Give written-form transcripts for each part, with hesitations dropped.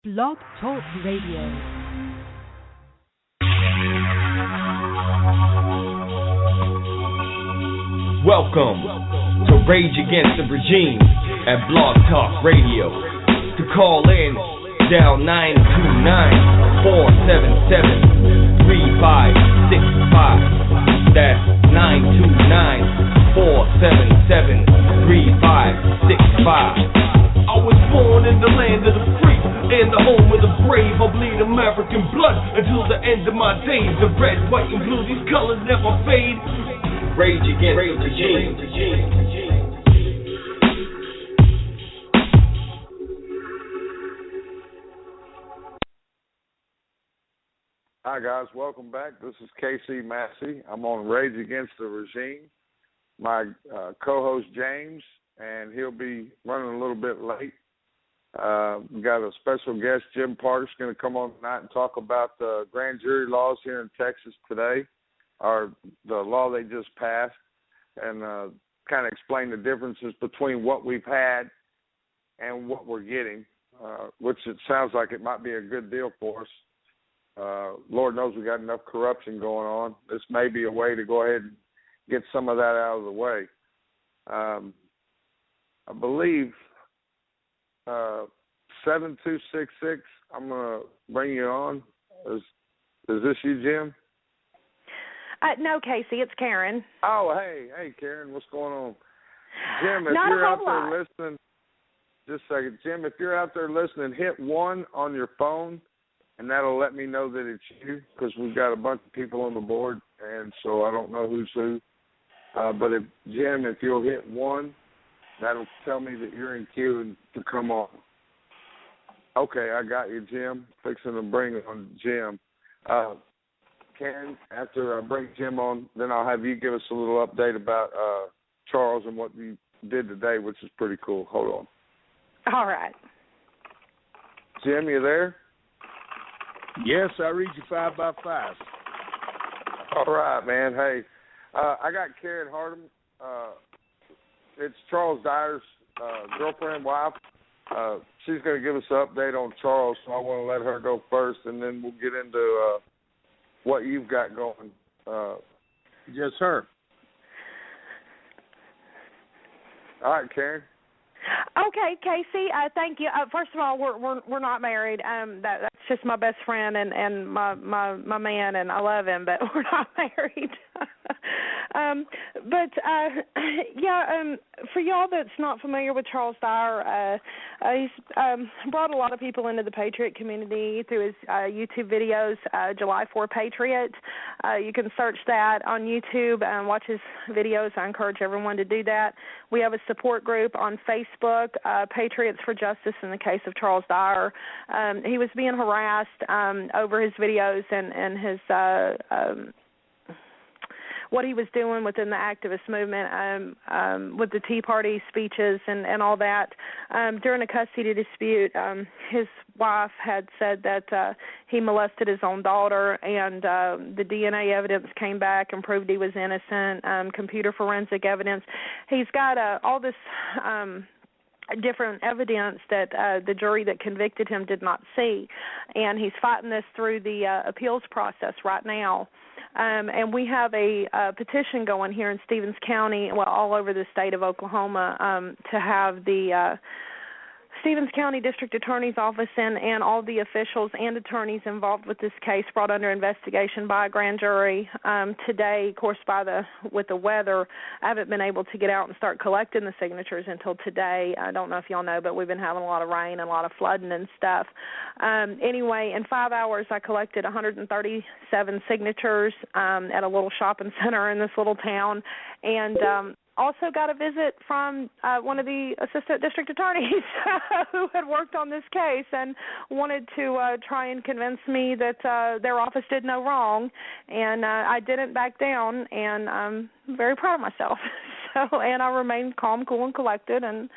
Blog Talk Radio. Welcome to Rage Against the Regime at Blog Talk Radio. To call in, dial 929-477-3565. That's 929-477-3565. I was born in the land of the free, in the home of the brave. I'll bleed American blood until the end of my days. The red, white, and blue, these colors never fade. Rage against the regime. Hi guys, welcome back. This is KC Massey. I'm on Rage Against the Regime. My co-host James, and he'll be running a little bit late. We got a special guest, Jim Parker's going to come on tonight and talk about the grand jury laws here in Texas today, or the law they just passed, and kind of explain the differences between what we've had and what we're getting, which it sounds like it might be a good deal for us. Lord knows we got enough corruption going on. This may be a way to go ahead and get some of that out of the way. I believe 7266, I'm going to bring you on. Is this you, Jim? No, Casey, it's Karen. Oh, hey, Karen, what's going on? Jim, if Not you're a out whole there lot. listening, just a second. Jim, if you're out there listening, hit 1 on your phone, and that'll let me know that it's you, because we've got a bunch of people on the board, and so I don't know who's who. But Jim, if you'll hit 1, that'll tell me that you're in queue and to come on. Okay, I got you, Jim. Fixing to bring on Jim. Karen, after I bring Jim on, then I'll have you give us a little update about Charles and what you did today, which is pretty cool. Hold on. All right. Jim, you there? Yes, I read you 5 by 5. All right, man. Hey, I got Karen Hardin. It's Charles Dyer's girlfriend, wife. She's going to give us an update on Charles, so I want to let her go first, and then we'll get into what you've got going. Yes, sir. All right, Karen. Okay, Casey. Thank you. First of all, we're not married. That's just my best friend and my man, and I love him, but we're not married. For y'all that's not familiar with Charles Dyer, he's brought a lot of people into the Patriot community through his YouTube videos, July 4 Patriot. You can search that on YouTube and watch his videos. I encourage everyone to do that. We have a support group on Facebook, Patriots for Justice in the case of Charles Dyer. He was being harassed over his videos and his what he was doing within the activist movement with the Tea Party speeches and all that. During a custody dispute, his wife had said that he molested his own daughter, and the DNA evidence came back and proved he was innocent, computer forensic evidence. He's got all this different evidence that the jury that convicted him did not see, and he's fighting this through the appeals process right now. And we have a petition going here in Stevens County, well, all over the state of Oklahoma, to have the Stevens County District Attorney's Office and all the officials and attorneys involved with this case brought under investigation by a grand jury. Today, of course, with the weather, I haven't been able to get out and start collecting the signatures until today. I don't know if y'all know, but we've been having a lot of rain and a lot of flooding and stuff. Anyway, in 5 hours, I collected 137 signatures at a little shopping center in this little town, and also got a visit from one of the assistant district attorneys who had worked on this case and wanted to try and convince me that their office did no wrong, and I didn't back down, and I'm very proud of myself. And I remained calm, cool, and collected, and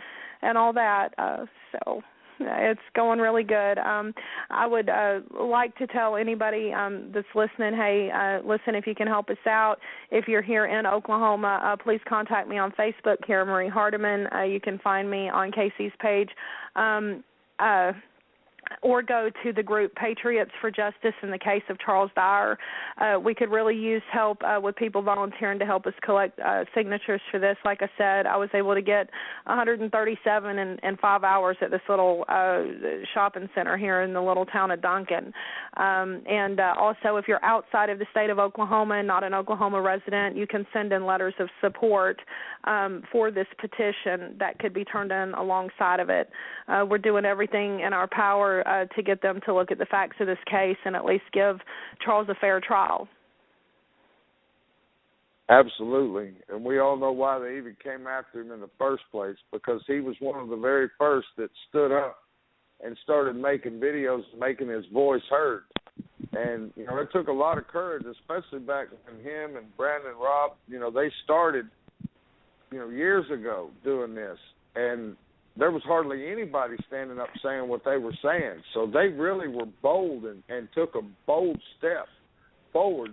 all that. It's going really good. I would like to tell anybody that's listening, hey, listen, if you can help us out, if you're here in Oklahoma, please contact me on Facebook, Karen Marie Hardiman. You can find me on Casey's page. or go to the group Patriots for Justice in the case of Charles Dyer. We could really use help with people volunteering to help us collect signatures for this. Like I said, I was able to get 137 in 5 hours at this little shopping center here in the little town of Duncan. And also, if you're outside of the state of Oklahoma and not an Oklahoma resident, you can send in letters of support for this petition that could be turned in alongside of it. We're doing everything in our power to get them to look at the facts of this case and at least give Charles a fair trial. Absolutely. And we all know why they even came after him in the first place, because he was one of the very first that stood up and started making videos, making his voice heard. And, you know, it took a lot of courage, especially back when him and Brandon Robb, you know, they started, you know, years ago doing this. And there was hardly anybody standing up saying what they were saying. So they really were bold and took a bold step forward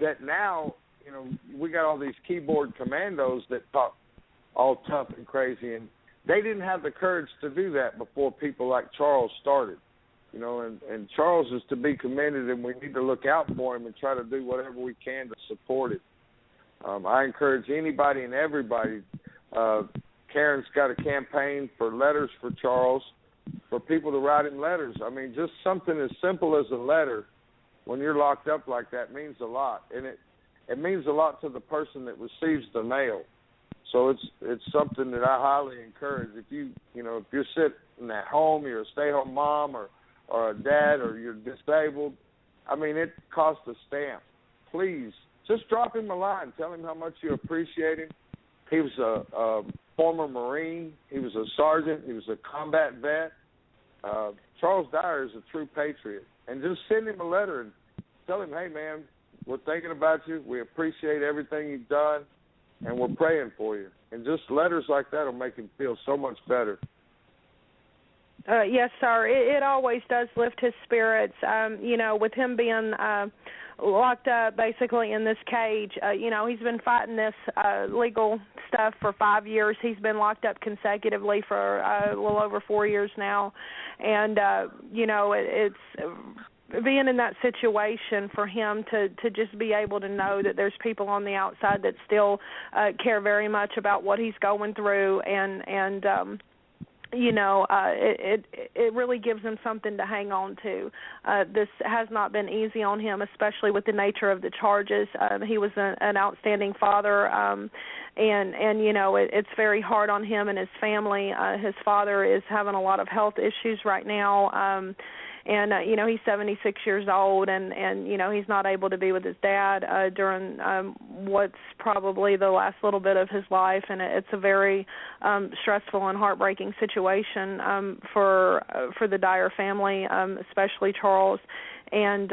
that now, you know, we got all these keyboard commandos that talk all tough and crazy, and they didn't have the courage to do that before people like Charles started. You know, and Charles is to be commended, and we need to look out for him and try to do whatever we can to support it. I encourage anybody and everybody. Karen's got a campaign for letters for Charles, for people to write him letters. I mean, just something as simple as a letter when you're locked up like that means a lot. And it means a lot to the person that receives the mail. So it's something that I highly encourage. If you're sitting at home, you're a stay-home mom or a dad, or you're disabled, I mean, it costs a stamp. Please, just drop him a line. Tell him how much you appreciate him. He was a former Marine. He was a sergeant. He was a combat vet. Charles Dyer is a true patriot. And just send him a letter and tell him, hey, man, we're thinking about you. We appreciate everything you've done, and we're praying for you. And just letters like that will make him feel so much better. Yes, sir. It always does lift his spirits. You know, with him being locked up basically in this cage, you know, he's been fighting this legal stuff for 5 years. He's been locked up consecutively for a little over 4 years now. And, you know, it's being in that situation for him to just be able to know that there's people on the outside that still care very much about what he's going through, and you know, it really gives him something to hang on to. This has not been easy on him, especially with the nature of the charges. He was an outstanding father, and you know, it's very hard on him and his family. His father is having a lot of health issues right now. And, you know, he's 76 years old, and you know, he's not able to be with his dad during what's probably the last little bit of his life, and it's a very stressful and heartbreaking situation for the Dyer family, especially Charles. And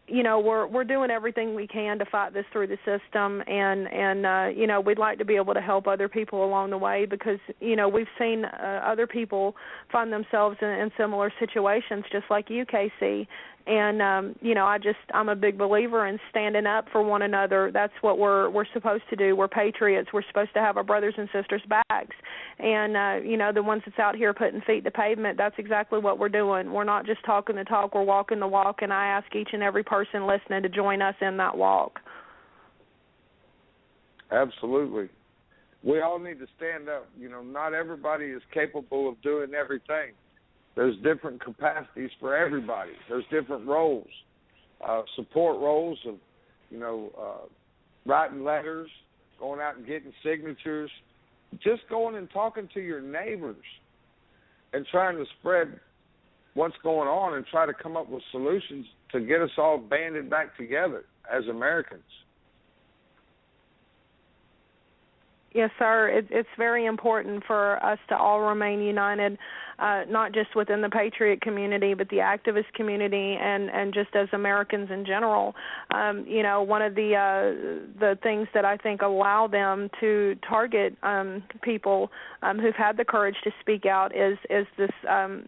you know, we're doing everything we can to fight this through the system, and you know, we'd like to be able to help other people along the way, because, you know, we've seen other people find themselves in similar situations, just like you, KC. And you know, I'm a big believer in standing up for one another. That's what we're supposed to do. We're patriots. We're supposed to have our brothers and sisters' backs. And you know, the ones that's out here putting feet to pavement, that's exactly what we're doing. We're not just talking the talk, we're walking the walk, and I ask each and every person listening to join us in that walk. Absolutely. We all need to stand up. You know, not everybody is capable of doing everything. There's different capacities for everybody. There's different roles, support roles of, you know, writing letters, going out and getting signatures, just going and talking to your neighbors and trying to spread what's going on and try to come up with solutions to get us all banded back together as Americans. Yes, sir. It's very important for us to all remain united, not just within the patriot community, but the activist community, and just as Americans in general. You know, one of the things that I think allow them to target people who've had the courage to speak out is this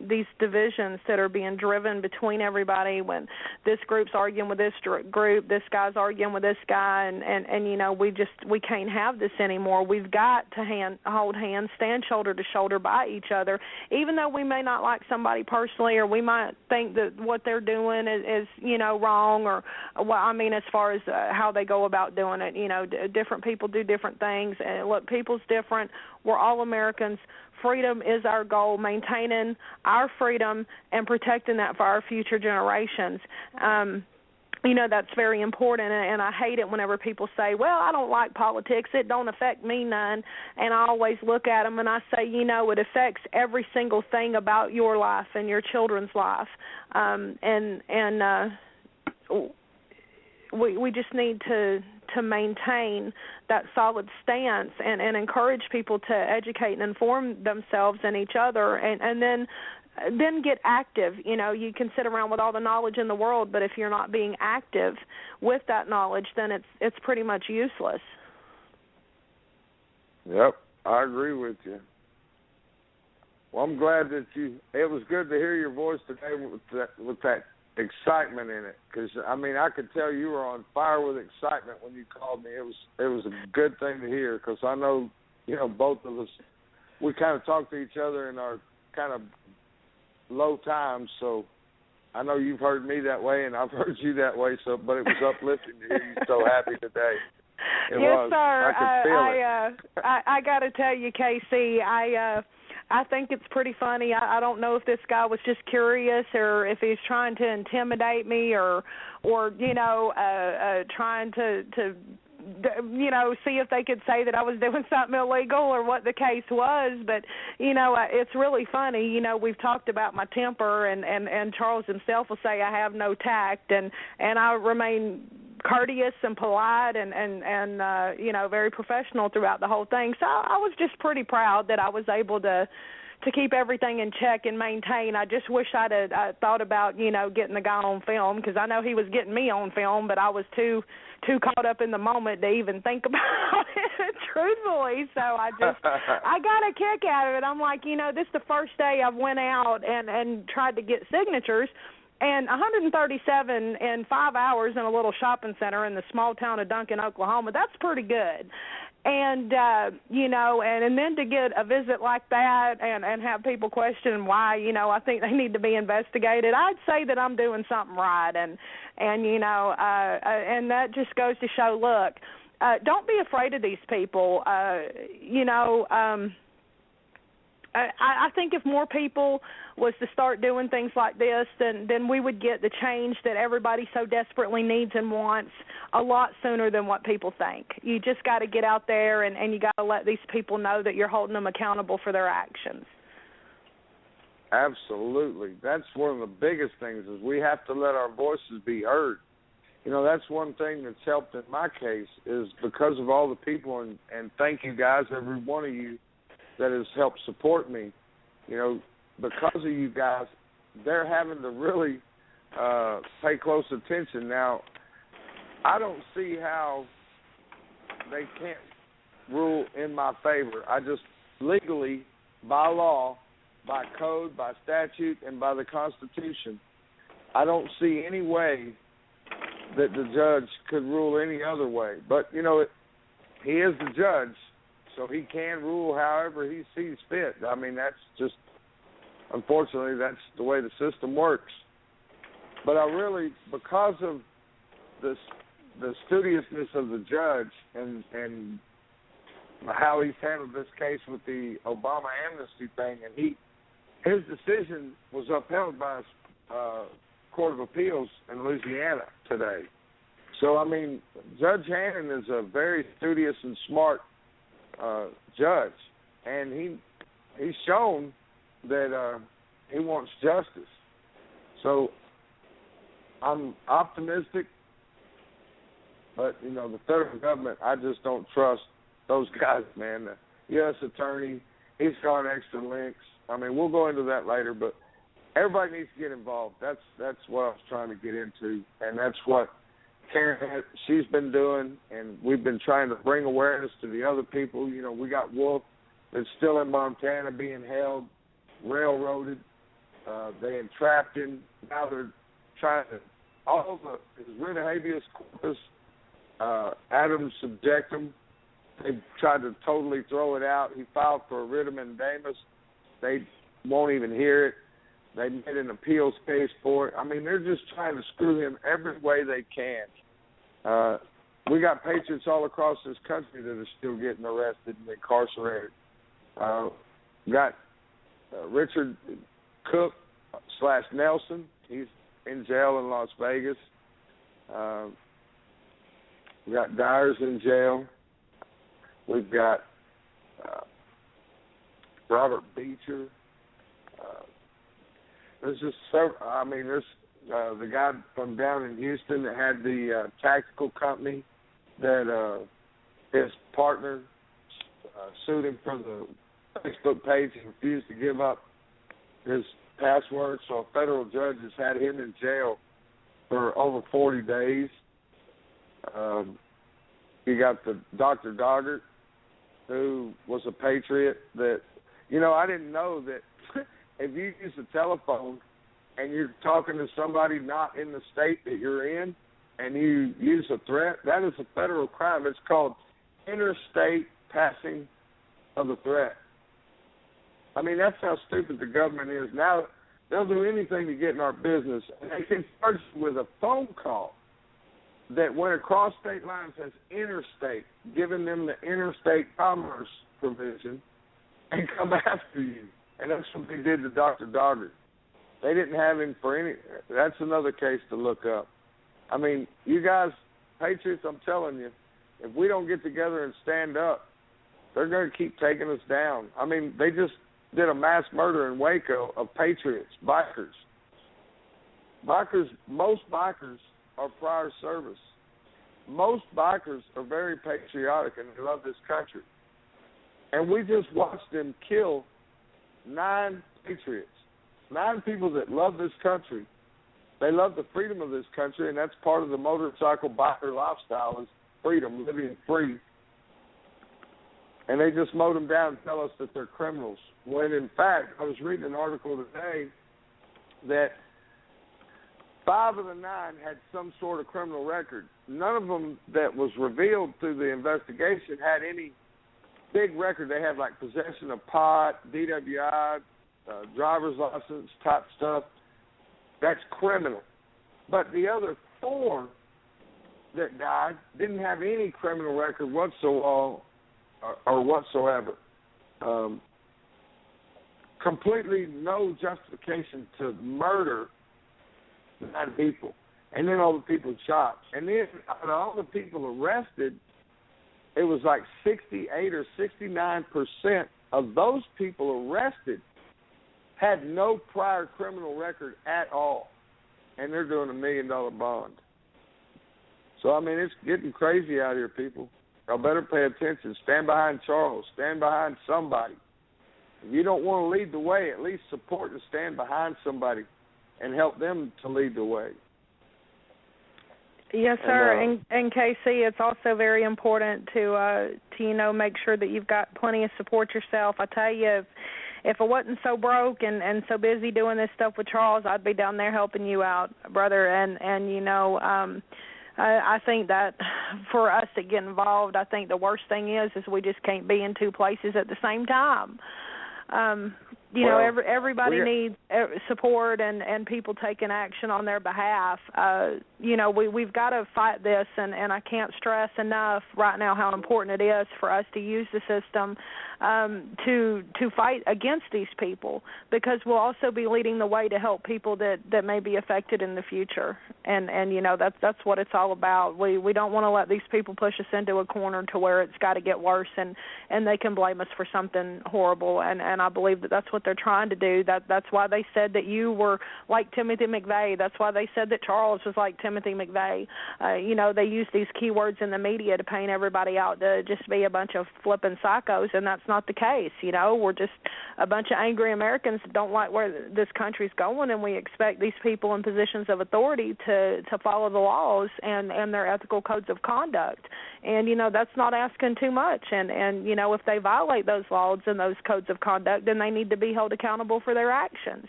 these divisions that are being driven between everybody. When this group's arguing with this group, this guy's arguing with this guy, and you know, we can't have this anymore. We've got to hold hands, stand shoulder to shoulder by each other, even though we may not like somebody personally, or we might think that what they're doing is wrong, or, well, I mean, as far as how they go about doing it. Different people do different things, and look, people's different. We're all Americans. Freedom is our goal, maintaining our freedom and protecting that for our future generations. That's very important, and I hate it whenever people say, well, I don't like politics, it don't affect me none, and I always look at them and I say, it affects every single thing about your life and your children's life, we just need to maintain that solid stance and encourage people to educate and inform themselves and each other, and then get active. You can sit around with all the knowledge in the world, but if you're not being active with that knowledge, then it's pretty much useless. Yep, I agree with you. Well, I'm glad that it was good to hear your voice today with that excitement in it, because, I could tell you were on fire with excitement when you called me. It was a good thing to hear, because I know, both of us, we kind of talk to each other in our kind of low times, so I know you've heard me that way, and I've heard you that way. But it was uplifting to hear you so happy today. It yes, was. Sir. I could feel it. I got to tell you, KC, I think it's pretty funny. I don't know if this guy was just curious, or if he's trying to intimidate me, or trying to see if they could say that I was doing something illegal, or what the case was. But, it's really funny. We've talked about my temper, and Charles himself will say I have no tact, and I remain courteous and polite and very professional throughout the whole thing. So I was just pretty proud that I was able to keep everything in check and maintain. I just wish I'd thought about, getting the guy on film, because I know he was getting me on film, but I was too caught up in the moment to even think about it, truthfully. So I got a kick out of it. I'm like, this is the first day I've went out and tried to get signatures, and 137 in 5 hours in a little shopping center in the small town of Duncan, Oklahoma, that's pretty good. And, and then to get a visit like that and have people question why, I think they need to be investigated, I'd say that I'm doing something right. And that just goes to show, look, don't be afraid of these people. I think if more people was to start doing things like this, then we would get the change that everybody so desperately needs and wants a lot sooner than what people think. You just got to get out there, and you got to let these people know that you're holding them accountable for their actions. Absolutely. That's one of the biggest things, is we have to let our voices be heard. That's one thing that's helped in my case, is because of all the people, and thank you guys, every one of you that has helped support me. Because of you guys, they're having to really pay close attention. Now, I don't see how they can't rule in my favor. I just legally, by law, by code, by statute, and by the Constitution, I don't see any way that the judge could rule any other way. But, he is the judge, so he can rule however he sees fit. That's just, unfortunately, that's the way the system works. But I really, because of the studiousness of the judge and how he's handled this case with the Obama amnesty thing, and his decision was upheld by a Court of Appeals in Louisiana today. So, Judge Hannon is a very studious and smart judge, and he's shown that he wants justice. So I'm optimistic, but the federal government, I just don't trust those guys, man. The U.S. attorney, he's gone extra links. We'll go into that later, but everybody needs to get involved. That's what I was trying to get into, and that's what Karen, she's been doing, and we've been trying to bring awareness to the other people. We got Wolf that's still in Montana being held, railroaded. They entrapped him. Now they're trying to, his writ of habeas corpus, Adams subject him. They tried to totally throw it out. He filed for a writ of mandamus. They won't even hear it. They made an appeals case for it. I mean, they're just trying to screw him every way they can. We got patriots all across this country that are still getting arrested and incarcerated. We got Richard Cook / Nelson. He's in jail in Las Vegas. We got Dyers in jail. We've got Robert Beecher. There's just several. I mean, there's the guy from down in Houston that had the tactical company that his partner sued him for the Facebook page and refused to give up his password. So a federal judge has had him in jail for over 40 days. You got the Dr. Doggart, who was a patriot that, I didn't know that if you use a telephone and you're talking to somebody not in the state that you're in and you use a threat, that is a federal crime. It's called interstate passing of a threat. I mean, that's how stupid the government is. Now, they'll do anything to get in our business. And they can charge you with a phone call that went across state lines as interstate, giving them the interstate commerce provision, and come after you. And that's what they did to Dr. Doggart. They didn't have him for any. That's another case to look up. I mean, you guys, patriots, I'm telling you, if we don't get together and stand up, they're going to keep taking us down. I mean, they just did a mass murder in Waco of patriots, bikers. Most bikers are prior service. Most bikers are very patriotic and they love this country. And we just watched them kill 9 patriots, 9 people that love this country. They love the freedom of this country, and that's part of the motorcycle biker lifestyle is freedom, living free. And they just mowed them down and tell us that they're criminals. When, in fact, I was reading an article today that 5 of the 9 had some sort of criminal record. None of them that was revealed through the investigation had any big record. They had, like, possession of pot, DWI, driver's license type stuff. That's criminal. But the other 4 that died didn't have any criminal record whatsoever. Completely no justification to murder 9 people. And then all the people shot. And then out of all the people arrested, it was like 68 or 69% of those people arrested had no prior criminal record at all. And they're doing $1 million bond. So, I mean, it's getting crazy out here, people. Y'all better pay attention. Stand behind Charles. Stand behind somebody. If you don't want to lead the way, at least support and stand behind somebody and help them to lead the way. Yes, sir. And KC, it's also very important to make sure that you've got plenty of support yourself. I tell you, if I wasn't so broke and so busy doing this stuff with Charles, I'd be down there helping you out, brother. And I think that for us to get involved, I think the worst thing is we just can't be in 2 places at the same time. Everybody needs support and people taking action on their behalf. We've got to fight this, and I can't stress enough right now how important it is for us to use the system to fight against these people, because we'll also be leading the way to help people that may be affected in the future. And that's what it's all about. We don't want to let these people push us into a corner to where it's got to get worse and they can blame us for something horrible. And I believe that's what they're trying to do. That's why they said that you were like Timothy McVeigh. That's why they said that Charles was like Timothy McVeigh. They use these keywords in the media to paint everybody out to just be a bunch of flipping psychos, and that's not the case. We're just a bunch of angry Americans that don't like where this country's going, and we expect these people in positions of authority to follow the laws and their ethical codes of conduct. And, that's not asking too much. And if they violate those laws and those codes of conduct, then they need to be held accountable for their actions.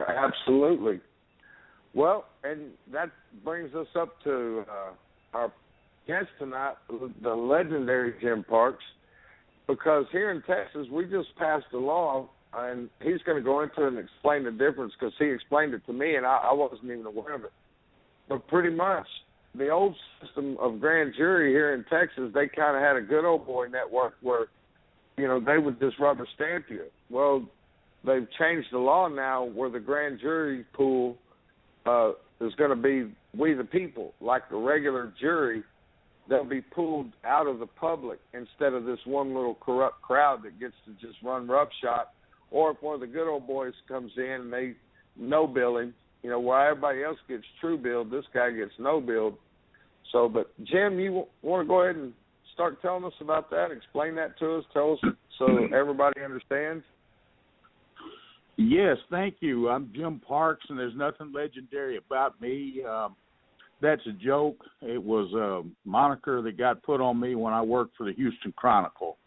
Absolutely. Well, and that brings us up to our guest tonight, the legendary Jim Parks, because here in Texas we just passed a law and he's going to go into it and explain the difference because he explained it to me, and I wasn't even aware of it. But pretty much, the old system of grand jury here in Texas, they kind of had a good old boy network where, they would just rubber stamp you. Well, they've changed the law now where the grand jury pool is going to be we the people, like the regular jury. They'll be pulled out of the public instead of this one little corrupt crowd that gets to just run roughshod. Or if one of the good old boys comes in and they no-bill him, while everybody else gets true billed, this guy gets no-billed. So, but Jim, you want to go ahead and start telling us about that? Explain that to us. Tell us so everybody understands. Yes, thank you. I'm Jim Parks, and there's nothing legendary about me. That's a joke. It was a moniker that got put on me when I worked for the Houston Chronicle.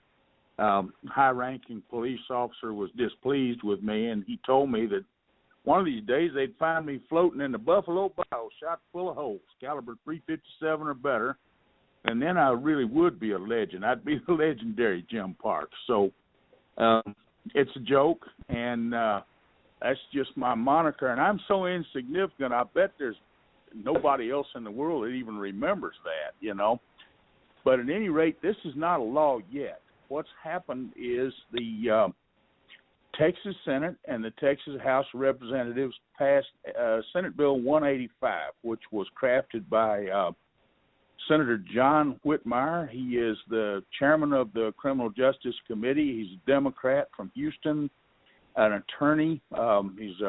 High-ranking police officer was displeased with me, and he told me that one of these days they'd find me floating in the Buffalo Bayou, shot full of holes, caliber .357 or better, and then I really would be a legend. I'd be the legendary Jim Parks. So it's a joke, and that's just my moniker, and I'm so insignificant, I bet there's nobody else in the world that even remembers that, But at any rate, this is not a law yet. What's happened is the Texas Senate and the Texas House of Representatives passed Senate Bill 185, which was crafted by Senator John Whitmire. He is the chairman of the Criminal Justice Committee. He's a Democrat from Houston, an attorney. He's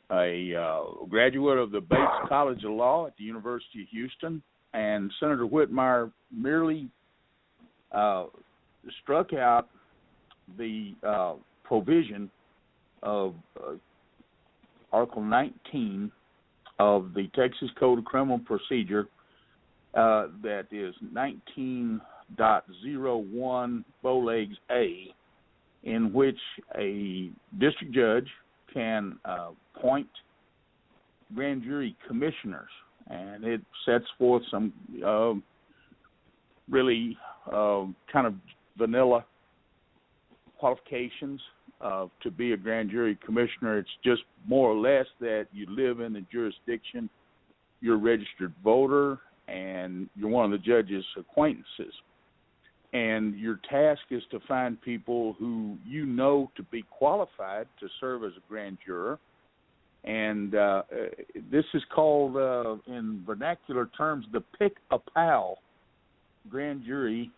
a graduate of the Bates College of Law at the University of Houston, and Senator Whitmire merely struck out the provision of Article 19 of the Texas Code of Criminal Procedure that is 19.01 Bowlegs A, in which a district judge can appoint grand jury commissioners, and it sets forth some really kind of vanilla qualifications to be a grand jury commissioner. It's just more or less that you live in the jurisdiction, you're a registered voter, and you're one of the judge's acquaintances. And your task is to find people who to be qualified to serve as a grand juror. And this is called, in vernacular terms, the pick-a-pal grand jury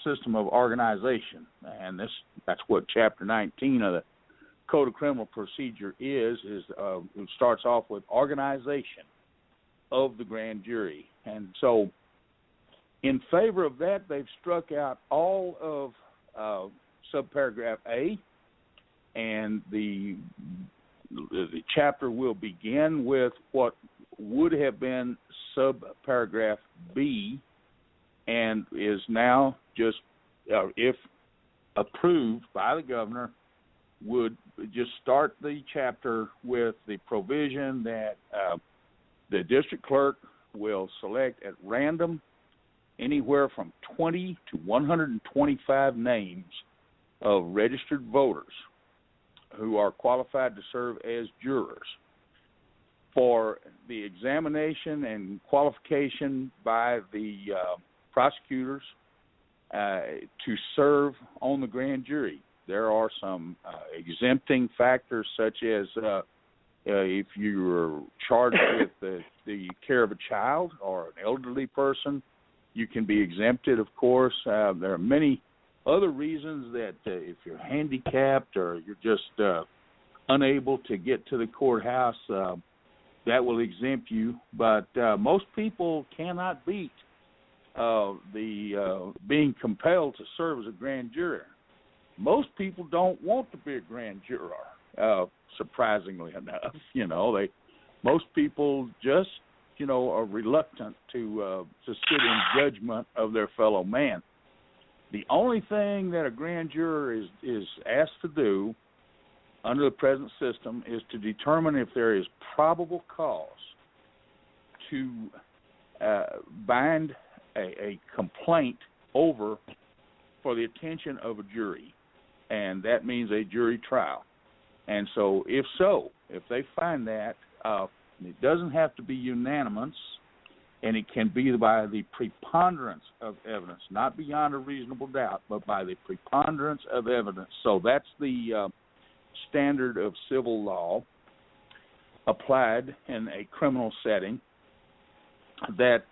system of organization. And that's what Chapter 19 of the Code of Criminal Procedure is it starts off with organization of the grand jury. And so in favor of that, they've struck out all of subparagraph A, and the chapter will begin with what would have been subparagraph B, and is now just, if approved by the governor, would just start the chapter with the provision that the district clerk will select at random anywhere from 20 to 125 names of registered voters who are qualified to serve as jurors for the examination and qualification by the prosecutors to serve on the grand jury. There are some exempting factors, such as if you're charged with the care of a child or an elderly person, you can be exempted, of course. There are many other reasons that if you're handicapped or you're just unable to get to the courthouse, that will exempt you. But most people cannot beat the being compelled to serve as a grand juror. Most people don't want to be a grand juror, surprisingly enough. Most people just, are reluctant to sit in judgment of their fellow man. The only thing that a grand juror is asked to do under the present system is to determine if there is probable cause to bind a complaint over for the attention of a jury. and that means a jury trial. And so, if they find that, it doesn't have to be unanimous, and it can be by the preponderance of evidence, not beyond a reasonable doubt, but by the preponderance of evidence. So that's the standard of civil law applied in a criminal setting, that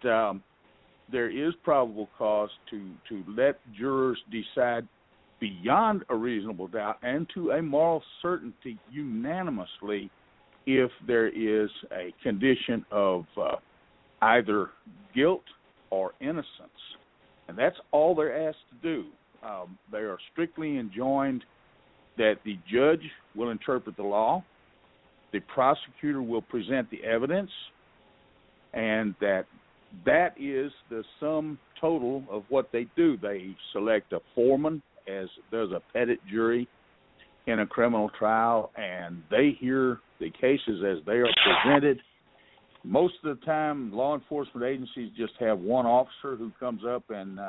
there is probable cause to let jurors decide beyond a reasonable doubt and to a moral certainty unanimously if there is a condition of either guilt or innocence. And that's all they're asked to do. They are strictly enjoined that the judge will interpret the law, the prosecutor will present the evidence, and that is the sum total of what they do. They select a foreman, as does a petit jury in a criminal trial, and they hear the cases as they are presented. Most of the time, law enforcement agencies just have one officer who comes up and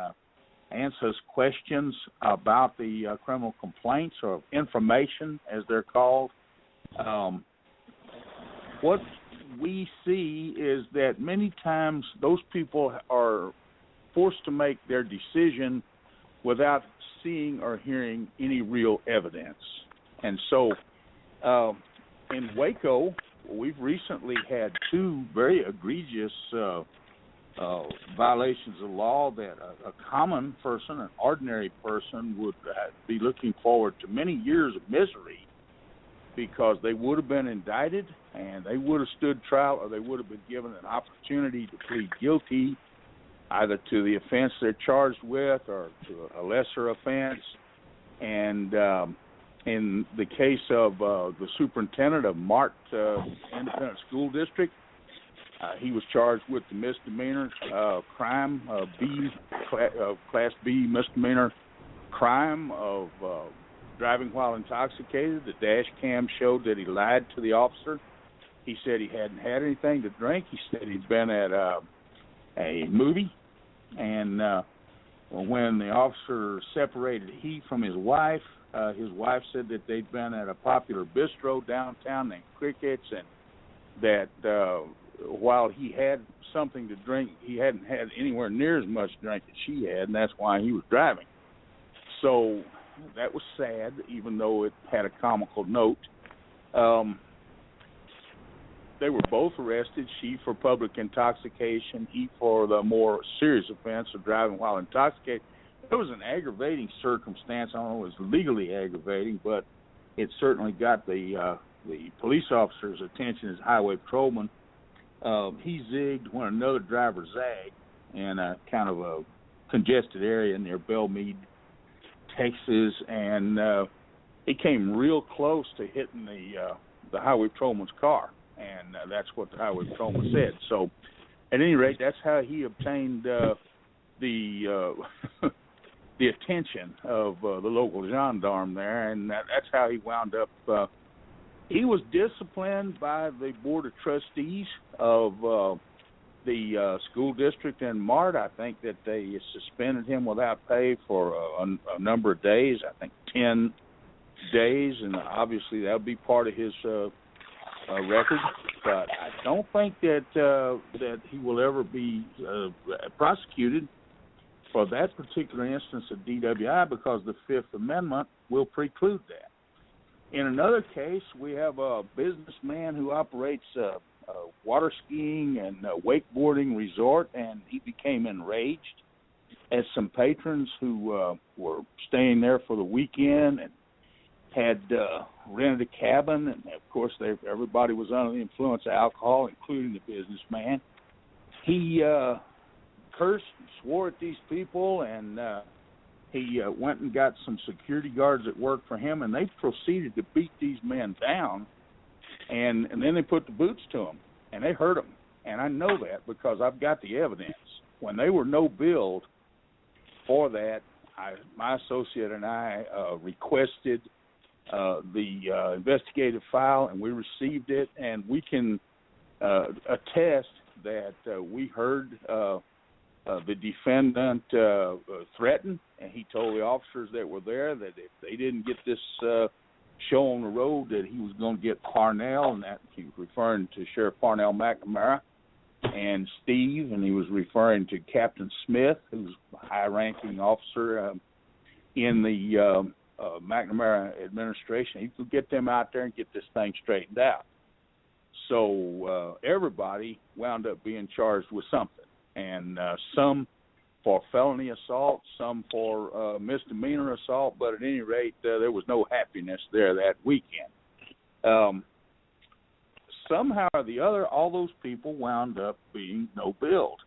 answers questions about the criminal complaints, or information, as they're called. What we see is that many times those people are forced to make their decision without seeing or hearing any real evidence. And so in Waco, we've recently had two very egregious violations of law that a common person, an ordinary person, would be looking forward to many years of misery, because they would have been indicted and they would have stood trial, or they would have been given an opportunity to plead guilty either to the offense they're charged with or to a lesser offense. And in the case of the superintendent of Mart Independent School District, he was charged with the misdemeanor crime, Class B misdemeanor crime of driving while intoxicated. The dash cam showed that he lied to the officer. He said he hadn't had anything to drink. He said he'd been at a movie. And when the officer separated he from his wife said that they'd been at a popular bistro downtown named Crickets, and that while he had something to drink, he hadn't had anywhere near as much drink as she had, and that's why he was driving. So that was sad, even though it had a comical note. They were both arrested, she for public intoxication, he for the more serious offense of driving while intoxicated. It was an aggravating circumstance. I don't know if it was legally aggravating, but it certainly got the police officer's attention as highway patrolman. He zigged when another driver zagged in a kind of a congested area near Belmead, Texas, and he came real close to hitting the highway patrolman's car, and that's what the highway patrolman said. So, at any rate, that's how he obtained the attention of the local gendarme there, and that's how he wound up. He was disciplined by the Board of Trustees of the school district in Mart. I think that they suspended him without pay for a number of days, I think 10 days, and obviously that would be part of his record. But I don't think that he will ever be prosecuted for that particular instance of DWI, because the Fifth Amendment will preclude that. In another case, we have a businessman who operates a water skiing and wakeboarding resort, and he became enraged at some patrons who were staying there for the weekend and had rented a cabin, and of course everybody was under the influence of alcohol, including the businessman. He cursed and swore at these people, and he went and got some security guards that worked for him, and they proceeded to beat these men down, and then they put the boots to them, and they hurt them. And I know that because I've got the evidence. When they were no-billed for that, my associate and I requested the investigative file, and we received it, and we can attest that we heard the defendant threatened, and he told the officers that were there that if they didn't get this show on the road, that he was going to get Parnell, and that he was referring to Sheriff Parnell McNamara and Steve, and he was referring to Captain Smith, who's a high-ranking officer in the McNamara administration. He could get them out there and get this thing straightened out. So everybody wound up being charged with something, and some for felony assault, some for misdemeanor assault, but at any rate, there was no happiness there that weekend. Somehow or the other, all those people wound up being no-billed,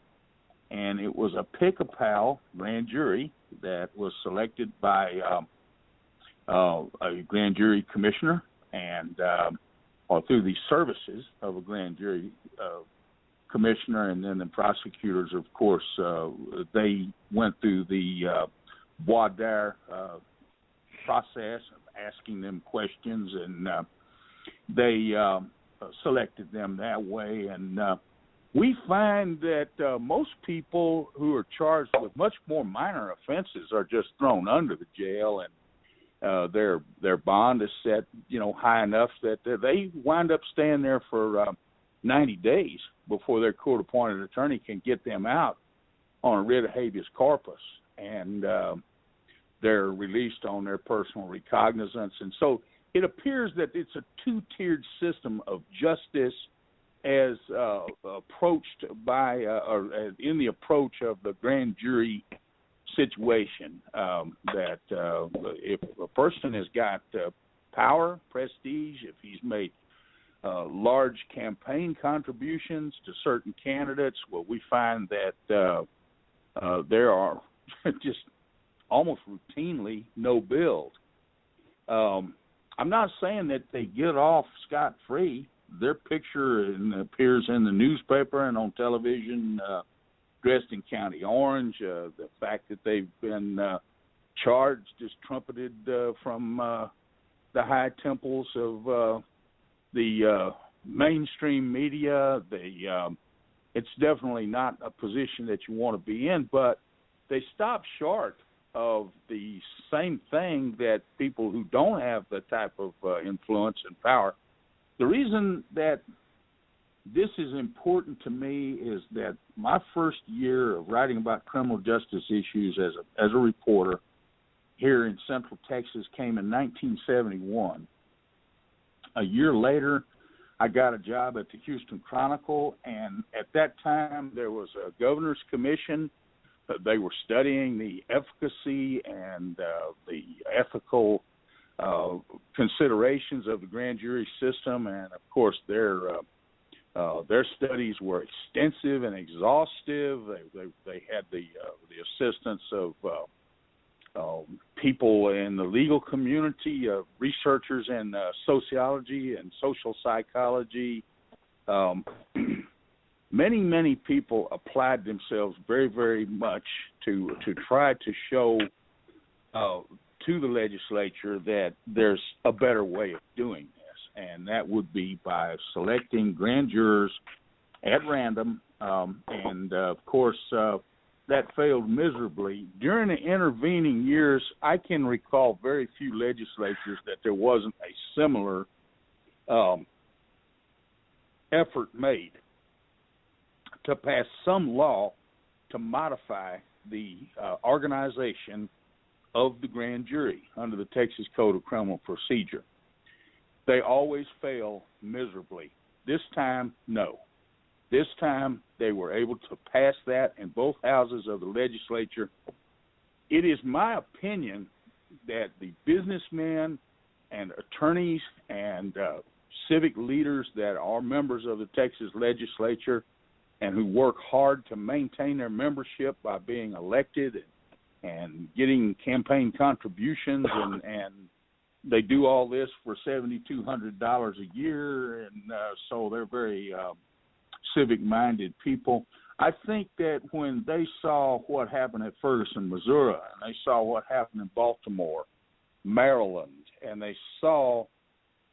and it was a pick-a-pal grand jury that was selected by a grand jury commissioner and or through the services of a grand jury commissioner, and then the prosecutors, of course, they went through the voir dire process of asking them questions, and they selected them that way. And we find that most people who are charged with much more minor offenses are just thrown under the jail, and their bond is set, high enough that they wind up staying there for 90 days before their court-appointed attorney can get them out on a writ of habeas corpus, and they're released on their personal recognizance. And so it appears that it's a two-tiered system of justice as approached by, or in the approach of the grand jury situation, that if a person has got power, prestige, if he's made large campaign contributions to certain candidates, well, we find that there are just almost routinely no-billed. I'm not saying that they get off scot-free. Their picture appears in the newspaper and on television, dressed in county orange. The fact that they've been charged is trumpeted from the high temples of the mainstream media. It's definitely not a position that you want to be in, but they stop short of the same thing that people who don't have the type of influence and power. The reason that this is important to me is that my first year of writing about criminal justice issues as a reporter here in Central Texas came in 1971. A year later, I got a job at the Houston Chronicle, and at that time there was a governor's commission. They were studying the efficacy and the ethical considerations of the grand jury system, and of course their studies were extensive and exhaustive. They had the assistance of people in the legal community, researchers in sociology and social psychology. Many people applied themselves very, very much to try to show to the legislature that there's a better way of doing this, and that would be by selecting grand jurors at random, and of course that failed miserably. During the intervening years, I can recall very few legislatures that there wasn't a similar effort made to pass some law to modify the organization of the grand jury under the Texas Code of Criminal Procedure. They always fail miserably. This time, no. This time, they were able to pass that in both houses of the legislature. It is my opinion that the businessmen and attorneys and civic leaders that are members of the Texas legislature and who work hard to maintain their membership by being elected and getting campaign contributions, and they do all this for $7,200 a year, and so they're very civic-minded people. I think that when they saw what happened at Ferguson, Missouri, and they saw what happened in Baltimore, Maryland, and they saw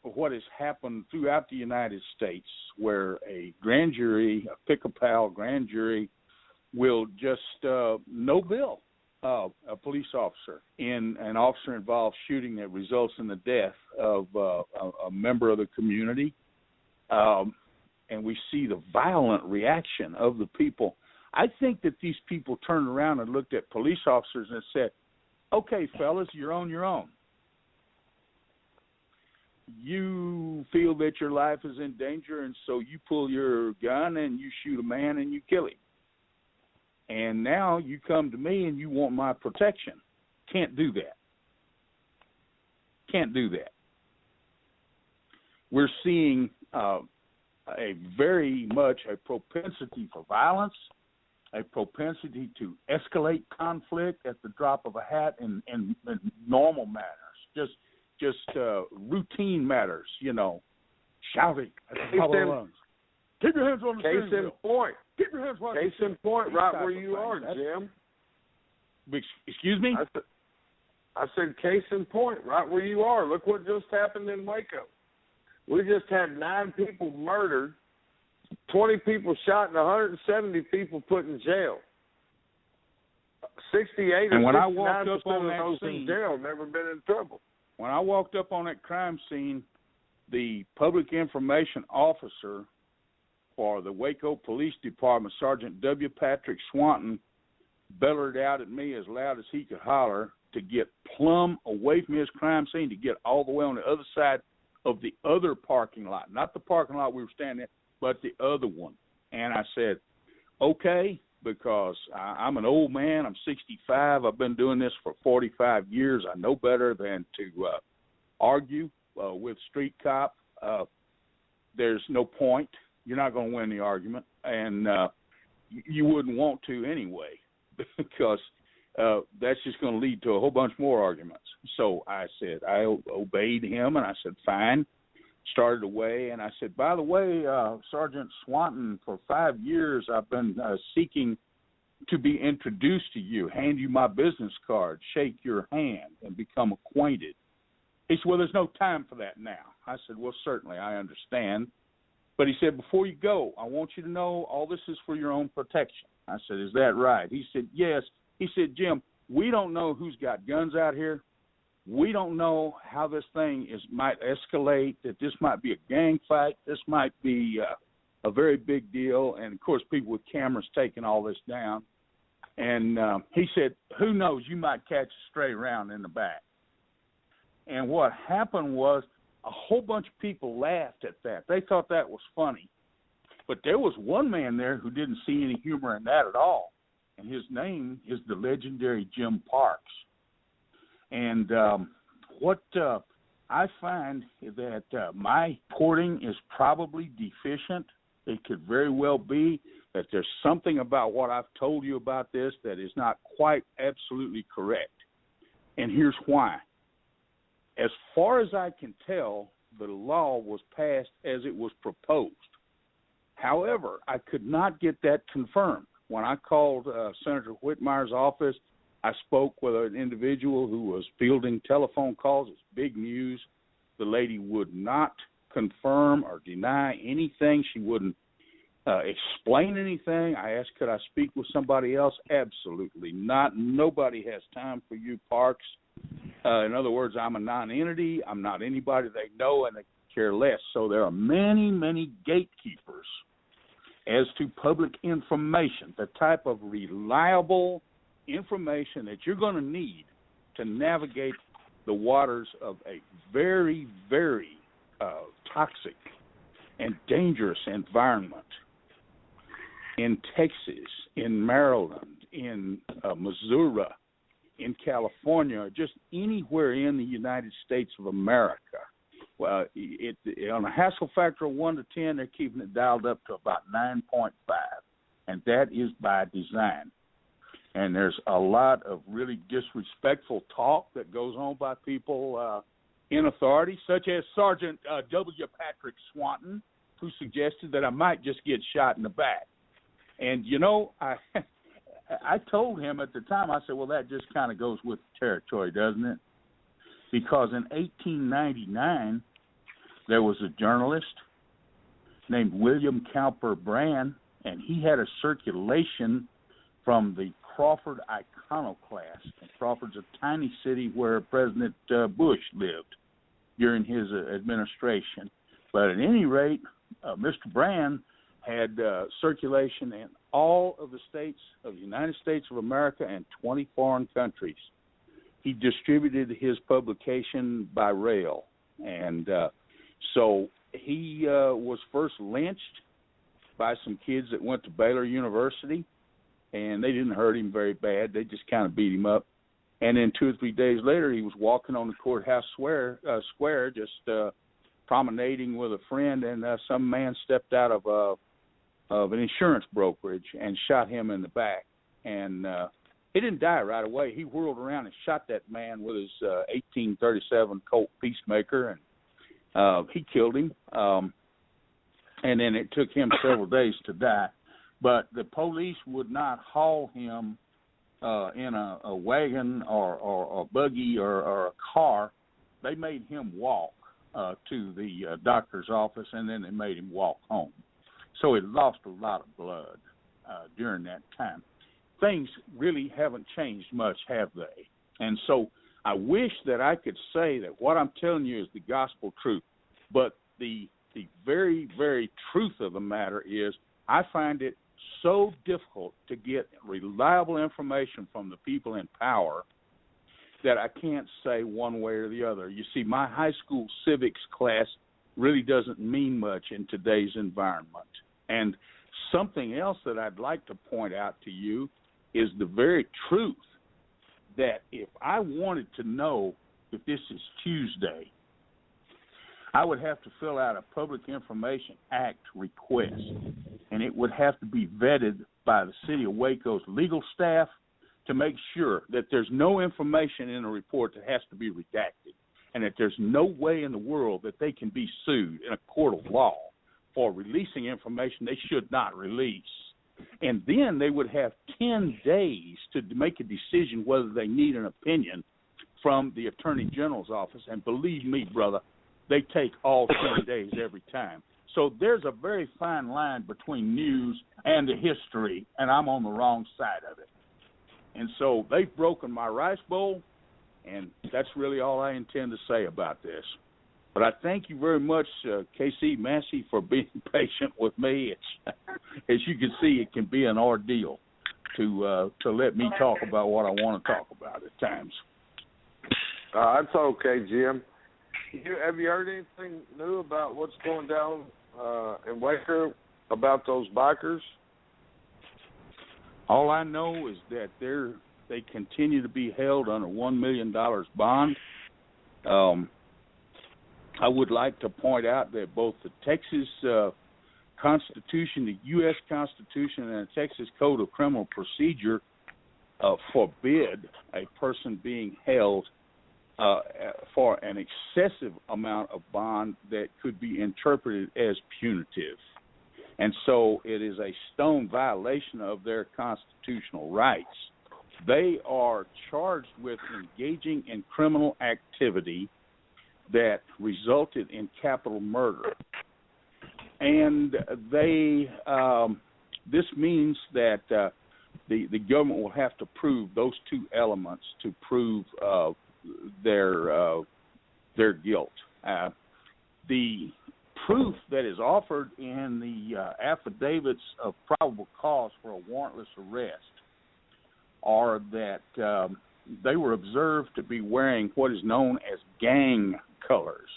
what has happened throughout the United States, where a grand jury, a pick-a-pal grand jury, will just no bill a police officer in an officer-involved shooting that results in the death of a member of the community. And we see the violent reaction of the people. I think that these people turned around and looked at police officers and said, okay, fellas, you're on your own. You feel that your life is in danger, and so you pull your gun and you shoot a man and you kill him. And now you come to me and you want my protection. Can't do that. Can't do that. We're seeing a very much a propensity for violence, a propensity to escalate conflict at the drop of a hat in normal matters, just routine matters, shouting at the top of the lungs. Keep your hands on the steering wheel. Case in point. Keep your hands on the Case in point, right where you are, Jim. Excuse me? I said case in point, right where you are. Look what just happened in Waco. We just had 9 people murdered, 20 people shot, and 170 people put in jail. 68 and or when 69% I walked up on of that those scene, in jail never been in trouble. When I walked up on that crime scene, the public information officer for the Waco Police Department, Sergeant W. Patrick Swanton, bellowed out at me as loud as he could holler to get plumb away from his crime scene, to get all the way on the other side of the other parking lot, not the parking lot we were standing in, but the other one. And I said, okay, because I'm an old man. I'm 65. I've been doing this for 45 years. I know better than to argue with street cop. There's no point. You're not going to win the argument, and you wouldn't want to anyway, because that's just going to lead to a whole bunch more arguments. So I said, I obeyed him, and I said, fine. Started away, and I said, by the way, Sergeant Swanton, for 5 years I've been seeking to be introduced to you, hand you my business card, shake your hand, and become acquainted. He said, well, there's no time for that now. I said, well, certainly, I understand. But he said, before you go, I want you to know all this is for your own protection. I said, is that right? He said, yes. He said, Jim, we don't know who's got guns out here. We don't know how this thing might escalate, that this might be a gang fight. This might be a very big deal. And, of course, people with cameras taking all this down. And he said, who knows, you might catch a stray round in the back. And what happened was a whole bunch of people laughed at that. They thought that was funny. But there was one man there who didn't see any humor in that at all. And his name is the legendary Jim Parks. And what I find is that my reporting is probably deficient. It could very well be that there's something about what I've told you about this that is not quite absolutely correct. And here's why. As far as I can tell, the law was passed as it was proposed. However, I could not get that confirmed. When I called Senator Whitmire's office, I spoke with an individual who was fielding telephone calls. It's big news. The lady would not confirm or deny anything. She wouldn't explain anything. I asked, could I speak with somebody else? Absolutely not. Nobody has time for you, Parks. In other words, I'm a non-entity. I'm not anybody they know, and they care less. So there are many, many gatekeepers as to public information, the type of reliable information that you're going to need to navigate the waters of a very, very toxic and dangerous environment in Texas, in Maryland, in Missouri, in California, just anywhere in the United States of America. Well, on a hassle factor of 1 to 10, they're keeping it dialed up to about 9.5, and that is by design. And there's a lot of really disrespectful talk that goes on by people in authority, such as Sergeant W. Patrick Swanton, who suggested that I might just get shot in the back. And, I told him at the time, I said, well, that just kind of goes with the territory, doesn't it? Because in 1899, there was a journalist named William Cowper Brand, and he had a circulation from the Crawford iconoclast. And Crawford's a tiny city where President Bush lived during his administration. But at any rate, Mr. Brand had circulation in all of the states of the United States of America and 20 foreign countries. He distributed his publication by rail. And so he was first lynched by some kids that went to Baylor University, and they didn't hurt him very bad. They just kind of beat him up. And then 2 or 3 days later, he was walking on the courthouse square just promenading with a friend, and some man stepped out of an insurance brokerage and shot him in the back. And he didn't die right away. He whirled around and shot that man with his 1837 Colt Peacemaker, and he killed him. And then it took him several days to die. But the police would not haul him in a wagon or a buggy or a car. They made him walk to the doctor's office, and then they made him walk home. So he lost a lot of blood during that time. Things really haven't changed much, have they? And so I wish that I could say that what I'm telling you is the gospel truth, but the very, very truth of the matter is I find it so difficult to get reliable information from the people in power that I can't say one way or the other. You see, my high school civics class really doesn't mean much in today's environment. And something else that I'd like to point out to you is the very truth that if I wanted to know if this is Tuesday, I would have to fill out a Public Information Act request, and it would have to be vetted by the City of Waco's legal staff to make sure that there's no information in a report that has to be redacted, and that there's no way in the world that they can be sued in a court of law for releasing information they should not release. And then they would have 10 days to make a decision whether they need an opinion from the Attorney General's office. And believe me, brother, they take all 10 days every time. So there's a very fine line between news and the history, and I'm on the wrong side of it. And so they've broken my rice bowl, and that's really all I intend to say about this. But I thank you very much, KC Massey, for being patient with me. It's, as you can see, it can be an ordeal to let me talk about what I want to talk about at times. That's okay, Jim. Have you heard anything new about what's going down in Waco about those bikers? All I know is that they continue to be held under $1 million bond. I would like to point out that both the Texas Constitution, the U.S. Constitution, and the Texas Code of Criminal Procedure forbid a person being held for an excessive amount of bond that could be interpreted as punitive. And so it is a stone violation of their constitutional rights. They are charged with engaging in criminal activity that resulted in capital murder. And this means that the government will have to prove those two elements to prove their guilt. The proof that is offered in the affidavits of probable cause for a warrantless arrest are that they were observed to be wearing what is known as gang colors,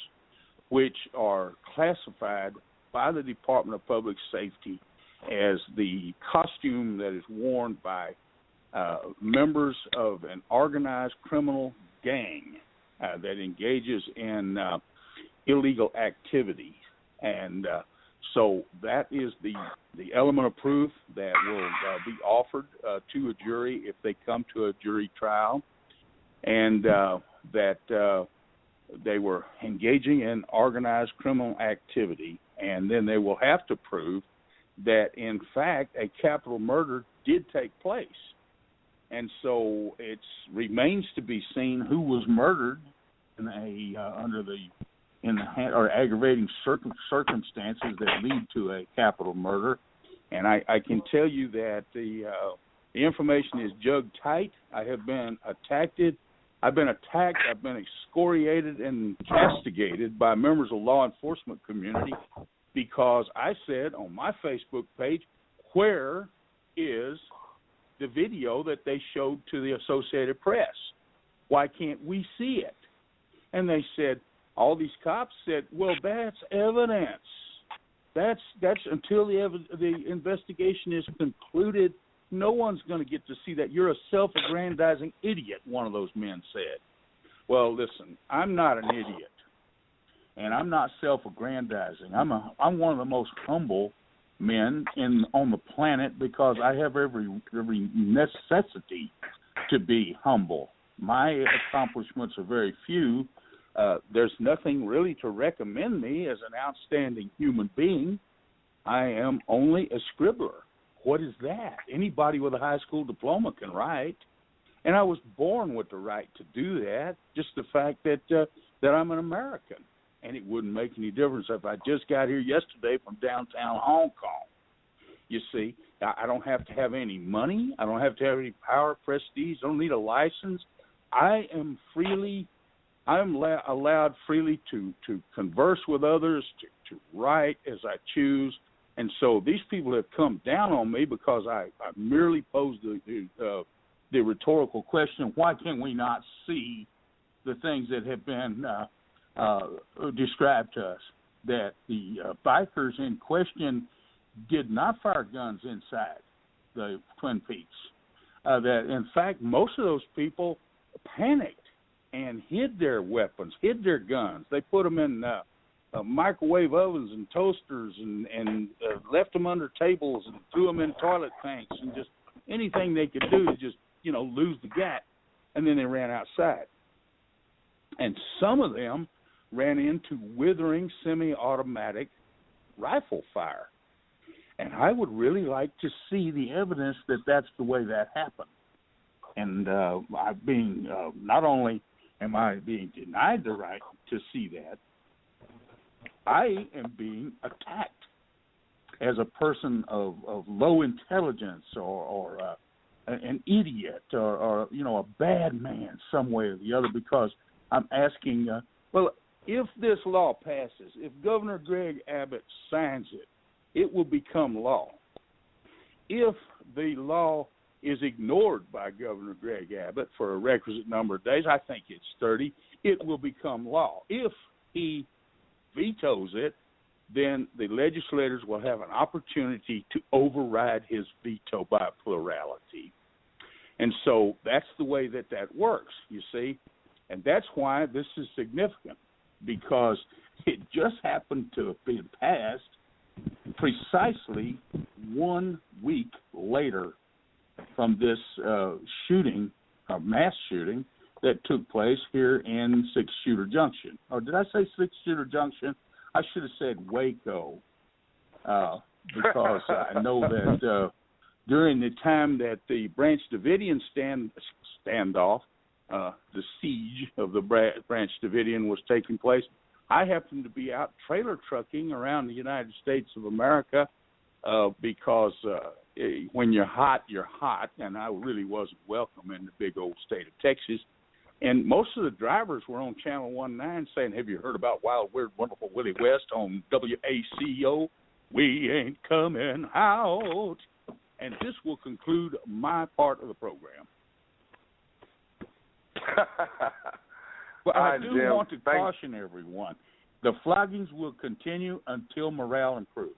which are classified by the Department of Public Safety as the costume that is worn by members of an organized criminal gang that engages in illegal activity. And so that is the element of proof that will be offered to a jury if they come to a jury trial, and that they were engaging in organized criminal activity. And then they will have to prove that, in fact, a capital murder did take place. And so it remains to be seen who was murdered in aggravating circumstances that lead to a capital murder. And I can tell you that The information is jug tight. I have been attacked. I've been excoriated and castigated by members of the law enforcement community because I said on my Facebook page, where is the video that they showed to the Associated Press? Why can't we see it? And they said, all these cops said, well, that's evidence. That's until the investigation is concluded, no one's going to get to see that. You're a self-aggrandizing idiot, one of those men said. Well, listen, I'm not an idiot, and I'm not self-aggrandizing. I'm one of the most humble men on the planet because I have every necessity to be humble. My accomplishments are very few. There's nothing really to recommend me as an outstanding human being. I am only a scribbler. What is that? Anybody with a high school diploma can write. And I was born with the right to do that, just the fact that I'm an American. And it wouldn't make any difference if I just got here yesterday from downtown Hong Kong. You see, I don't have to have any money. I don't have to have any power, prestige. I don't need a license. I am allowed freely to converse with others, to write as I choose. And so these people have come down on me because I merely posed the rhetorical question, why can we not see the things that have been described to us, that the bikers in question did not fire guns inside the Twin Peaks, that, in fact, most of those people panicked and hid their weapons, hid their guns. They put them in microwave ovens and toasters and left them under tables and threw them in toilet tanks and just anything they could do to just, lose the gat. And then they ran outside. And some of them ran into withering semi-automatic rifle fire. And I would really like to see the evidence that that's the way that happened. And not only am I being denied the right to see that, I am being attacked as a person of low intelligence or an idiot or a bad man some way or the other because I'm asking, if this law passes, if Governor Greg Abbott signs it, it will become law. If the law is ignored by Governor Greg Abbott for a requisite number of days, I think it's 30, it will become law. If he vetoes it, then the legislators will have an opportunity to override his veto by plurality. And so that's the way that works, you see. And that's why this is significant, because it just happened to have been passed precisely 1 week later from this mass shooting that took place here in Six Shooter Junction. Or did I say Six Shooter Junction? I should have said Waco, because I know that during the time that the Branch Davidian standoff, the siege of the Branch Davidian was taking place, I happened to be out trailer trucking around the United States of America because when you're hot, and I really wasn't welcome in the big old state of Texas. And most of the drivers were on Channel 19 saying, have you heard about Wild, Weird, Wonderful Willie West on WACO? We ain't coming out. And this will conclude my part of the program. But I do want to caution everyone. The floggings will continue until morale improves.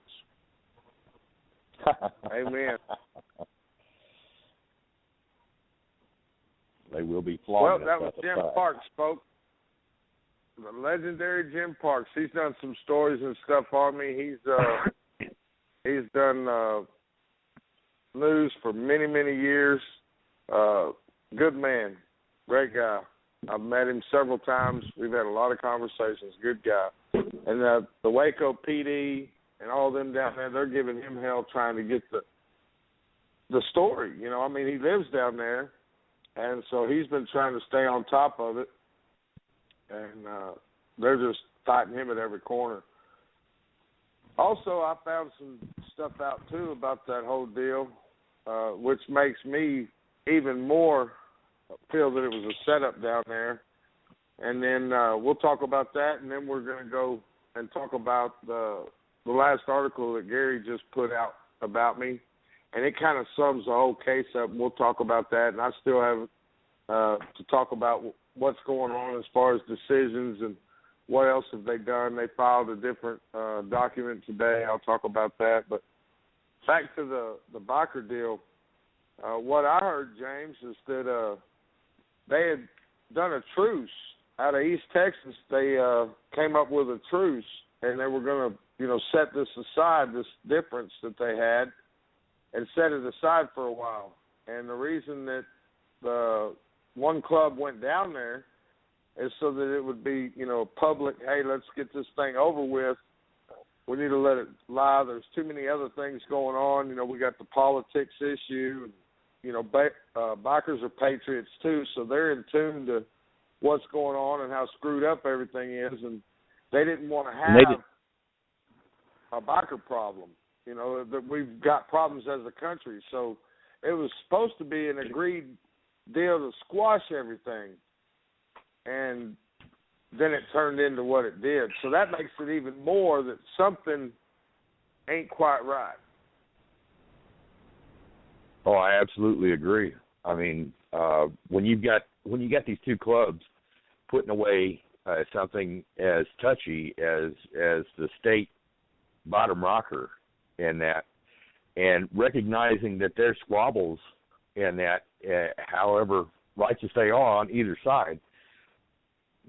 Amen. They will be flogged. Well, that was Jim Parks, folks. The legendary Jim Parks. He's done some stories and stuff on me. He's done news for many, many years. Good man. Great guy. I've met him several times. We've had a lot of conversations. Good guy. And the Waco PD and all of them down there, they're giving him hell trying to get the story. He lives down there, and so he's been trying to stay on top of it. And they're just fighting him at every corner. Also, I found some stuff out, too, about that whole deal. which makes me even more feel that it was a setup down there. And then we'll talk about that, and then we're going to go and talk about the last article that Gary just put out about me. And it kind of sums the whole case up, and we'll talk about that. And I still have to talk about what's going on as far as decisions and what else have they done. They filed a different document today. I'll talk about that. But back to the Biker deal, what I heard, James, is that they had done a truce out of East Texas. They came up with a truce, and they were going to, set this aside, this difference that they had, and set it aside for a while. And the reason that the one club went down there is so that it would be, public, hey, let's get this thing over with. We need to let it lie. There's too many other things going on. We got the politics issue. And, bikers are patriots too, so they're in tune to what's going on and how screwed up everything is. And they didn't want to have a biker problem. That we've got problems as a country. So it was supposed to be an agreed deal to squash everything. And then it turned into what it did. So that makes it even more that something ain't quite right. Oh, I absolutely agree. I mean, when you got these two clubs putting away something as touchy as the state bottom rocker and that, and recognizing that their squabbles and that, however righteous they are on either side,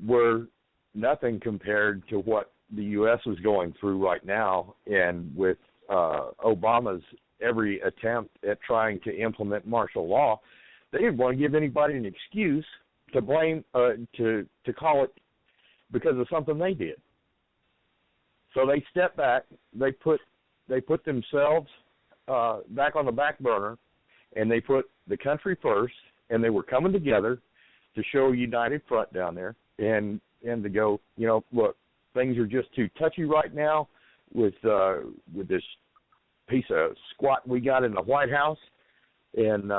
were nothing compared to what the U.S. was going through right now, and with Obama's every attempt at trying to implement martial law, they didn't want to give anybody an excuse to blame, to call it because of something they did. So they stepped back, they put themselves back on the back burner, and they put the country first, and they were coming together to show a united front down there, and to go, look, things are just too touchy right now with this piece of squat we got in the White House, and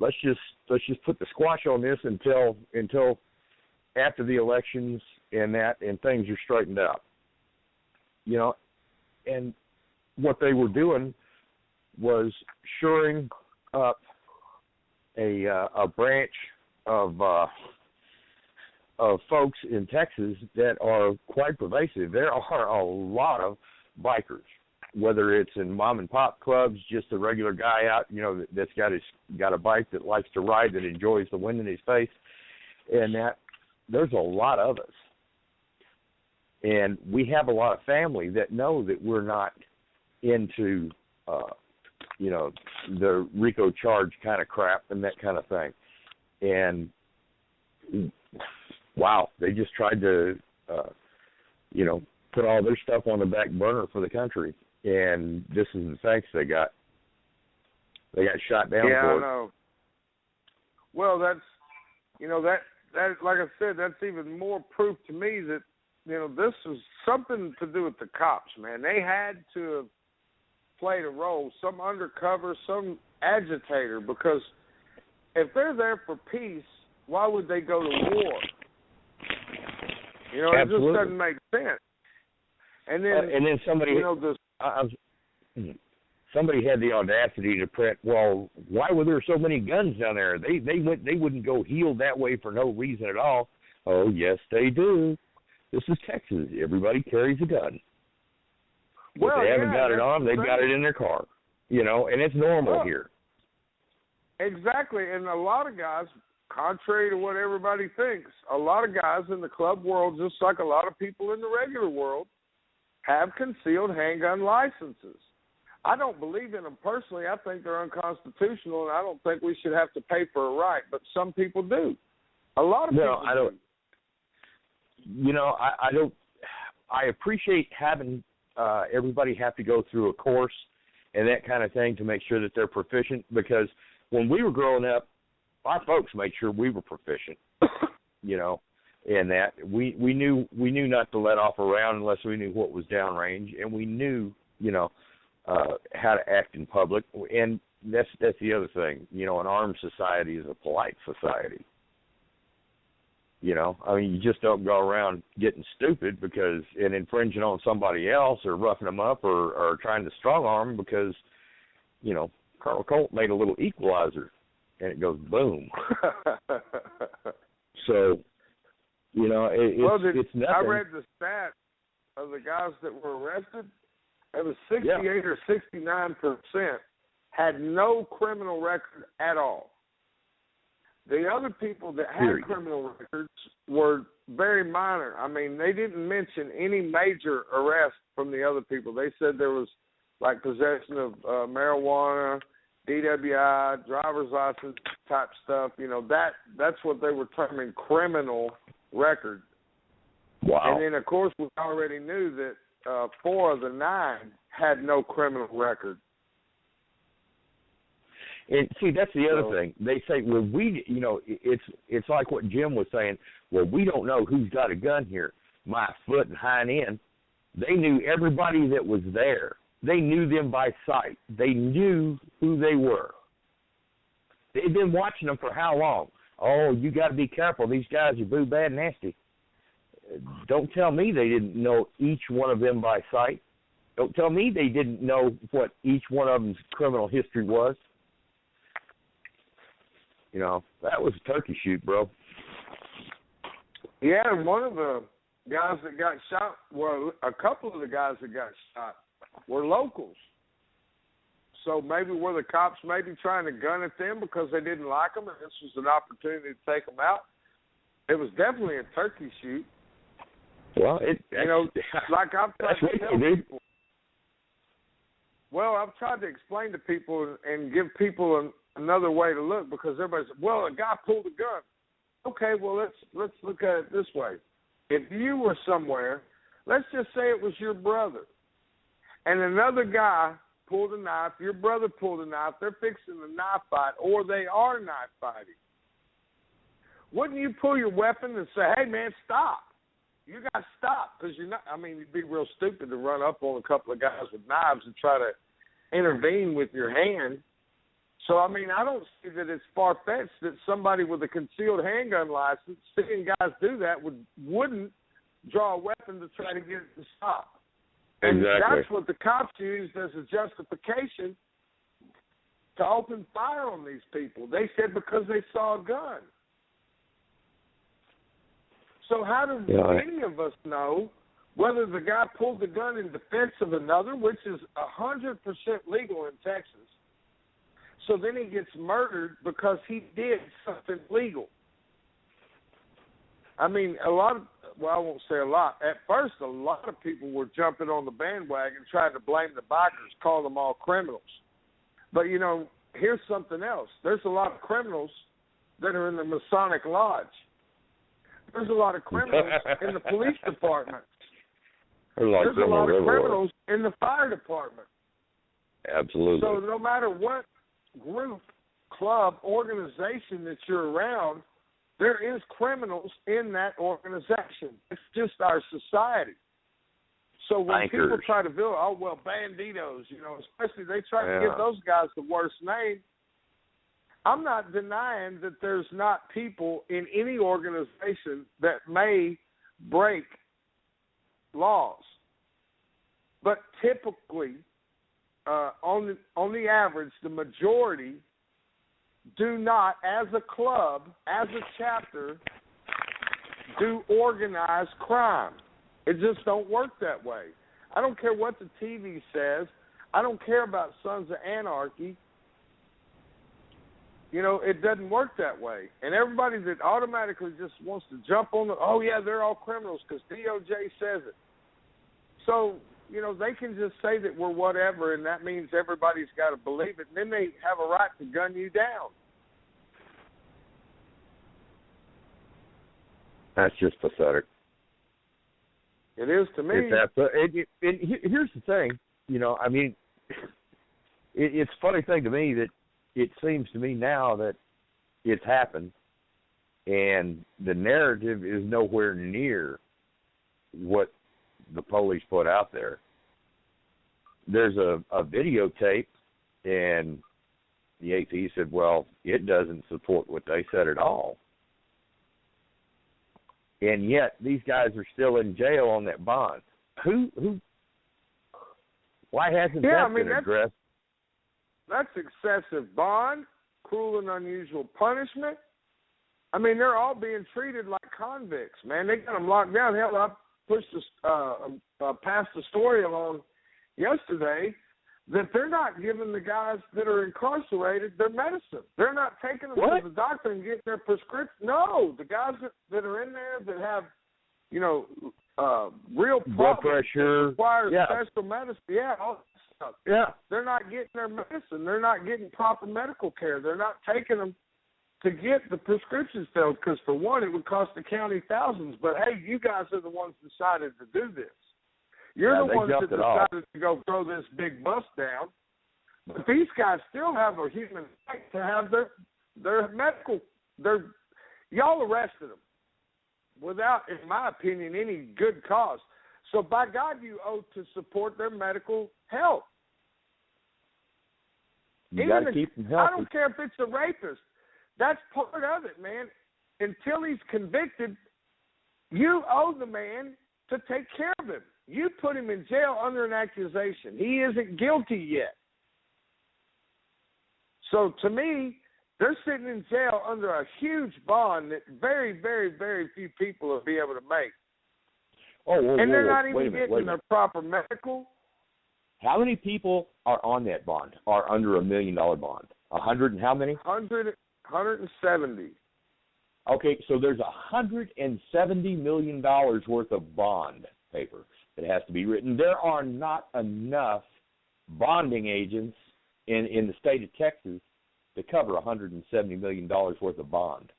let's just put the squash on this until after the elections and things are straightened out. And what they were doing was shoring up a branch of folks in Texas that are quite pervasive. There are a lot of bikers, whether it's in mom and pop clubs, just a regular guy out, that's got a bike that likes to ride, that enjoys the wind in his face, and that there's a lot of us. And we have a lot of family that know that we're not into, the RICO charge kind of crap and that kind of thing. And, wow, they just tried to, put all their stuff on the back burner for the country. And this is the thanks they got. They got shot down for it. Yeah, I know. Well, that's, that like I said, that's even more proof to me that, this is something to do with the cops, man. They had to have played a role, some undercover, some agitator, because if they're there for peace, why would they go to war? It Absolutely. just doesn't make sense. And then somebody, somebody had the audacity to print, well, why were there so many guns down there? They wouldn't go heal that way for no reason at all. Oh, yes, they do. This is Texas. Everybody carries a gun. If they haven't got it on, they've got it in their car. And it's normal here. Exactly. And a lot of guys, contrary to what everybody thinks, a lot of guys in the club world, just like a lot of people in the regular world, have concealed handgun licenses. I don't believe in them personally. I think they're unconstitutional, and I don't think we should have to pay for a right, but some people do. A lot of people I don't. I don't. I appreciate having everybody have to go through a course and that kind of thing to make sure that they're proficient, because when we were growing up, our folks made sure we were proficient, and that we knew not to let off a round unless we knew what was downrange, and we knew, how to act in public. And that's the other thing. You know, an armed society is a polite society. You know, I mean, you just don't go around getting stupid and infringing on somebody else or roughing them up or trying to strong-arm them because, you know, Colonel Colt made a little equalizer and it goes boom. So, you know, it's nothing. I read the stat of the guys that were arrested. It was 68 or 69% had no criminal record at all. The other people that had criminal records were very minor. I mean, they didn't mention any major arrests from the other people. They said there was, like, possession of marijuana, DWI, driver's license type stuff. You know, that's what they were terming criminal record. Wow. And then, of course, we already knew that 4 of the 9 had no criminal record. And see, that's the other thing. They say, well, you know, it's like what Jim was saying. Well, we don't know who's got a gun here. My foot and hind end. They knew everybody that was there. They knew them by sight. They knew who they were. They'd been watching them for how long? Oh, you got to be careful. These guys are boo bad nasty. Don't tell me they didn't know each one of them by sight. Don't tell me they didn't know what each one of them's criminal history was. You know, that was a turkey shoot, bro. Yeah, and one of the guys that got shot, well, a couple of the guys that got shot were locals. So maybe were the cops maybe trying to gun at them because they didn't like them and this was an opportunity to take them out? It was definitely a turkey shoot. Well, you know, like I've tried to tell people. Well, I've tried to explain to people and give people another way to look because everybody says, well, a guy pulled a gun. Okay, well, let's look at it this way. If you were somewhere, let's just say it was your brother, and another guy pulled a knife, your brother pulled a knife, they're fixing a knife fight, or they are knife fighting. Wouldn't you pull your weapon and say, hey, man, stop? You got to stop because you're not, I mean, you'd be real stupid to run up on a couple of guys with knives and try to intervene with your hand. So, I mean, I don't see that it's far-fetched that somebody with a concealed handgun license, seeing guys do that, wouldn't draw a weapon to try to get it to stop. And exactly. That's what the cops used as a justification to open fire on these people. They said because they saw a gun. So how do any of us know whether the guy pulled the gun in defense of another, which is 100% legal in Texas, so then he gets murdered because he did something legal? I mean, I won't say a lot. At first, a lot of people were jumping on the bandwagon, trying to blame the bikers, call them all criminals. But, you know, here's something else. There's a lot of criminals that are in the Masonic Lodge. There's a lot of criminals in the police department. There's a lot of criminals in the fire department. Absolutely. So no matter what group, club, organization that you're around, there is criminals in that organization. It's just our society. So when people try to build, banditos, you know, especially they try to give those guys the worst name. I'm not denying that there's not people in any organization that may break laws. But typically, on the average, the majority do not, as a club, as a chapter, do organized crime. It just don't work that way. I don't care what the TV says. I don't care about Sons of Anarchy. You know, it doesn't work that way. And everybody that automatically just wants to jump on they're all criminals because DOJ says it. So, you know, they can just say that we're whatever, and that means everybody's got to believe it. And then they have a right to gun you down. That's just pathetic. It is to me. Here's the thing. You know, I mean, it's a funny thing to me that it seems to me now that it's happened, and the narrative is nowhere near what the police put out there. There's a videotape, and the AP said, well, it doesn't support what they said at all. And yet these guys are still in jail on that bond. Why hasn't that been addressed? That's excessive bond, cruel and unusual punishment. I mean, they're all being treated like convicts, man. They got them locked down. Hell, I passed the story along yesterday that they're not giving the guys that are incarcerated their medicine. They're not taking them to the doctor and getting their prescription. No, the guys that are in there that have, real blood pressure, require special medicine. Yeah, all that stuff. Yeah, they're not getting their medicine. They're not getting proper medical care. They're not taking them to get the prescriptions filled because, for one, it would cost the county thousands. But, hey, you guys are the ones who decided to do this. You're the ones that decided to go throw this big bus down. But these guys still have a human right to have their medical. Y'all arrested them without, in my opinion, any good cause. So, by God, you owe to support their medical health. You got to keep them healthy. I don't care if it's a rapist. That's part of it, man. Until he's convicted, you owe the man to take care of him. You put him in jail under an accusation. He isn't guilty yet. So to me, they're sitting in jail under a huge bond that very, very, very few people will be able to make. And they're not even getting their proper medical. How many people are on that bond, are under $1 million bond? 100 and how many? 170. Okay, so there's $170 million worth of bond paper that has to be written. There are not enough bonding agents in the state of Texas to cover $170 million worth of bond.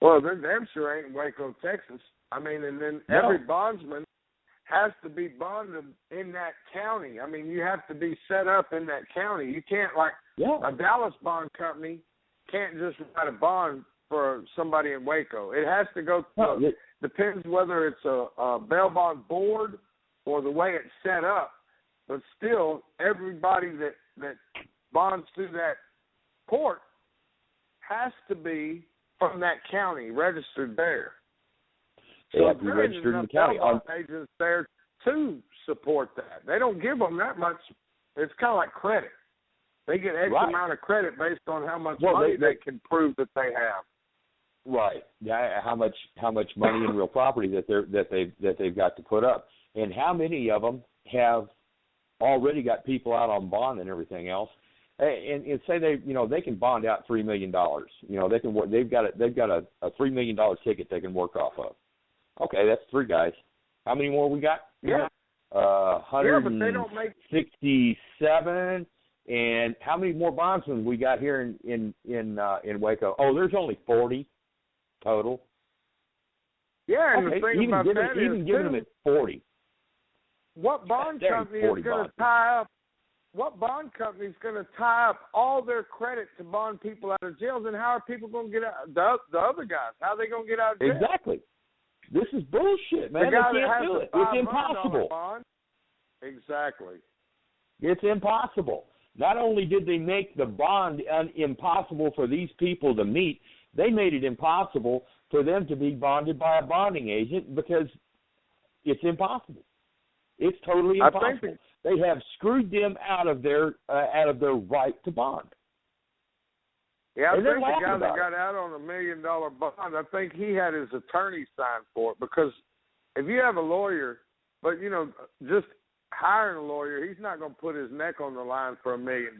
Well, there damn sure ain't in Waco, Texas. I mean, and then every bondsman has to be bonded in that county. I mean, you have to be set up in that county. You can't, a Dallas bond company can't just write a bond for somebody in Waco. It has to go through, depends whether it's a bail bond board or the way it's set up. But still, everybody that bonds through that court has to be from that county, registered there. They have to be registered in the county. Agents there to support that. They don't give them that much. It's kind of like credit. They get X amount of credit based on how much money they can prove that they have. Right. Yeah. How much money in real property that they've got to put up, and how many of them have already got people out on bond and everything else. And say they can bond out $3 million. They've got a $3 million ticket they can work off of. Okay, that's 3 guys. How many more we got? Yeah. 167. And how many more bondsmen we got here in Waco? Oh, there's only 40 total. Yeah, and okay. the thing about that is giving them at 40. What bond company is going to tie up? What bond company is going to tie up all their credit to bond people out of jails? And how are people going to get out? The other guys, how are they going to get out of jail? Exactly. This is bullshit, man. They can't do it. It's impossible. Exactly. It's impossible. Not only did they make the bond impossible for these people to meet, they made it impossible for them to be bonded by a bonding agent because it's impossible. It's totally impossible. They have screwed them out of their right to bond. Yeah, I think the guy that got out on $1 million bond, I think he had his attorney sign for it because if you have a lawyer, but, just hiring a lawyer, he's not going to put his neck on the line for $1 million.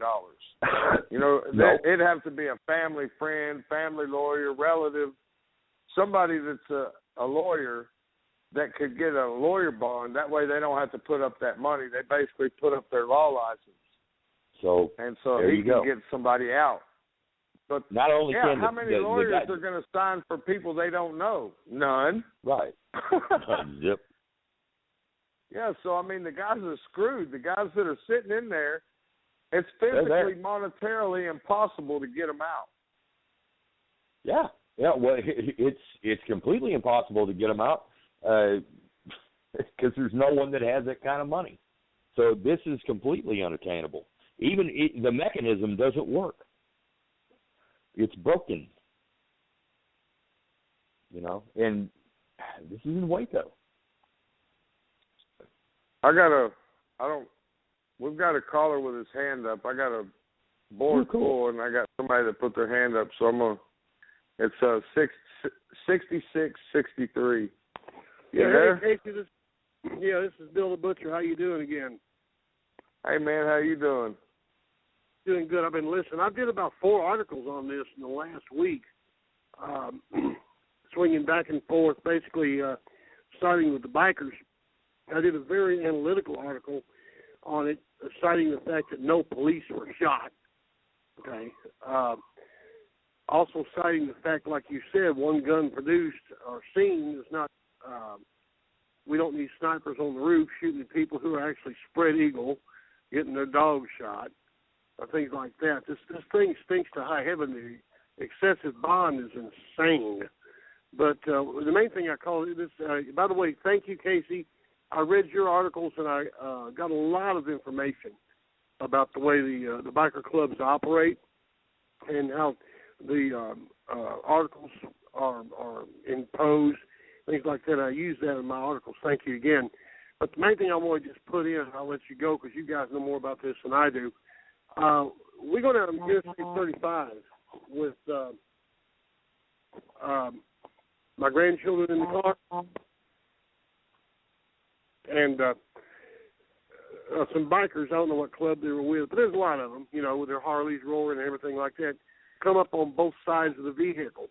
It'd have to be a family friend, family lawyer, relative, somebody that's a lawyer that could get a lawyer bond. That way they don't have to put up that money. They basically put up their law license. So he can get somebody out. But not only how many lawyers are going to sign for people they don't know? None. Right. Zip. Yeah, so, I mean, the guys are screwed. The guys that are sitting in there, it's physically, monetarily impossible to get them out. Yeah. Yeah, well, it's completely impossible to get them out because there's no one that has that kind of money. So this is completely unattainable. the mechanism doesn't work. It's broken. And this is in Waco. We've got a caller with his hand up. I got a board full, and I got somebody that put their hand up, so it's 6663. Yeah, hey, Casey, this is Bill the Butcher. How you doing again? Hey, man, how you doing? Doing good. I've been listening. I did about 4 articles on this in the last week, swinging back and forth, basically starting with the bikers. I did a very analytical article on it, citing the fact that no police were shot. Okay. Also citing the fact, like you said, one gun produced or seen is not. We don't need snipers on the roof shooting at people who are actually spread eagle, getting their dogs shot, or things like that. This thing stinks to high heaven. The excessive bond is insane. But the main thing I call it this. By the way, thank you, Casey. I read your articles and I got a lot of information about the way the biker clubs operate and how the articles are imposed, things like that. I use that in my articles. Thank you again. But the main thing I want to just put in, I'll let you go because you guys know more about this than I do. We're going to University 35 with my grandchildren in the car. And some bikers, I don't know what club they were with, but there's a lot of them, with their Harleys roaring and everything like that, come up on both sides of the vehicle.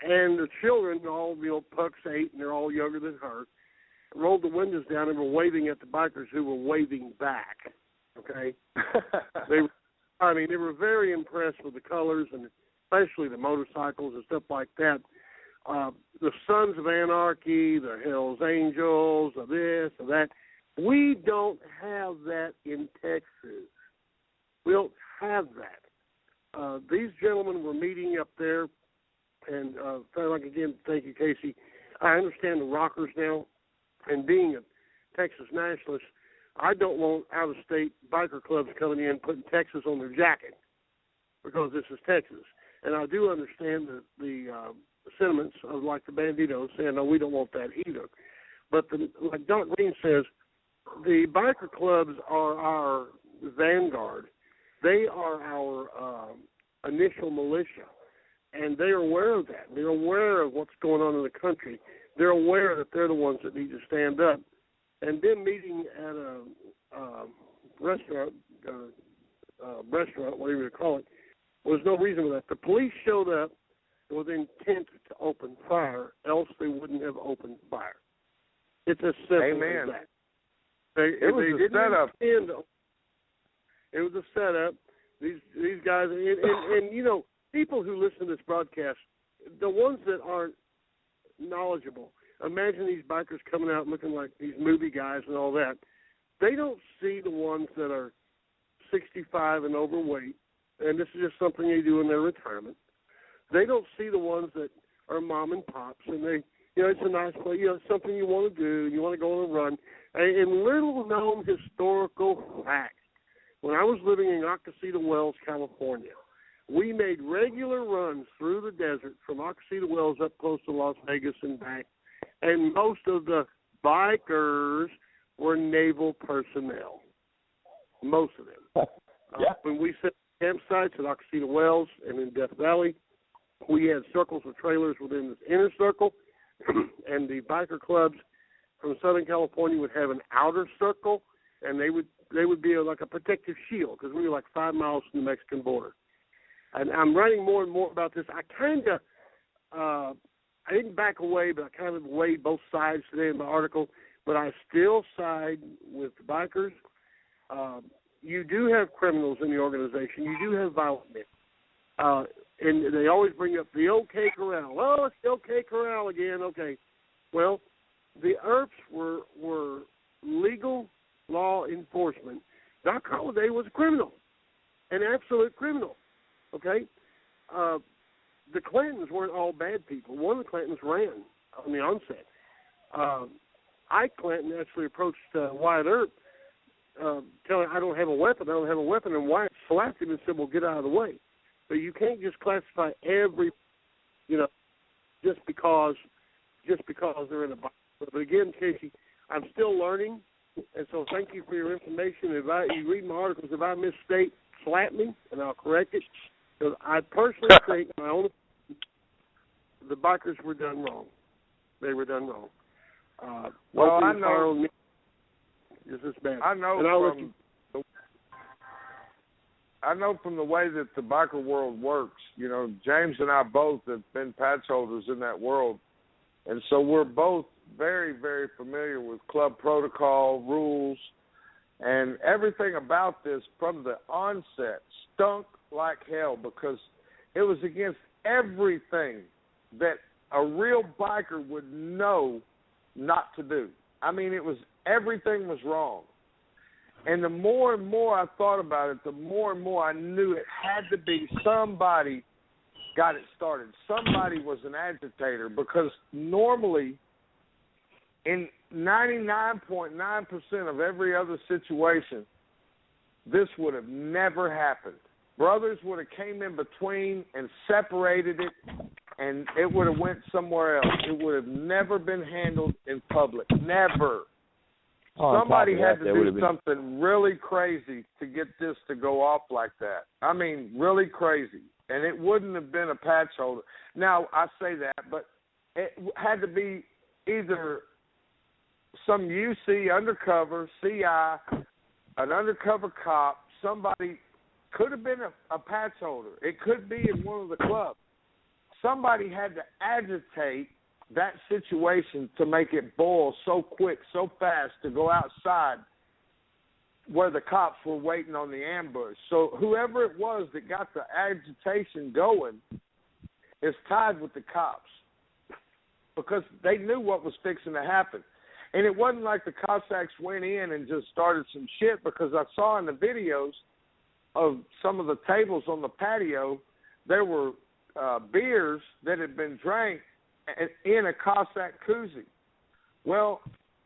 And the children, all, Puck's 8, and they're all younger than her, rolled the windows down and were waving at the bikers who were waving back, okay? They were very impressed with the colors and especially the motorcycles and stuff like that. The Sons of Anarchy, the Hells Angels, of this, of that. We don't have that in Texas. We don't have that. These gentlemen were meeting up there, and again, thank you, Casey. I understand the rockers now, and being a Texas nationalist, I don't want out-of-state biker clubs coming in putting Texas on their jacket because this is Texas. And I do understand the sentiments of like the Banditos saying, no, we don't want that either. But like Doc Green says, the biker clubs are our vanguard. They are our initial militia, and they are aware of that. They're aware of what's going on in the country. They're aware that they're the ones that need to stand up. And them meeting at a restaurant, whatever you call it, was no reason for that. The police showed up with intent to open fire, else they wouldn't have opened fire. It's as simple as that. It was a setup. It was a setup. These guys, and people who listen to this broadcast, the ones that aren't knowledgeable, imagine these bikers coming out looking like these movie guys and all that. They don't see the ones that are 65 and overweight, and this is just something they do in their retirement. They don't see the ones that are mom and pops, and they, it's a nice place, it's something you want to do, you want to go on a run. And little-known historical fact, when I was living in Ocasita Wells, California, we made regular runs through the desert from Ocasita Wells up close to Las Vegas and back, and most of the bikers were naval personnel, most of them. Yeah. When we set campsites at Ocasita Wells and in Death Valley, we had circles of trailers within this inner circle, and the biker clubs from Southern California would have an outer circle, and they would be like a protective shield because we were like 5 miles from the Mexican border. And I'm writing more and more about this. I didn't back away, but I kind of weighed both sides today in my article, but I still side with the bikers. You do have criminals in the organization. You do have violent men. And they always bring up the OK Corral. Oh, it's the OK Corral again. Okay. Well, the ERPs were legal law enforcement. Doc Holliday was a criminal, an absolute criminal. Okay? The Clintons weren't all bad people. One of the Clintons ran on the onset. Ike Clinton actually approached Wyatt Earp telling I don't have a weapon, and Wyatt slapped him and said, well, get out of the way. But you can't just classify every, just because they're in a box. But again, Casey, I'm still learning, and so thank you for your information. If you read my articles, if I misstate, slap me, and I'll correct it. Because I personally think the bikers were done wrong. They were done wrong. Well, I know. Is this bad? I know from the way that the biker world works. James and I both have been patch holders in that world, and so we're both very, very familiar with club protocol, rules, and everything about this from the onset stunk like hell because it was against everything that a real biker would know not to do. I mean, everything was wrong. And the more and more I thought about it, the more and more I knew it had to be somebody got it started. Somebody was an agitator because normally in 99.9% of every other situation, this would have never happened. Brothers would have came in between and separated it, and it would have went somewhere else. It would have never been handled in public. Never. Somebody had to do something really crazy to get this to go off like that. I mean, really crazy. And it wouldn't have been a patch holder. Now, I say that, but it had to be either some UC undercover, CI, an undercover cop, somebody. Could have been a patch holder. It could be in one of the clubs. Somebody had to agitate that situation to make it boil so quick, so fast to go outside where the cops were waiting on the ambush. So whoever it was that got the agitation going is tied with the cops because they knew what was fixing to happen. And it wasn't like the Cossacks went in and just started some shit because I saw in the videos of some of the tables on the patio, there were beers that had been drank in a Cossack koozie. Well,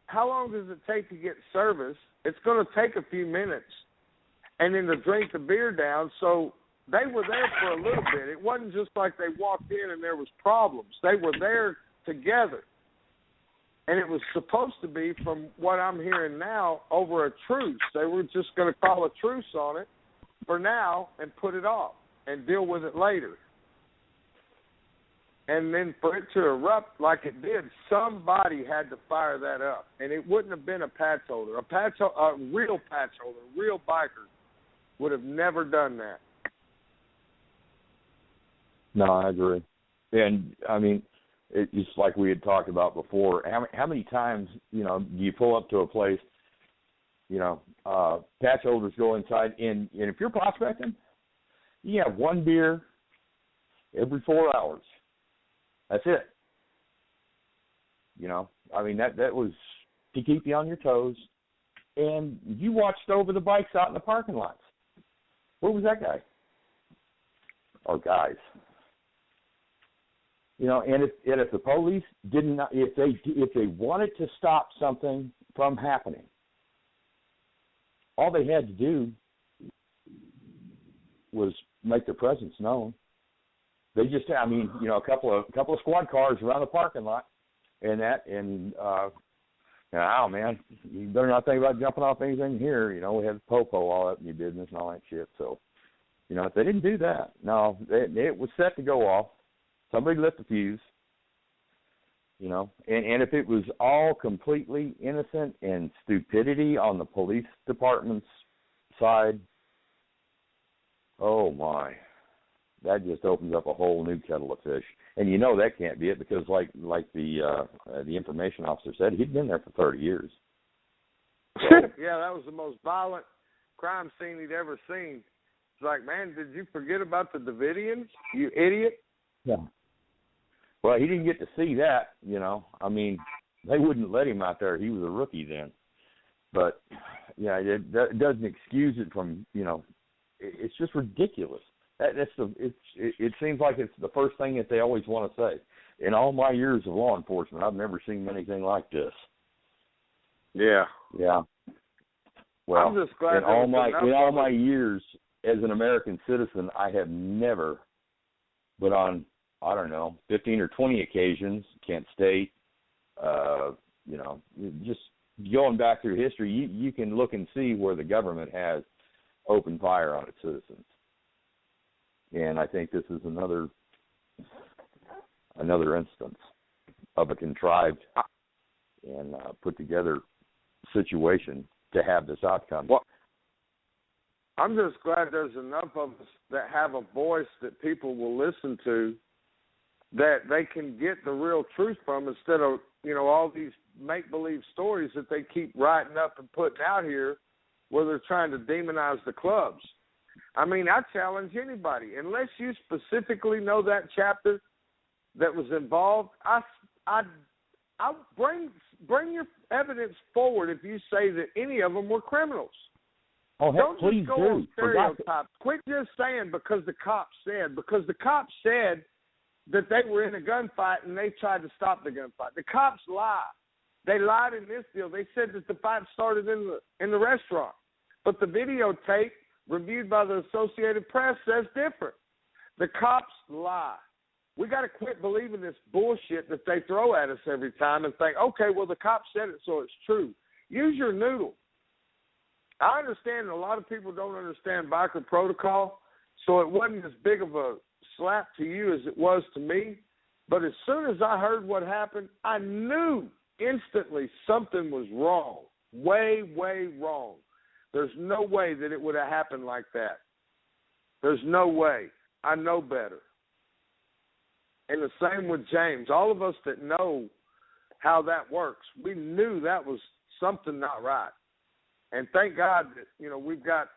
how long does it take to get service? It's going to take a few minutes, and then to drink the beer down. So they were there for a little bit. It wasn't just like they walked in and there was problems. They were there together. And it was supposed to be, from what I'm hearing now, over a truce. They were just going to call a truce on it for now and put it off and deal with it later. And then for it to erupt like it did, somebody had to fire that up. And it wouldn't have been a patch holder. A real patch holder, a real biker would have never done that. No, I agree. And, I mean, it's just like we had talked about before. How many times, do you pull up to a place, patch holders go inside, and if you're prospecting, you have one beer every 4 hours. That's it. I mean, that was to keep you on your toes. And you watched over the bikes out in the parking lots. Where was that guy? Or guys? And if the police if they wanted to stop something from happening, all they had to do was make their presence known. They just, a couple of squad cars around the parking lot, and man, you better not think about jumping off anything here. We had the popo all up in your business and all that shit. So, if they didn't do that, no, it was set to go off. Somebody lit the fuse, and if it was all completely innocent and stupidity on the police department's side, oh my, that just opens up a whole new kettle of fish. And that can't be it because, like the information officer said, he'd been there for 30 years. So, yeah, that was the most violent crime scene he'd ever seen. It's like, man, did you forget about the Davidians, you idiot? Yeah. Well, he didn't get to see that, I mean, they wouldn't let him out there. He was a rookie then. But, yeah, it doesn't excuse it from, it's just ridiculous. It seems like it's the first thing that they always want to say. In all my years of law enforcement, I've never seen anything like this. Yeah. Yeah. Well, I'm just glad in all my years as an American citizen, I have never, but on, I don't know, 15 or 20 occasions, Kent State, just going back through history, you can look and see where the government has opened fire on its citizens. And I think this is another instance of a contrived and put together situation to have this outcome. Well, I'm just glad there's enough of us that have a voice that people will listen to, that they can get the real truth from, instead of, all these make-believe stories that they keep writing up and putting out here where they're trying to demonize the clubs. I mean, I challenge anybody, unless you specifically know that chapter that was involved, I'll bring your evidence forward if you say that any of them were criminals. Oh, don't please just go do. on stereotypes. Quit just saying because the cops said that they were in a gunfight and they tried to stop the gunfight. The cops lie. They lied in this deal. They said that the fight started in the restaurant, but the videotape reviewed by the Associated Press says different. The cops lie. We got to quit believing this bullshit that they throw at us every time and think, okay, well, the cops said it, so it's true. Use your noodle. I understand that a lot of people don't understand biker protocol, so it wasn't as big of a slap to you as it was to me. But as soon as I heard what happened, I knew instantly something was wrong, way, way wrong. There's no way that it would have happened like that. There's no way. I know better. And the same with James. All of us that know how that works, we knew that was something not right. And thank God that, we've got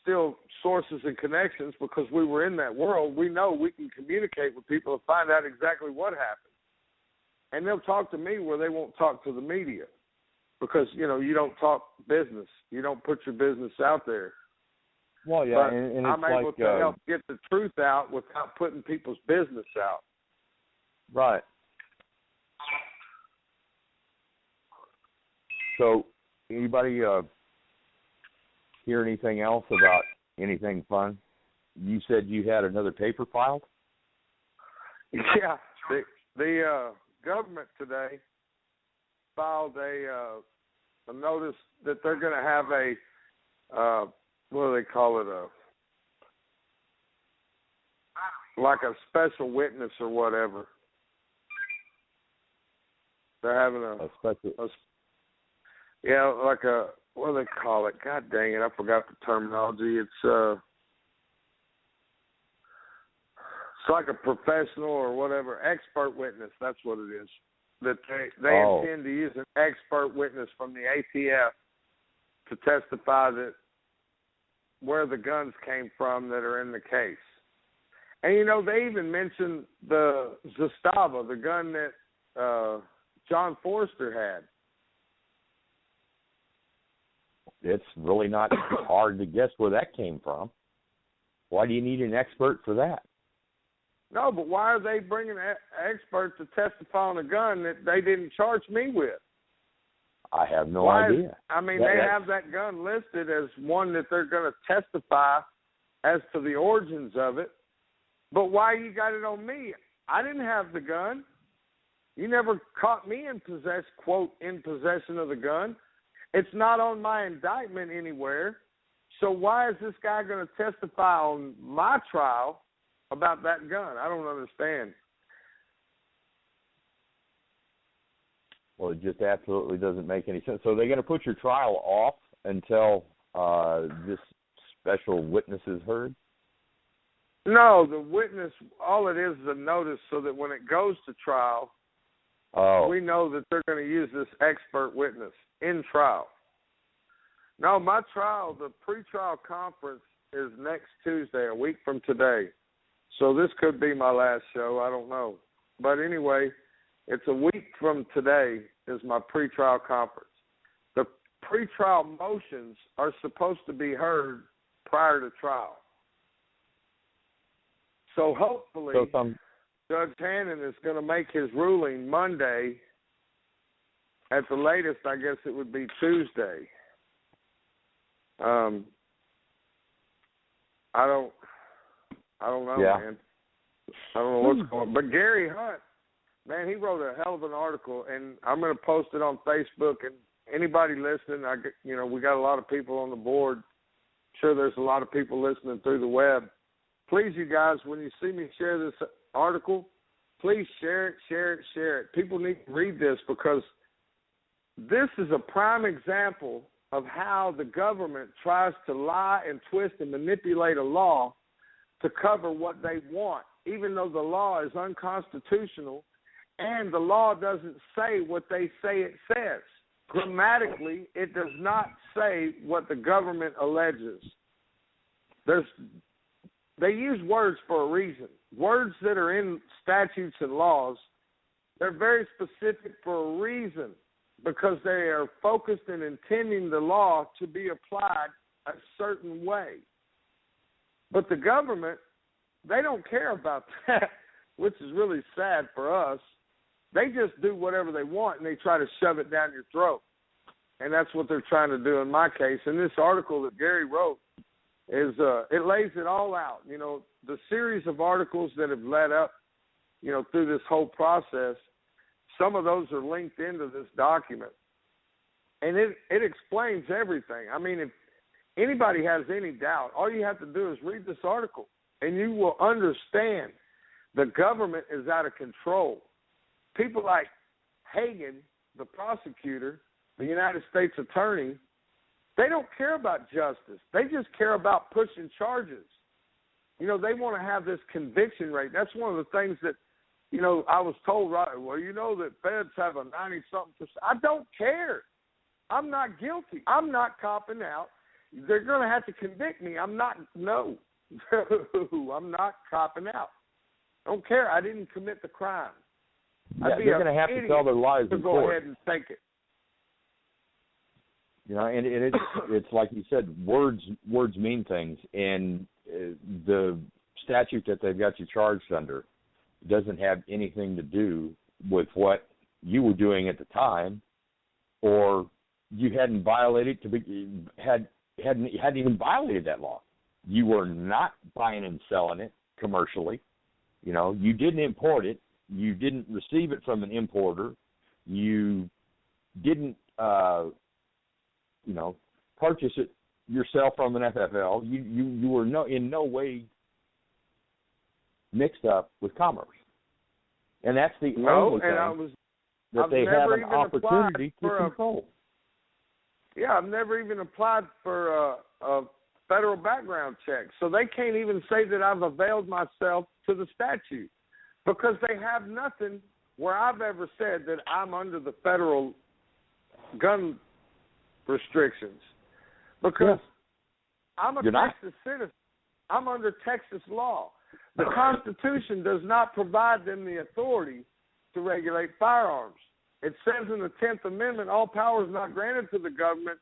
still sources and connections, because we were in that world. We know we can communicate with people and find out exactly what happened. And they'll talk to me where they won't talk to the media, because, you don't talk business. You don't put your business out there. Well, yeah, but and I'm it's able to help get the truth out without putting people's business out. Right. So, anybody hear anything else about anything fun? You said you had another paper filed? Yeah, the government today filed a notice that they're going to have a what do they call it? Like a special witness or whatever. They're having a special. Like a, what do they call it? God dang it, I forgot the terminology. It's like a professional or whatever, expert witness. That's what it is. That they intend to use an expert witness from the ATF to testify that where the guns came from that are in the case. And, they even mentioned the Zastava, the gun that John Forrester had. It's really not hard to guess where that came from. Why do you need an expert for that? No, but why are they bringing an expert to testify on a gun that they didn't charge me with? I have no idea. They have that gun listed as one that they're going to testify as to the origins of it. But why you got it on me? I didn't have the gun. You never caught me in possession of the gun. It's not on my indictment anywhere. So why is this guy going to testify on my trial about that gun? I don't understand. Well, it just absolutely doesn't make any sense. So they're going to put your trial off until this special witness is heard? No, the witness, all it is a notice so that when it goes to trial, we know that they're going to use this expert witness in trial. No, my trial, the pretrial conference is next Tuesday, a week from today. So this could be my last show. I don't know. But anyway, it's a week from today is my pretrial conference. The pretrial motions are supposed to be heard prior to trial. So hopefully Judge Hannon is going to make his ruling Monday. At the latest, I guess it would be Tuesday. I don't know, man. I don't know what's going on. But Gary Hunt, man, he wrote a hell of an article, and I'm going to post it on Facebook. And anybody listening, we got a lot of people on the board. I'm sure there's a lot of people listening through the web. Please, you guys, when you see me share this article, please share it. People need to read this because this is a prime example of how the government tries to lie and twist and manipulate a law to cover what they want, even though the law is unconstitutional and the law doesn't say what they say it says. Grammatically, it does not say what the government alleges. They use words for a reason. Words that are in statutes and laws, they're very specific for a reason because they are focused and intending the law to be applied a certain way. But the government, they don't care about that, which is really sad for us. They just do whatever they want, and they try to shove it down your throat. And that's what they're trying to do in my case. And this article that Gary wrote is it lays it all out. You know, the series of articles that have led up, through this whole process, some of those are linked into this document. And it explains everything. I mean, if anybody has any doubt, all you have to do is read this article, and you will understand the government is out of control. People like Hagan, the prosecutor, the United States attorney, they don't care about justice. They just care about pushing charges. They want to have this conviction rate. That's one of the things that, I was told, right, well, that feds have a 90-something%. I don't care. I'm not guilty. I'm not copping out. They're going to have to convict me. I'm not copping out. I don't care. I didn't commit the crime. Yeah, they're going to have to tell their lies in court. Go ahead and take it. And it's like you said, words mean things, and the statute that they've got you charged under doesn't have anything to do with what you were doing at the time, or you hadn't violated hadn't even violated that law. You were not buying and selling it commercially. You didn't import it. You didn't receive it from an importer. You didn't purchase it yourself from an FFL. You were in no way mixed up with commerce, and that's the only thing that they have an opportunity to control. I've never even applied for a federal background check, so they can't even say that I've availed myself to the statute because they have nothing where I've ever said that I'm under the federal gun restrictions because I'm a Texas citizen. I'm under Texas law. The Constitution does not provide them the authority to regulate firearms. It says in the 10th Amendment, all powers not granted to the government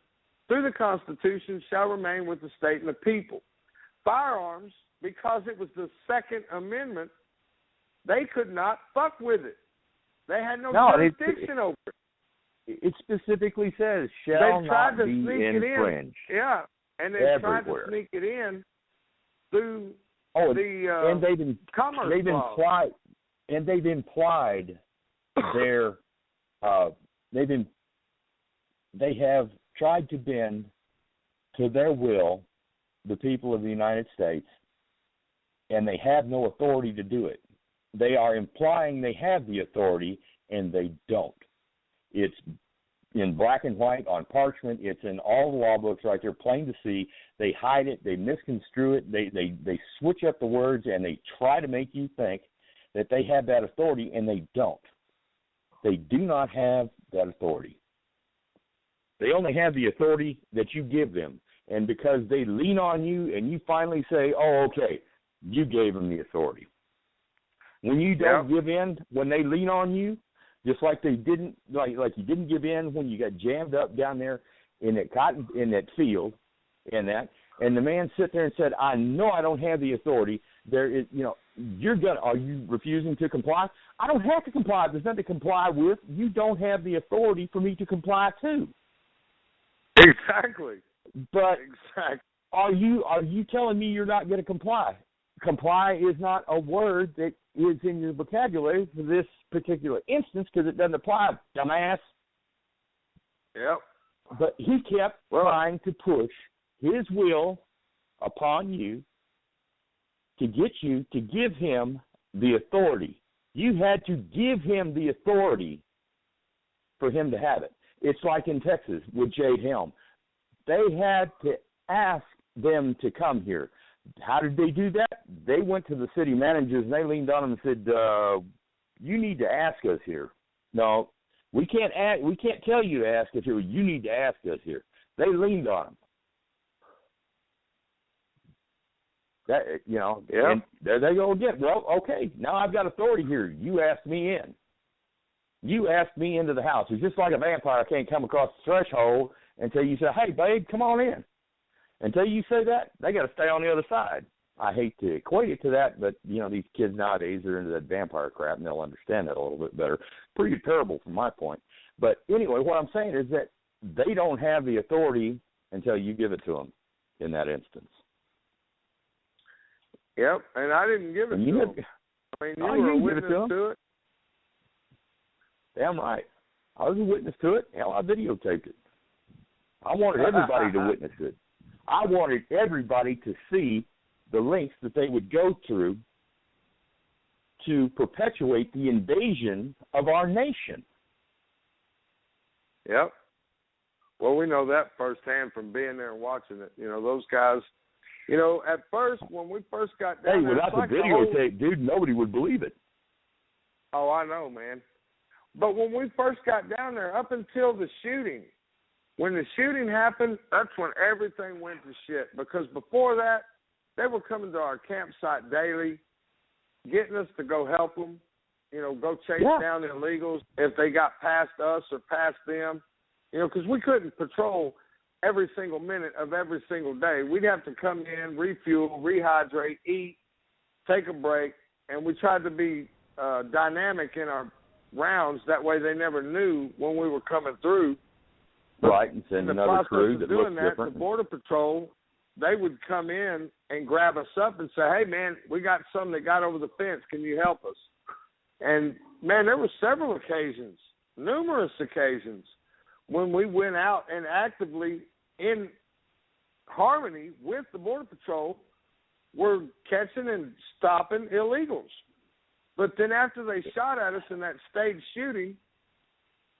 through the Constitution shall remain with the state and the people. Firearms, because it was the Second Amendment, they could not fuck with it. They had no jurisdiction over it. It specifically says shall not be infringed. Yeah, and they tried to sneak it in through and commerce law. They've implied their they have tried to bend to their will the people of the United States, and they have no authority to do it. They are implying they have the authority, and they don't. It's in black and white on parchment. It's in all the law books right there, plain to see. They hide it. They misconstrue it. They switch up the words, and they try to make you think that they have that authority, and they don't. They do not have that authority. They only have the authority that you give them. And because they lean on you and you finally say, oh, okay, you gave them the authority. When you don't give in, when they lean on you, just like they didn't, like you didn't give in when you got jammed up down there in that field, and the man sit there and said, I know I don't have the authority. There is, are you refusing to comply? I don't have to comply. There's nothing to comply with. You don't have the authority for me to comply to. Exactly. But exactly. Are you telling me you're not going to comply? Comply is not a word that is in your vocabulary for this particular instance because it doesn't apply, dumbass. Yep. But he kept trying to push his will upon you to get you to give him the authority. You had to give him the authority for him to have it. It's like in Texas with Jade Helm. They had to ask them to come here. How did they do that? They went to the city managers and they leaned on them and said, you need to ask us here. No, we can't tell you to ask us here. You need to ask us here. They leaned on them. That, and there they go again. Well, okay, now I've got authority here. You asked me in. You asked me into the house. It's just like a vampire can't come across the threshold until you say, hey, babe, come on in. Until you say that, they got to stay on the other side. I hate to equate it to that, but, these kids nowadays are into that vampire crap, and they'll understand that a little bit better. Pretty terrible from my point. But anyway, what I'm saying is that they don't have the authority until you give it to them in that instance. Yep, and I didn't give it to them. I mean, you were a witness to it. Damn right. I was a witness to it. Hell, I videotaped it. I wanted everybody to witness it. I wanted everybody to see the lengths that they would go through to perpetuate the invasion of our nation. Yep. Well, we know that firsthand from being there and watching it. Those guys, at first, when we first got down there, without the videotape, dude, nobody would believe it. Oh, I know, man. But when we first got down there, up until the shooting, when the shooting happened, that's when everything went to shit. Because before that, they were coming to our campsite daily, getting us to go help them, go chase down the illegals if they got past us or past them. Because we couldn't patrol every single minute of every single day. We'd have to come in, refuel, rehydrate, eat, take a break, and we tried to be dynamic in our rounds. That way they never knew when we were coming through. Right, and send another crew that looks different. The Border Patrol, they would come in and grab us up and say, hey, man, we got some that got over the fence. Can you help us? And, man, there were several occasions, numerous occasions, when we went out and actively in harmony with the Border Patrol were catching and stopping illegals. But then after they shot at us in that staged shooting,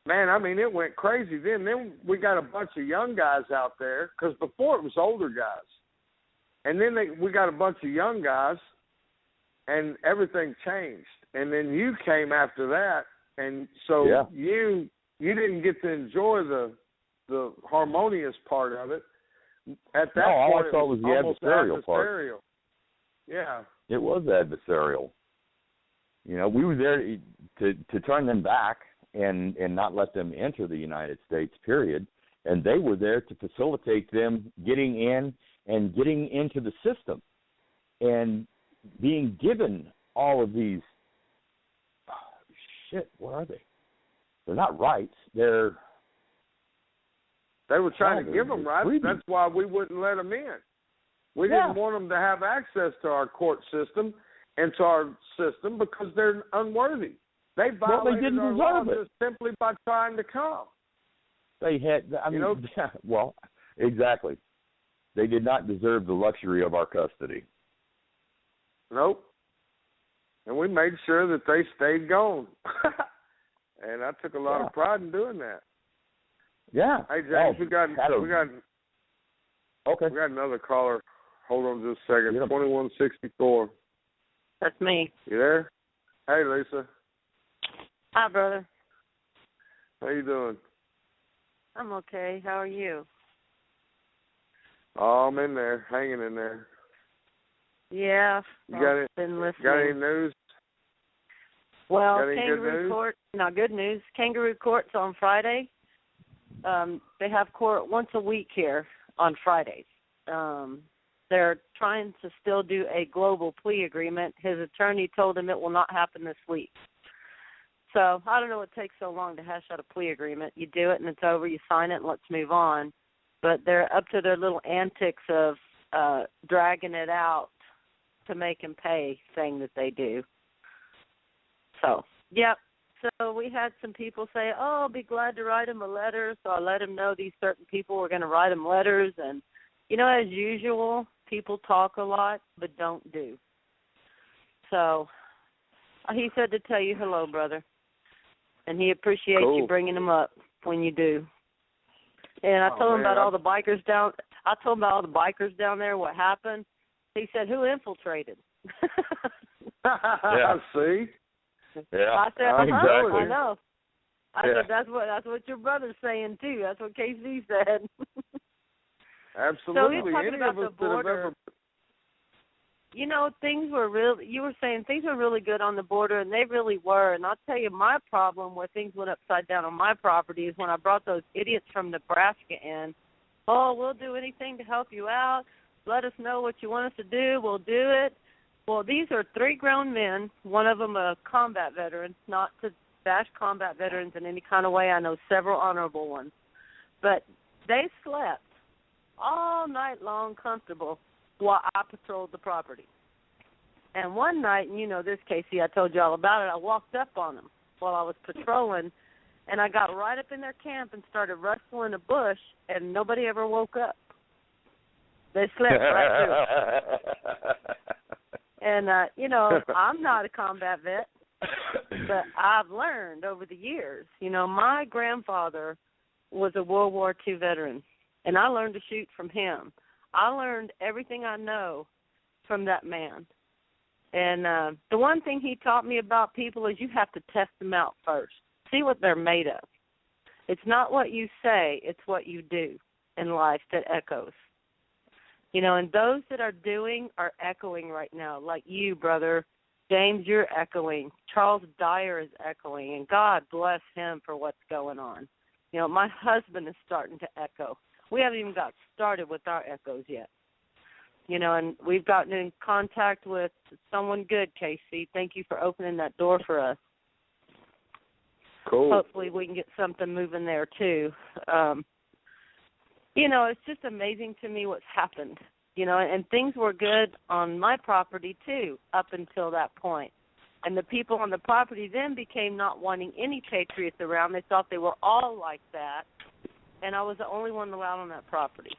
man, I mean, it went crazy. Then we got a bunch of young guys out there, because before it was older guys. And then we got a bunch of young guys, and everything changed. And then you came after that, and so you didn't get to enjoy the harmonious part of it. At that all point, I saw was the adversarial part. Yeah. It was adversarial. We were there to turn them back and not let them enter the United States, period. And they were there to facilitate them getting in and getting into the system and being given all of these, what are they? They're not rights. They were trying to give them rights. That's why we wouldn't let them in. We didn't want them to have access to our court system and to our system because they're unworthy. They violated our laws just simply by trying to come. They had, well, exactly. They did not deserve the luxury of our custody. Nope. And we made sure that they stayed gone. And I took a lot of pride in doing that. Yeah. Hey, James, we got another caller. Hold on just a second. 2164. That's me. You there? Hey, Lisa. Hi, brother. How you doing? I'm okay. How are you? Oh, I'm in there, hanging in there. Yeah. I've been listening. Got any news? Well, Kangaroo Court. No, good news. Kangaroo Court's on Friday. They have court once a week here on Fridays. They're trying to still do a global plea agreement. His attorney told him it will not happen this week. So I don't know what takes so long to hash out a plea agreement. You do it and it's over. You sign it and let's move on. but they're up to their little antics of dragging it out to make him pay thing that they do. So, yep. So we had some people say, oh, I'll be glad to write him a letter. So I let him know these certain people were going to write him letters. And, as usual, people talk a lot but don't do. So he said to tell you hello, brother. And he appreciates you bringing him up when you do. And I told him about all the bikers down. I told him about all the bikers down there. What happened? He said, "Who infiltrated?" Yeah, see. Yeah, I said, exactly. I know. I said that's what your brother's saying too. That's what KC said. Absolutely. So he's talking about the border. Things were you were saying things were really good on the border, and they really were. And I'll tell you, my problem where things went upside down on my property is when I brought those idiots from Nebraska in. Oh, we'll do anything to help you out. Let us know what you want us to do. We'll do it. Well, these are 3 grown men, one of them a combat veteran, not to bash combat veterans in any kind of way. I know several honorable ones. But they slept all night long comfortable while I patrolled the property. And one night, and you know this, Casey, I told you all about it, I walked up on them while I was patrolling, and I got right up in their camp and started rustling a bush, and nobody ever woke up. They slept right through. And, I'm not a combat vet, but I've learned over the years. My grandfather was a World War II veteran, and I learned to shoot from him. I learned everything I know from that man. And the one thing he taught me about people is you have to test them out first. See what they're made of. It's not what you say, it's what you do in life that echoes. And those that are doing are echoing right now, like you, brother. James, you're echoing. Charles Dyer is echoing, and God bless him for what's going on. My husband is starting to echo. We haven't even got started with our echoes yet. And we've gotten in contact with someone good, KC. Thank you for opening that door for us. Cool. Hopefully we can get something moving there, too. It's just amazing to me what's happened. And things were good on my property, too, up until that point. And the people on the property then became not wanting any patriots around. They thought they were all like that. And I was the only one allowed on that property.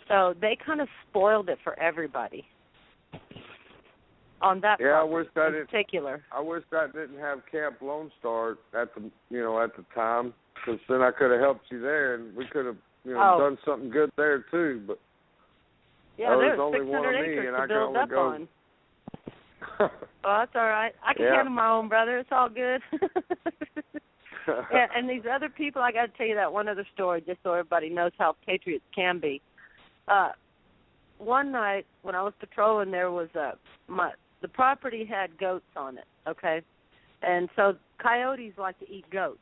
So they kind of spoiled it for everybody on that property in particular. I wish that didn't have Camp Lone Star at the time, because then I could have helped you there, and we could have done something good there too. But yeah, there's only 600 acres and to build up on. Oh, that's all right. I can handle my own, brother. It's all good. And these other people, I got to tell you that one other story, just so everybody knows how patriots can be. One night when I was patrolling, there was the property had goats on it, okay? And so coyotes like to eat goats.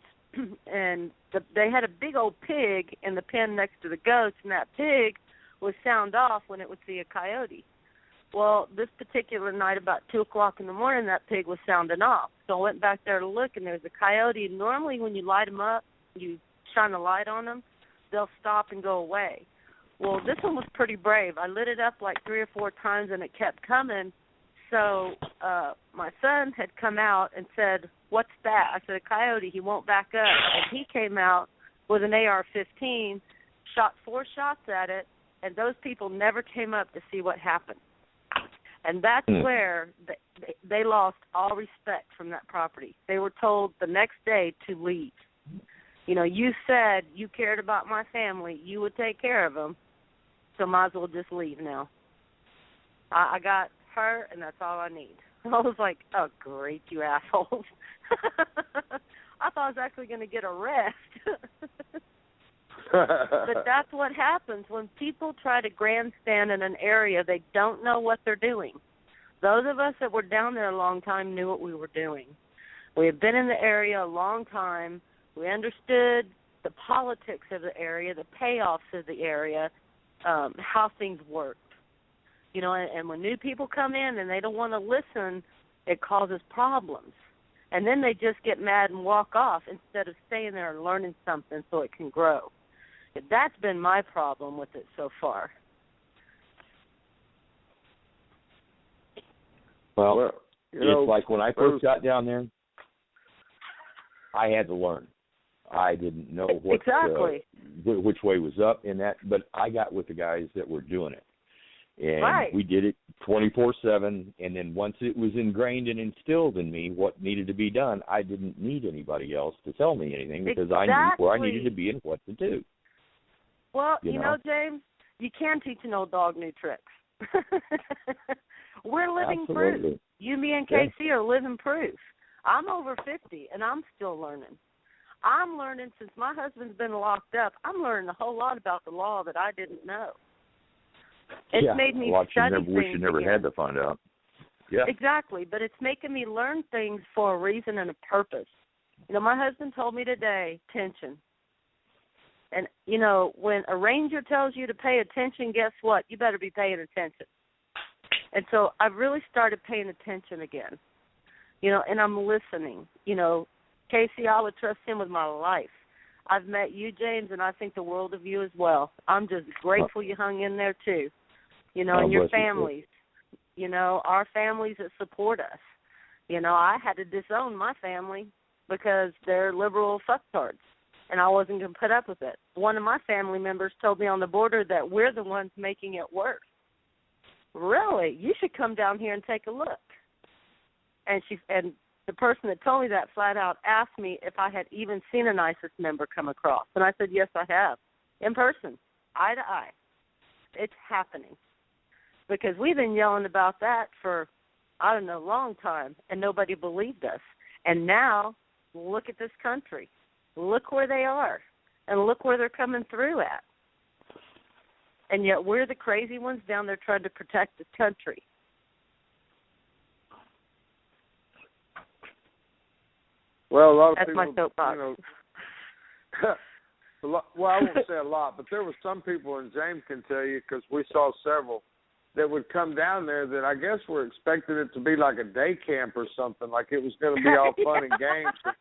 And they had a big old pig in the pen next to the goats, and that pig would sound off when it would see a coyote. Well, this particular night, about 2 o'clock in the morning, that pig was sounding off. So I went back there to look, and there was a coyote. And normally when you light them up, you shine a light on them, they'll stop and go away. Well, this one was pretty brave. I lit it up like 3 or 4 times, and it kept coming. So my son had come out and said, "What's that?" I said, "A coyote. He won't back up." And he came out with an AR-15, shot 4 shots at it, and those people never came up to see what happened. And that's where they lost all respect from that property. They were told the next day to leave. You said you cared about my family. You would take care of them, so might as well just leave now. I got her, and that's all I need. I was like, oh, great, you assholes. I thought I was actually going to get a rest. But that's what happens when people try to grandstand in an area they don't know what they're doing. Those of us that were down there a long time knew what we were doing. We had been in the area a long time. We understood the politics of the area, the payoffs of the area, how things worked. And when new people come in and they don't want to listen, it causes problems. And then they just get mad and walk off instead of staying there and learning something so it can grow. That's been my problem with it so far. Well, it's like when I first got down there, I had to learn. I didn't know what which way was up in that, but I got with the guys that were doing it. And we did it 24/7, and then once it was ingrained and instilled in me what needed to be done, I didn't need anybody else to tell me anything because I knew where I needed to be and what to do. Well, you know, James, you can teach an old dog new tricks. We're living proof. You, me, and KC are living proof. I'm over 50, and I'm still learning. I'm learning since my husband's been locked up. I'm learning a whole lot about the law that I didn't know. It's made me study things. Wish you never had to find out. Yeah. Exactly, but it's making me learn things for a reason and a purpose. You know, my husband told me today, attention. And, you know, when a ranger tells you to pay attention, guess what? You better be paying attention. And so I've really started paying attention again, you know, and I'm listening. You know, Casey, I would trust him with my life. I've met you, James, and I think the world of you as well. I'm just grateful you hung in there, too. You know, and your families, you know, our families that support us. You know, I had to disown my family because they're liberal fucktards, and I wasn't going to put up with it. One of my family members told me on the border that we're the ones making it worse. Really? You should come down here and take a look. And the person that told me that flat out asked me if I had even seen an ISIS member come across. And I said, yes, I have, in person, eye to eye. It's happening. Because we've been yelling about that for, I don't know, a long time, and nobody believed us. And now, look at this country. Look where they are, and look where they're coming through at. And yet we're the crazy ones down there trying to protect this country. Well, a lot of That's people, my soapbox. you know, well, I won't say a lot, but there were some people, and James can tell you, because we saw several, that would come down there that I guess were expecting it to be like a day camp or something, like it was going to be all fun and games.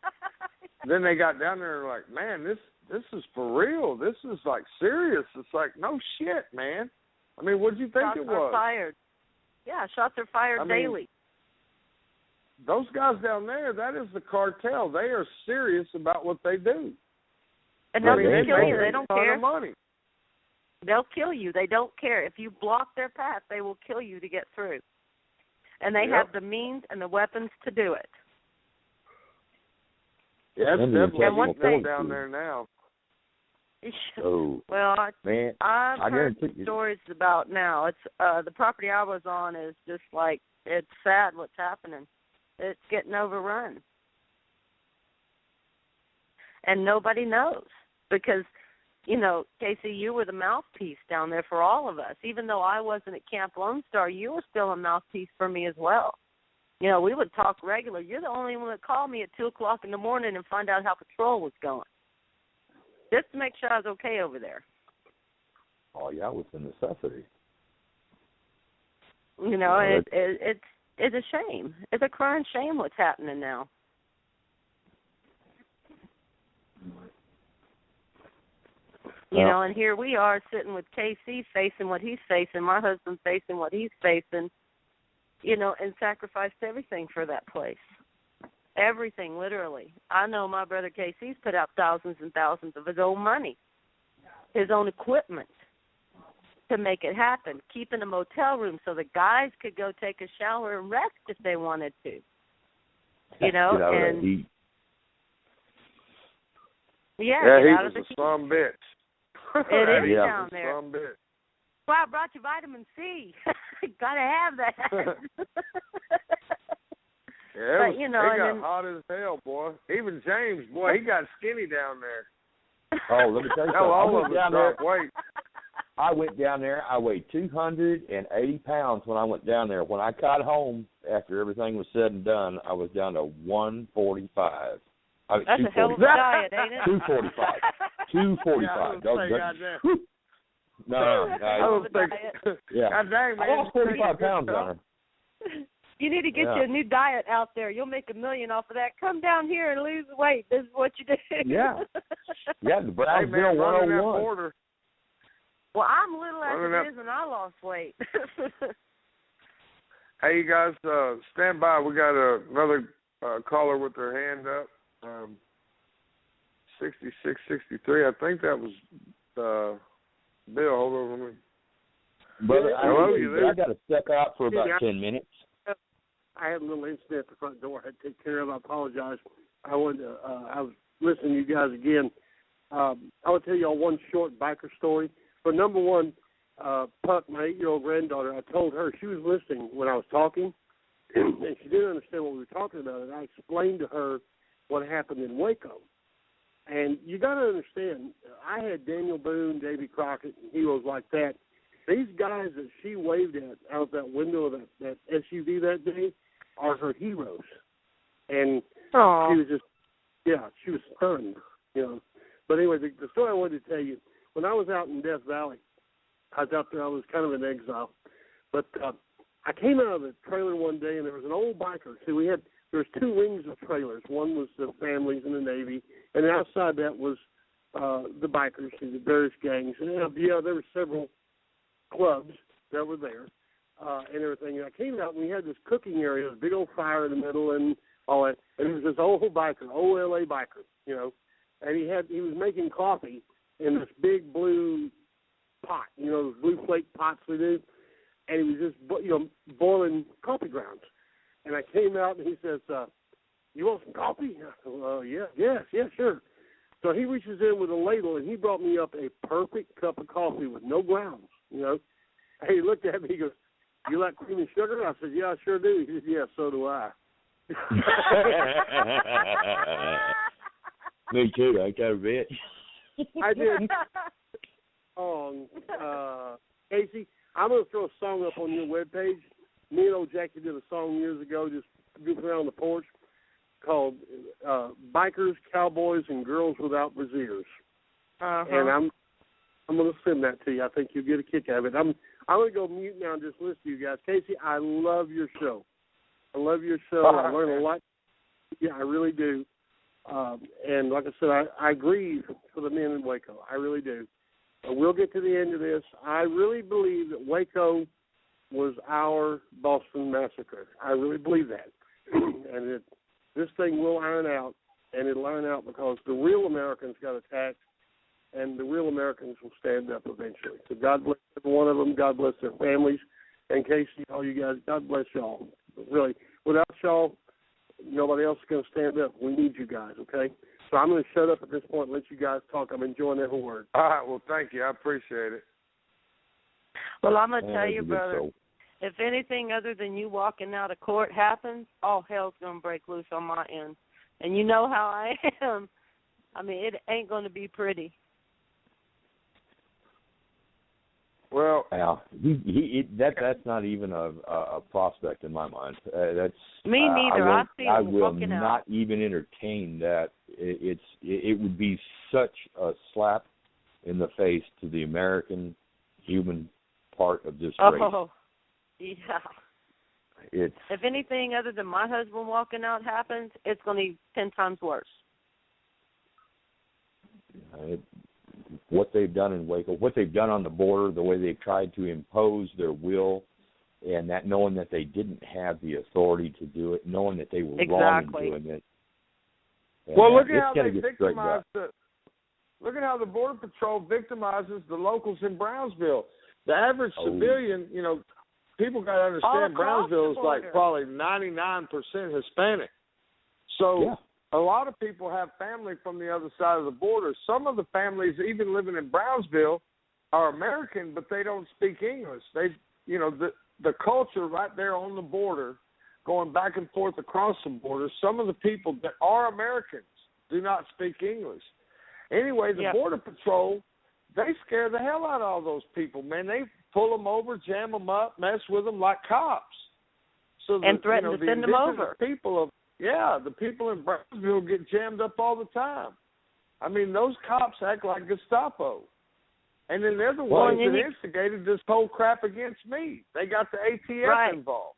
Then they got down there and were like, man, this is for real. This is like serious. It's like, no shit, man. I mean, what did you think shots it was? Shots are fired. Yeah, shots are fired daily. Those guys down there, that is the cartel. They are serious about what they do. And they'll kill you. They don't care. Money. They'll kill you. They don't care. If you block their path, they will kill you to get through. And they have the means and the weapons to do it. Yeah, it's definitely down there now. Oh, well, man, I've heard stories about now. It's the property I was on is just like, it's sad what's happening. It's getting overrun. And nobody knows because, you know, Casey, you were the mouthpiece down there for all of us. Even though I wasn't at Camp Lone Star, you were still a mouthpiece for me as well. You know, we would talk regular. You're the only one that called me at 2 o'clock in the morning and find out how patrol was going. Just to make sure I was okay over there. Oh, yeah, it was a necessity. You know, it's a shame. It's a crying shame what's happening now. You know, and here we are sitting with KC facing what he's facing, my husband facing what he's facing, you know, and sacrificed everything for that place. Everything, literally. I know my brother KC's put out thousands and thousands of his own money, his own equipment to make it happen, keeping a motel room so the guys could go take a shower and rest if they wanted to. You know, and heat. Yeah, he out was of the a some bitch. It is down there. Some bitch. Well, I brought you vitamin C. Gotta have that. Yeah, but, you know, it got hot as hell, boy. Even James, boy, he got skinny down there. Oh, let me tell you something. All of us dropped weight. I went down there. I weighed 280 pounds when I went down there. When I got home, after everything was said and done, I was down to 145. That's a hell of a diet, ain't it? 245. 245. No. I was thinking, yeah. God dang, man. I lost 45 pounds on her. You need to get you a new diet out there. You'll make $1 million off of that. Come down here and lose weight. This is what you do. Yeah. Yeah, the Brownsville 101. Well, I'm little as it is, and I lost weight. Hey, you guys, stand by. We got another caller with their hand up. 6663. I think that was Bill. Hold on a minute. Brother, I got to step out for about 10 minutes. I had a little incident at the front door I had to take care of. I apologize. I was listening to you guys again. I will tell y'all one short biker story. But number one, Puck, my 8-year-old granddaughter, I told her, she was listening when I was talking, and she didn't understand what we were talking about. And I explained to her what happened in Waco. And you got to understand, I had Daniel Boone, Davy Crockett, and heroes like that. These guys that she waved at out that window of that SUV that day are her heroes. And she was just, she was stunned, But anyway, the story I wanted to tell you, when I was out in Death Valley, I was out there, I was kind of in exile. But I came out of the trailer one day, and there was an old biker. See, there was 2 wings of trailers. One was the families in the Navy, and outside that was the bikers, the various gangs. And there were several clubs that were there and everything. And I came out, and we had this cooking area, a big old fire in the middle and all that. And it was this old biker, old LA biker, And he was making coffee in this big blue pot, those blue flake pots we do. And he was just, boiling coffee grounds. And I came out, and he says, you want some coffee? I said, well, yes, sure. So he reaches in with a ladle, and he brought me up a perfect cup of coffee with no grounds, And he looked at me, he goes, you like cream and sugar? I said, yeah, I sure do. He said, yeah, so do I. Me too, I got a bit. I did. Casey, I'm going to throw a song up on your webpage. Me and old Jackie did a song years ago, just goofing around on the porch, called Bikers, Cowboys, and Girls Without Brassieres. And I'm going to send that to you. I think you'll get a kick out of it. I'm going to go mute now and just listen to you guys. Casey, I love your show. I learn a lot. Yeah, I really do. And like I said, I grieve for the men in Waco. I really do. But we'll get to the end of this. I really believe that Waco was our Boston Massacre. I really believe that. And this thing will iron out, and it'll iron out because the real Americans got attacked, and the real Americans will stand up eventually. So God bless every one of them. God bless their families. And Casey, all you guys, God bless y'all. Really, without y'all, nobody else is going to stand up. We need you guys, okay? So I'm going to shut up at this point and let you guys talk. I'm enjoying every word. All right, well, thank you. I appreciate it. Well, I'm going to tell you, brother, if anything other than you walking out of court happens, all hell's going to break loose on my end. And you know how I am. I mean, it ain't going to be pretty. Well, that's not even a prospect in my mind. That's me neither. I will not even entertain that. It would be such a slap in the face to the American human part of this race. Oh, yeah. If anything other than my husband walking out happens, it's going to be 10 times worse. What they've done in Waco, what they've done on the border, the way they've tried to impose their will, and that knowing that they didn't have the authority to do it, knowing that they were wrong in doing it. Well, look at how they victimize look at how the Border Patrol victimizes the locals in Brownsville. The average civilian, people got to understand Brownsville is like probably 99% Hispanic. So a lot of people have family from the other side of the border. Some of the families, even living in Brownsville, are American, but they don't speak English. The culture right there on the border, going back and forth across the border, some of the people that are Americans do not speak English. Anyway, the Border Patrol, they scare the hell out of all those people, man. They pull them over, jam them up, mess with them like cops. And threaten to send them over. The people in Brownsville get jammed up all the time. I mean, those cops act like Gestapo. And then they're the ones that instigated this whole crap against me. They got the ATF involved.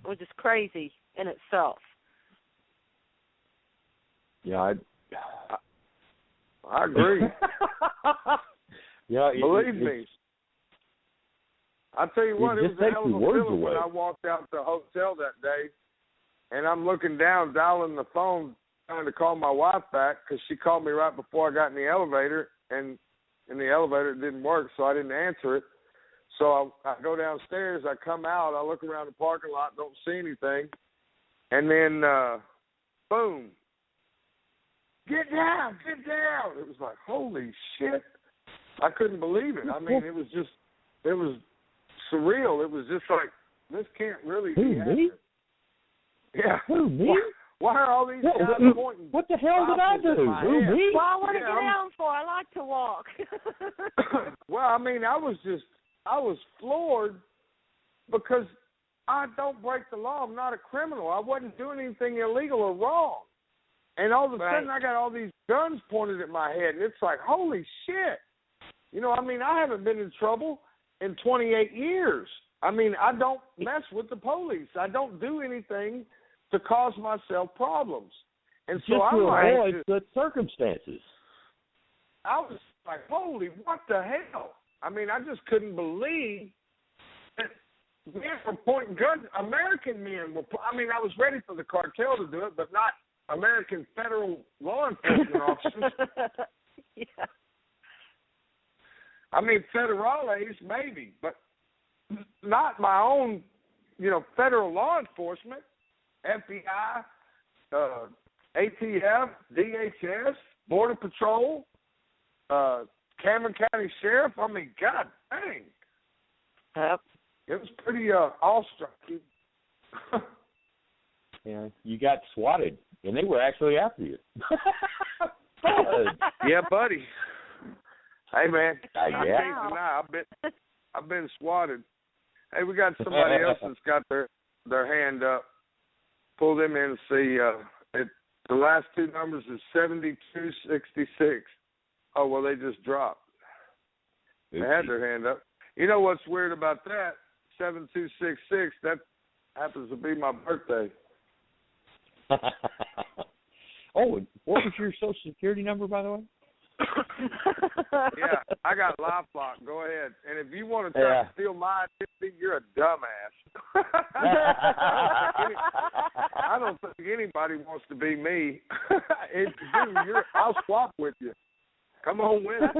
which is crazy in itself. Yeah, I agree. Yeah, believe me. I tell you what, it was a hell of a feeling when I walked out the hotel that day, and I'm looking down, dialing the phone, trying to call my wife back because she called me right before I got in the elevator, and in the elevator it didn't work, so I didn't answer it. So I go downstairs, I come out, I look around the parking lot, don't see anything, and then boom, get down. It was like, holy shit. I couldn't believe it. I mean, it was surreal. It was just like, this can't really be happening. Yeah. Who, me? Why are all these guys pointing? What the hell did I do? Who, me? Well, I want to get down for. I like to walk. Well, I mean, I was floored because I don't break the law. I'm not a criminal. I wasn't doing anything illegal or wrong. And all of a sudden, I got all these guns pointed at my head, and it's like, holy shit. You know, I mean, I haven't been in trouble in 28 years. I mean, I don't mess with the police. I don't do anything to cause myself problems. And so I'm like, avoid the circumstances. I was like, holy, what the hell? I mean, I just couldn't believe that men were pointing guns. American men were, I mean, I was ready for the cartel to do it, but not American federal law enforcement officers. Yeah. I mean, federales, maybe, but not my own, you know, federal law enforcement, FBI, ATF, DHS, Border Patrol, Cameron County Sheriff. I mean, God dang. Yep. It was pretty awe-striking. Yeah, you got swatted, and they were actually after you. Yeah, buddy. Hey, man, I yeah. can't deny I've been swatted. Hey, we got somebody else that's got their hand up. Pull them in and see. The last two numbers is 7266. Oh, well, they just dropped. They had their hand up. You know what's weird about that? 7266, that happens to be my birthday. Oh, what was your Social Security number, by the way? Yeah, I got LifeLock. Go ahead. And if you want to try to steal my identity, you're a dumbass. I don't think anybody wants to be me. If you do, I'll swap with you. Come on with it.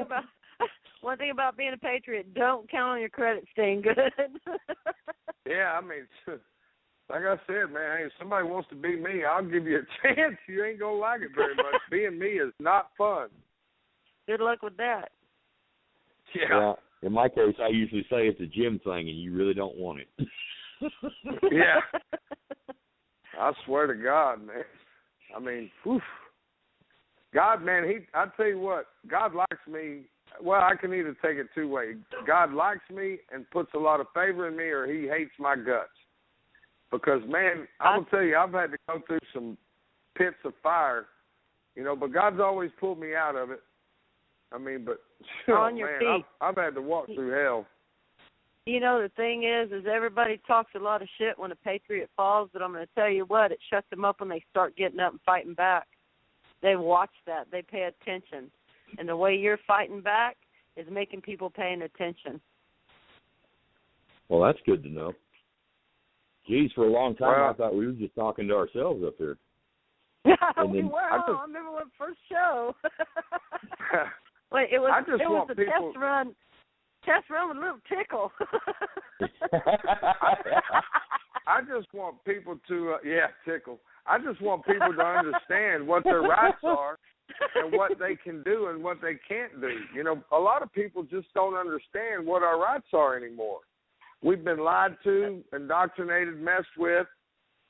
That's one thing about being a patriot. Don't count on your credit staying good. Yeah, I mean, like I said, man, hey, if somebody wants to be me, I'll give you a chance. You ain't going to like it very much. Being me is not fun. Good luck with that. Yeah. In my case, I usually say it's a gym thing, and you really don't want it. Yeah. I swear to God, man. I mean, oof. God, man, I tell you what, God likes me. Well, I can either take it two ways. God likes me and puts a lot of favor in me, or he hates my guts. Because, man, I'm going to tell you, I've had to go through some pits of fire, you know, but God's always pulled me out of it. I mean, but, on your feet. I've had to walk through hell. You know, the thing is everybody talks a lot of shit when a patriot falls, but I'm going to tell you what, it shuts them up when they start getting up and fighting back. They watch that. They pay attention. And the way you're fighting back is making people paying attention. Well, that's good to know. Geez, for a long time, I thought we were just talking to ourselves up here. We were. I remember when first show. Wait, it was the test run. Test run with a little tickle. I just want people to, tickle. I just want people to understand what their rights are and what they can do and what they can't do. You know, a lot of people just don't understand what our rights are anymore. We've been lied to, indoctrinated, messed with,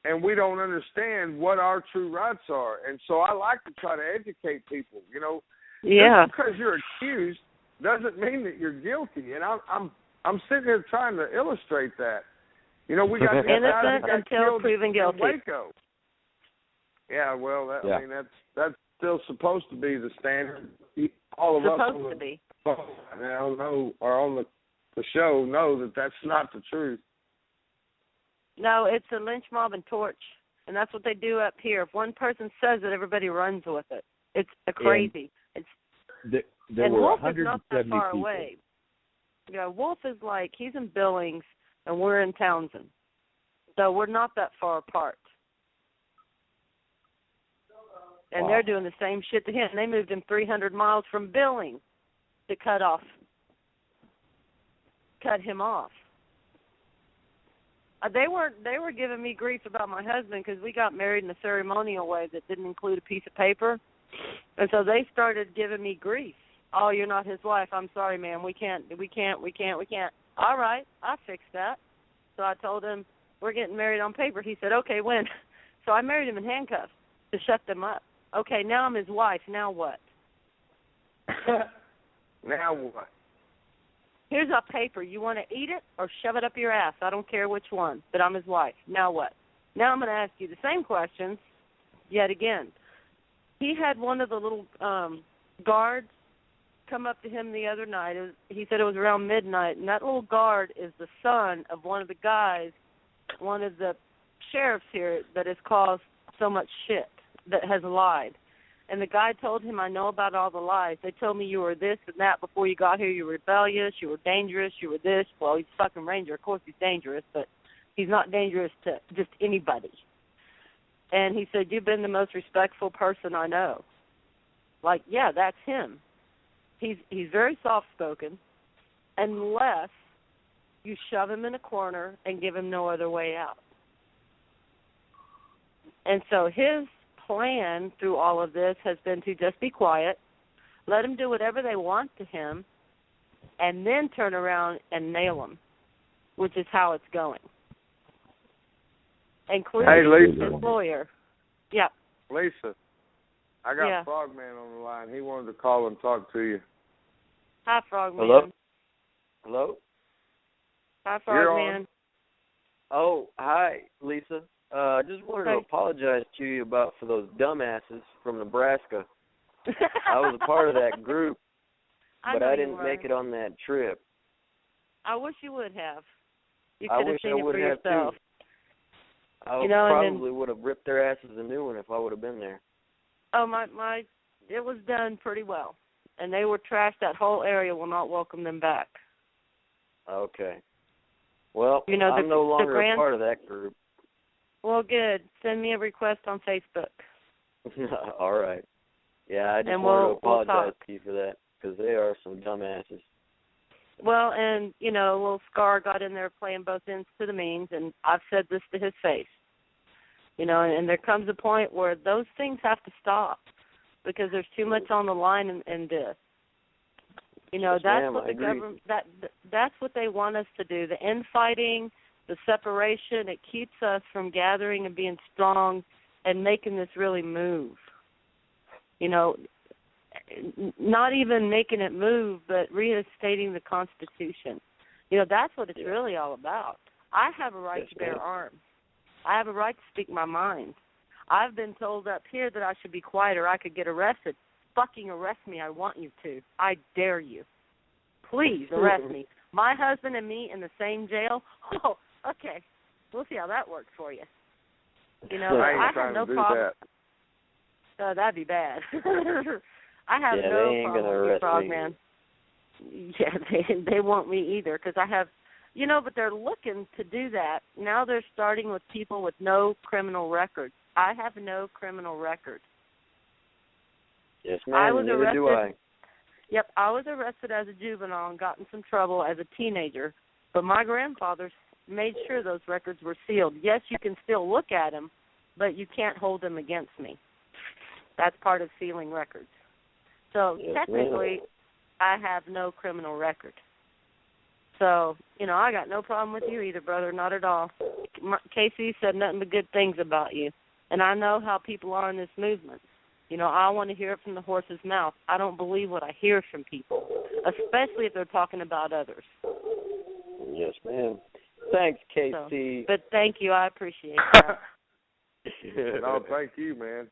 and we don't understand what our true rights are. And so I like to try to educate people, you know. Yeah. Just because you're accused doesn't mean that you're guilty. And I'm sitting here trying to illustrate that. You know, we got these guys that got until proven guilty. In Waco. Yeah, well, I mean, that's still supposed to be the standard. All of us supposed to be. Now know, or on the show know that that's not the truth. No, it's a lynch mob and torch, and that's what they do up here. If one person says it, everybody runs with it. It's crazy. There were Wolf 170 is not that far people. away. Yeah, Wolf is like, he's in Billings, and we're in Townsend. So we're not that far apart. And Wow. they're doing the same shit to him. They moved him 300 miles from Billings to cut him off. They were giving me grief about my husband because we got married in a ceremonial way that didn't include a piece of paper, and so they started giving me grief. Oh, you're not his wife. I'm sorry, ma'am. We can't. All right, I fixed that. So I told him we're getting married on paper. He said, okay, when? So I married him in handcuffs to shut them up. Okay, now I'm his wife. Now what? Now what? Here's a paper. You want to eat it or shove it up your ass? I don't care which one, but I'm his wife. Now what? Now I'm going to ask you the same questions yet again. He had one of the little guards come up to him the other night. He said it was around midnight, and that little guard is the son of one of the guys, one of the sheriffs here that has caused so much shit, that has lied. And the guy told him, I know about all the lies. They told me you were this and that before you got here. You were rebellious, you were dangerous, you were this. Well, he's a fucking ranger. Of course he's dangerous, but he's not dangerous to just anybody. And he said, you've been the most respectful person I know. Like, yeah, that's him. He's very soft-spoken unless you shove him in a corner and give him no other way out. And so his plan through all of this has been to just be quiet, let them do whatever they want to him, and then turn around and nail him, which is how it's going. Including his lawyer. Yeah. Lisa, I got Yeah. Frogman on the line. He wanted to call and talk to you. Hi, Frogman. Hello? Hello? Hi, You're Frogman. Oh, hi, Lisa. I just wanted to apologize to you for those dumbasses from Nebraska. I was a part of that group, but I didn't make it on that trip. I wish you would have. You I wish have seen it for yourself. Too. I probably would have ripped their asses a new one if I would have been there. Oh, it was done pretty well. And they were trashed. That whole area will not welcome them back. Okay. Well, I'm no longer a part of that group. Well, good. Send me a request on Facebook. All right. Yeah, I just wanted to apologize to you for that because they are some dumbasses. Well, and, little Scar got in there playing both ends to the means, and I've said this to his face. And there comes a point where those things have to stop because there's too much on the line in this. Yes, that's what the government, that's what they want us to do. The infighting, the separation, it keeps us from gathering and being strong and making this really move. Not even making it move, but reinstating the Constitution. That's what it's really all about. I have a right to bear arms. I have a right to speak my mind. I've been told up here that I should be quiet or I could get arrested. Fucking arrest me. I want you to. I dare you. Please arrest me. My husband and me in the same jail? Oh, okay. We'll see how that works for you. I have no problem. Oh, that'd be bad. I have no problem with Frogman. Yeah, they won't me either because I have, but they're looking to do that. Now they're starting with people with no criminal records. I have no criminal record. Yes, ma'am. Neither do I. Yep, I was arrested as a juvenile and got in some trouble as a teenager, but my grandfather made sure those records were sealed. Yes, you can still look at them, but you can't hold them against me. That's part of sealing records. So technically, I have no criminal record. So, I got no problem with you either, brother, not at all. KC said nothing but good things about you, and I know how people are in this movement. I want to hear it from the horse's mouth. I don't believe what I hear from people, especially if they're talking about others. Yes, ma'am. Thanks, KC. But thank you. I appreciate that. No, thank you, man.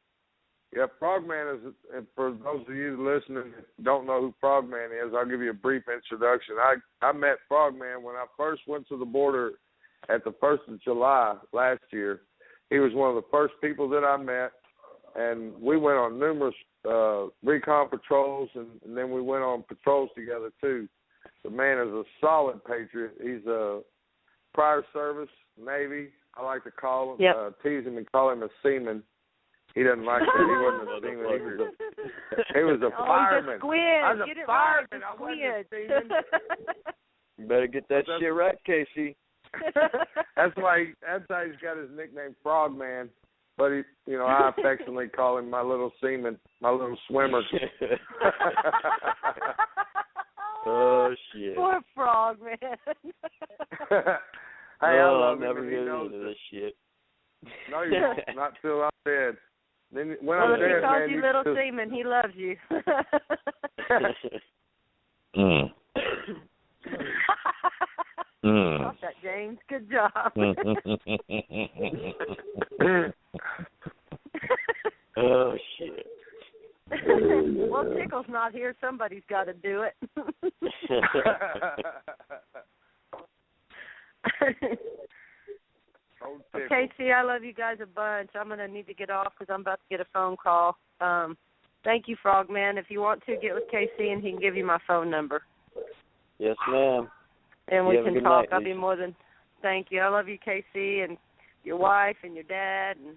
Yeah, Frogman is, and for those of you listening that don't know who Frogman is, I'll give you a brief introduction. I met Frogman when I first went to the border at the 1st of July last year. He was one of the first people that I met, and we went on numerous recon patrols, and then we went on patrols together too. The man is a solid patriot. He's a prior service, Navy. I like to call him, tease him and call him a seaman. He doesn't like that. He wasn't a seaman. He was a fireman. Squid. I was a fireman. I wasn't a seaman. You better get that shit right, KC. That's how he's got his nickname, Frogman. But he, I affectionately call him my little seaman, my little swimmer. Oh shit! Poor Frogman. Hey, I love I'll never him. get He knows into this shit. No, you won't. Not till I'm dead. Then when well, I'm if dead, he calls man, you little seaman, he loves you. Stop that, James. Good job. Oh shit. Well, Tickle's not here. Somebody's got to do it. Casey, I love you guys a bunch. I'm going to need to get off because I'm about to get a phone call. Thank you, Frogman. If you want to, get with Casey and he can give you my phone number. Yes, ma'am. And we can talk. Night, I'll be more than thank you. I love you, Casey, and your wife and your dad and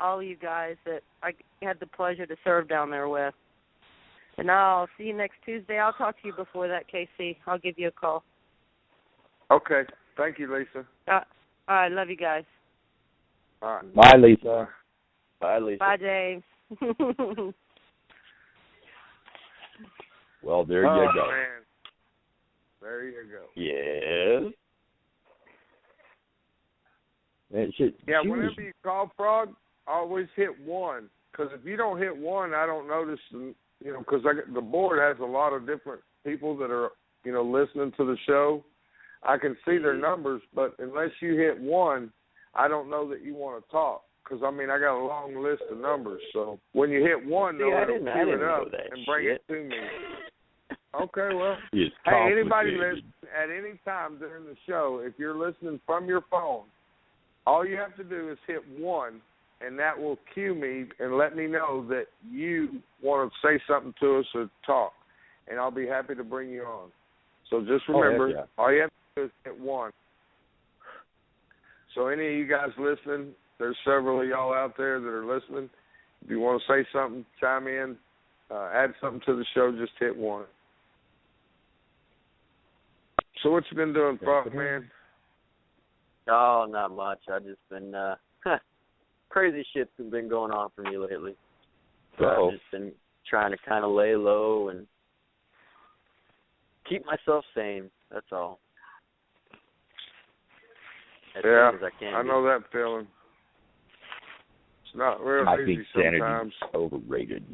all you guys that I had the pleasure to serve down there with. And I'll see you next Tuesday. I'll talk to you before that, Casey. I'll give you a call. Okay. Thank you, Lisa. All right. Love you guys. All right. Bye, Lisa. Bye, Lisa. Bye, James. Well, there you go. Man. There you go. Yes. Whenever you call Frog, always hit 1. Because if you don't hit 1, I don't notice, because the board has a lot of different people that are, listening to the show. I can see their numbers, but unless you hit 1, I don't know that you want to talk. Because, I got a long list of numbers. So when you hit 1, they'll queue it up and bring it to me. Okay, well, hey, anybody listen at any time during the show, if you're listening from your phone, all you have to do is hit 1, and that will cue me and let me know that you want to say something to us or talk, and I'll be happy to bring you on. So just remember, all you have to do is hit 1. So any of you guys listening, there's several of y'all out there that are listening. If you want to say something, chime in, add something to the show, just hit 1. So what you been doing, Frog Man? Oh, not much. I've just been crazy shit's been going on for me lately. So I've just been trying to kind of lay low and keep myself sane. That's all. As soon as I can. I know that feeling. It's not real easy sometimes. I think sanity's overrated.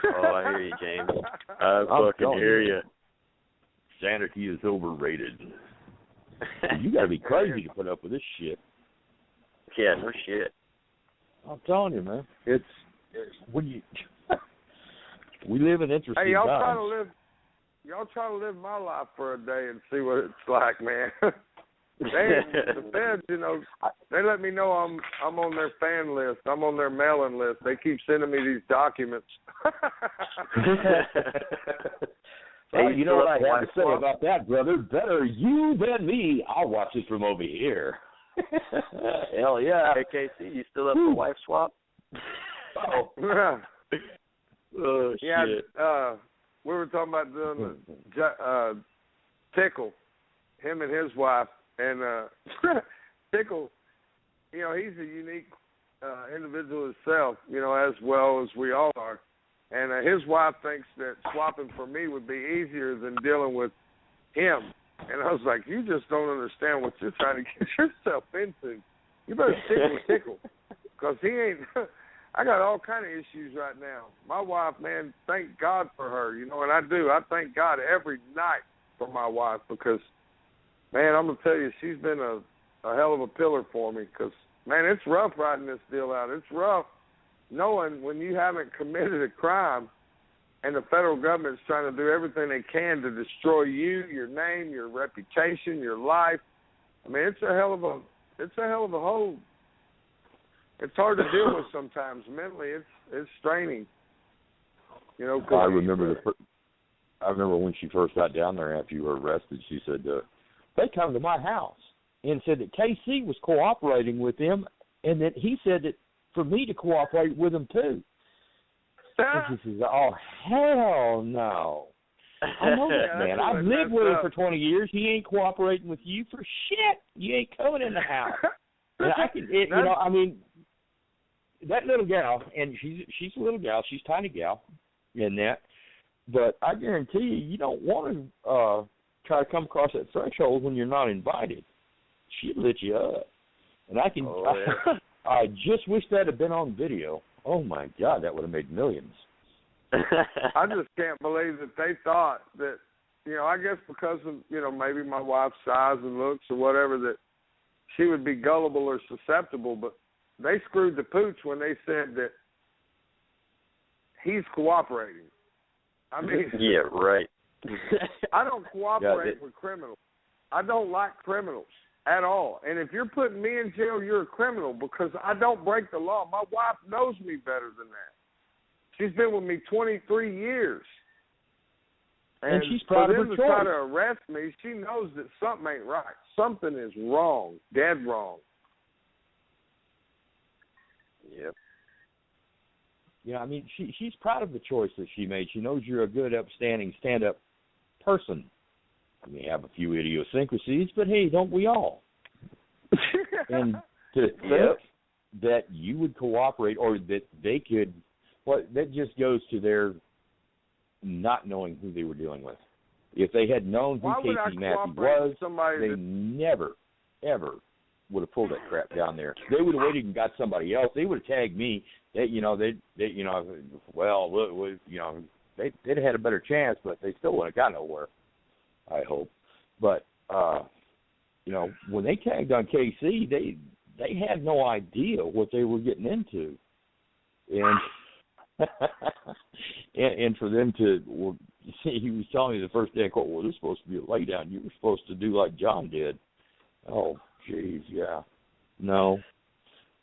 Oh, I hear you, James. I fucking hear you. Sanity is overrated. You got to be crazy to put up with this shit. Yeah, no shit. I'm telling you, man. It's when you we live in interesting times. Y'all try to live my life for a day and see what it's like, man. The feds, they let me know I'm on their fan list. I'm on their mailing list. They keep sending me these documents. Hey, you know what I have to say about that, brother? Better you than me. I'll watch it from over here. Hell yeah. Hey, KC, you still up for wife swap? Oh, yeah, shit. We were talking about doing the Tickle, him and his wife. And Tickle, he's a unique individual himself, as well as we all are. And his wife thinks that swapping for me would be easier than dealing with him. And I was like, you just don't understand what you're trying to get yourself into. You better stick with Tickle. Because he ain't – I got all kind of issues right now. My wife, man, thank God for her. And I do. I thank God every night for my wife because, man, I'm going to tell you, she's been a hell of a pillar for me because, man, it's rough riding this deal out. It's rough knowing when you haven't committed a crime and the federal government's trying to do everything they can to destroy you, your name, your reputation, your life, I mean, it's a hell of a hole. It's hard to deal with sometimes mentally. It's straining. You know, I remember when she first got down there after you were arrested. She said they come to my house and said that KC was cooperating with them, and that he said that for me to cooperate with them too. And she says, "Oh hell no! I know that man. I've lived with him for 20 years. He ain't cooperating with you for shit. You ain't coming in the house." And I can, you know, I mean, that little gal, and she's a little gal. She's a tiny gal, in that. But I guarantee you don't want to try to come across that threshold when you're not invited. She'd lit you up. And I can. Oh, yeah. I just wish that had been on video. Oh my God, that would have made millions. I just can't believe that they thought that, you know, I guess because of, you know, maybe my wife's size and looks or whatever, that she would be gullible or susceptible, but they screwed the pooch when they said that he's cooperating. I mean, yeah, right. I don't cooperate with criminals. I don't like criminals at all. And if you're putting me in jail, you're a criminal, because I don't break the law. My wife knows me better than that. She's been with me 23 years. And she's proud of her choice. For them to try to arrest me, she knows that something ain't right. Something is wrong, dead wrong. Yep. Yeah, I mean, she's proud of the choice that she made. She knows you're a good, upstanding, stand-up person. You may have a few idiosyncrasies, but hey, don't we all? And to think that you would cooperate, or that they could, well, that just goes to their not knowing who they were dealing with. If they had known who KC Massey was, they never, ever would have pulled that crap down there. They would have waited and got somebody else. They would have tagged me. They'd have had a better chance, but they still wouldn't have got nowhere, I hope. But, you know, when they tagged on KC, they had no idea what they were getting into. And and for them to, well, he was telling me the first day in court, well, this is supposed to be a lay down. You were supposed to do like John did. Oh, jeez, yeah. No.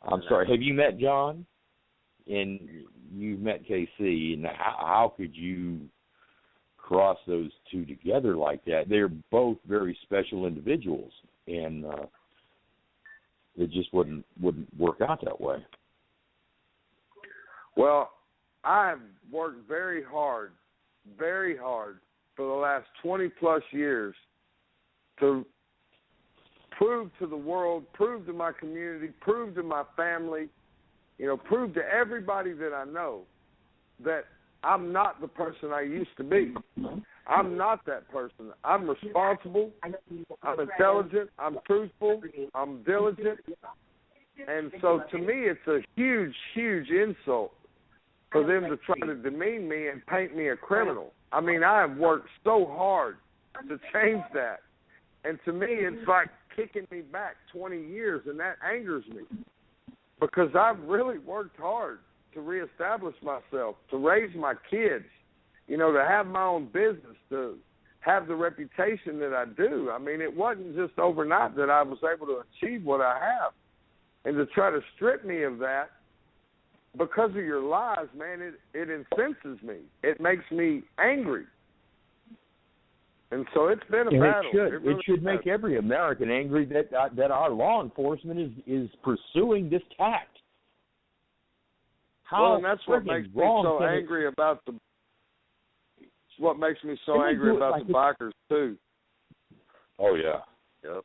I'm sorry. Have you met John? And you've met KC, and how could you cross those two together like that? They're both very special individuals, and it just wouldn't work out that way. Well, I've worked very hard for the last 20-plus years to prove to the world, prove to my community, prove to my family, you know, prove to everybody that I know that I'm not the person I used to be. I'm not that person. I'm responsible. I'm intelligent. I'm truthful. I'm diligent. And so to me, it's a huge, huge insult for them to try to demean me and paint me a criminal. I mean, I have worked so hard to change that. And to me, it's like kicking me back 20 years, and that angers me, because I've really worked hard to reestablish myself, to raise my kids, you know, to have my own business, to have the reputation that I do. I mean, it wasn't just overnight that I was able to achieve what I have. And to try to strip me of that because of your lies, man, it incenses me. It makes me angry. And so it's been a battle. It should make every American angry that our law enforcement is pursuing this tact. Well, and that's what makes me so angry about the. It's what makes me so angry about the bikers too. Oh yeah. Yep.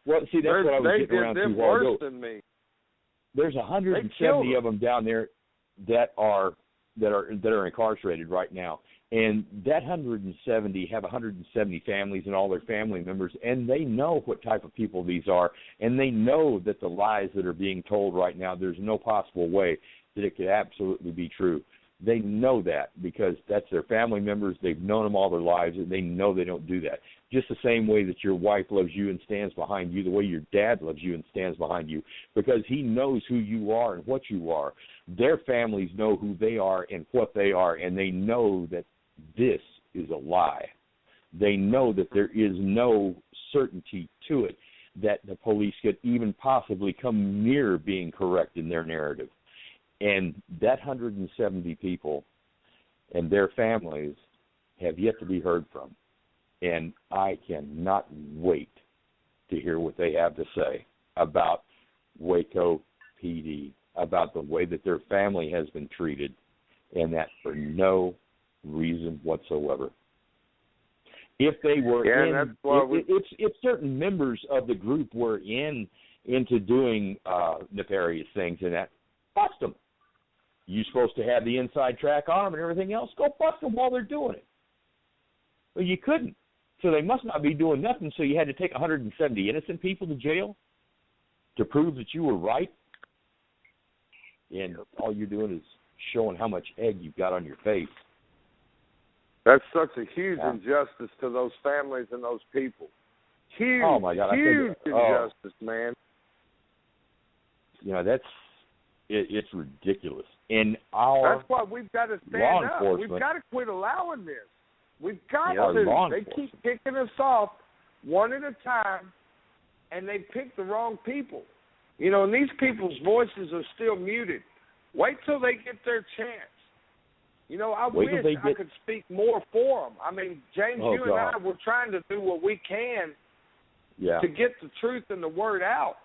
Well, see, that's what I was getting around to. They did them worse than me. There's 170 of them down there that are incarcerated right now, and that 170 have 170 families and all their family members, and they know what type of people these are, and they know that the lies that are being told right now, there's no possible way that it could absolutely be true. They know that because that's their family members. They've known them all their lives, and they know they don't do that. Just the same way that your wife loves you and stands behind you, the way your dad loves you and stands behind you, because he knows who you are and what you are. Their families know who they are and what they are, and they know that this is a lie. They know that there is no certainty to it. that the police could even possibly come near being correct in their narrative. And that 170 people and their families have yet to be heard from. And I cannot wait to hear what they have to say about Waco PD, about the way that their family has been treated, and that for no reason whatsoever. If they were if certain members of the group were into doing nefarious things, and that, bust them. You're supposed to have the inside track on them and everything else. Go bust them while they're doing it. Well, you couldn't. So they must not be doing nothing, so you had to take 170 innocent people to jail to prove that you were right. And all you're doing is showing how much egg you've got on your face. That's such a huge injustice to those families and those people. Huge, oh my God, huge injustice, man. You know, it's ridiculous. And that's why we've got to stand up. We've got to quit allowing this. We've got to. They keep picking us off one at a time, and they pick the wrong people. You know, and these people's voices are still muted. Wait till they get their chance. You know, I wish I could speak more for them. I mean, James, you and I, we're trying to do what we can to get the truth and the word out.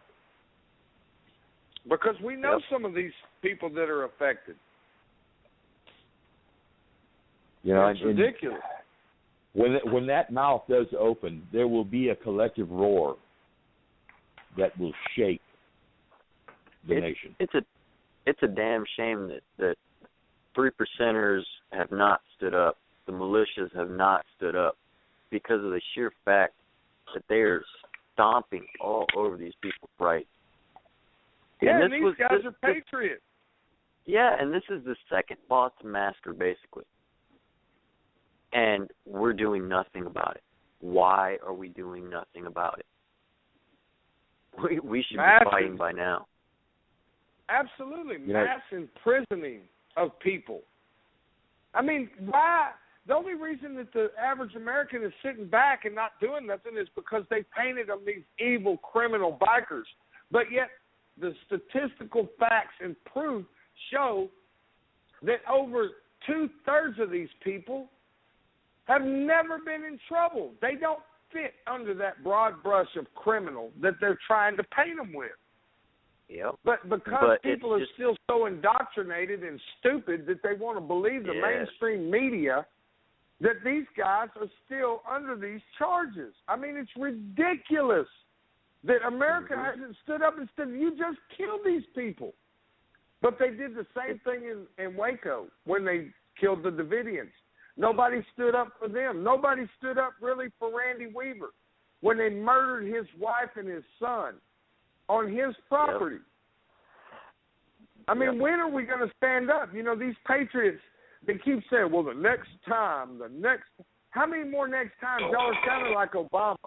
Because we know some of these people that are affected. You know, it's ridiculous. When that mouth does open, there will be a collective roar that will shake the nation. It's a damn shame that 3%ers have not stood up. The militias have not stood up because of the sheer fact that they are stomping all over these people's rights. Yeah, and these guys are patriots. Yeah, and this is the second Boston Massacre, basically. And we're doing nothing about it. Why are we doing nothing about it? We should be fighting by now. Absolutely. Mass imprisoning of people. I mean, why? The only reason that the average American is sitting back and not doing nothing is because they painted them these evil criminal bikers. But yet the statistical facts and proof show that over 2/3 of these people have never been in trouble. They don't fit under that broad brush of criminal that they're trying to paint them with. Yep. But because people are still so indoctrinated and stupid that they want to believe the mainstream media, that these guys are still under these charges. I mean, it's ridiculous that America hasn't stood up and said, you just killed these people. But they did the same thing in Waco when they killed the Davidians. Nobody stood up for them. Nobody stood up really for Randy Weaver when they murdered his wife and his son on his property. Yep. I mean, when are we going to stand up? You know, these patriots, they keep saying, well, the next time. How many more next times? Y'all are sounding like Obama.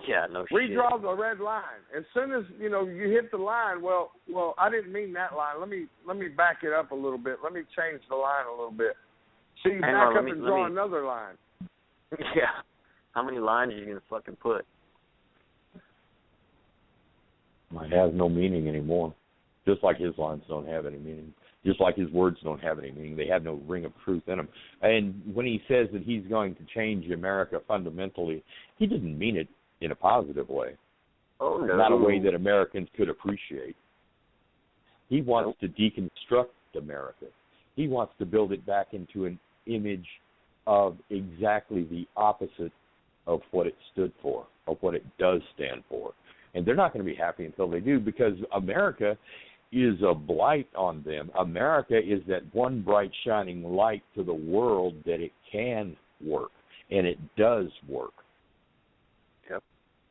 Yeah, no shit. Redraw the red line. As soon as, you know, you hit the line, well, I didn't mean that line. Let me back it up a little bit. Let me change the line a little bit. So you back up and draw another line. Yeah. How many lines are you going to fucking put? It has no meaning anymore. Just like his lines don't have any meaning. Just like his words don't have any meaning. They have no ring of truth in them. And when he says that he's going to change America fundamentally, he didn't mean it in a positive way. Oh, no. Not a way that Americans could appreciate. He wants to deconstruct America. He wants to build it back into an image of exactly the opposite of what it stood for, of what it does stand for. And they're not going to be happy until they do, because America is a blight on them. America is that one bright shining light to the world that it can work, and it does work. Yep.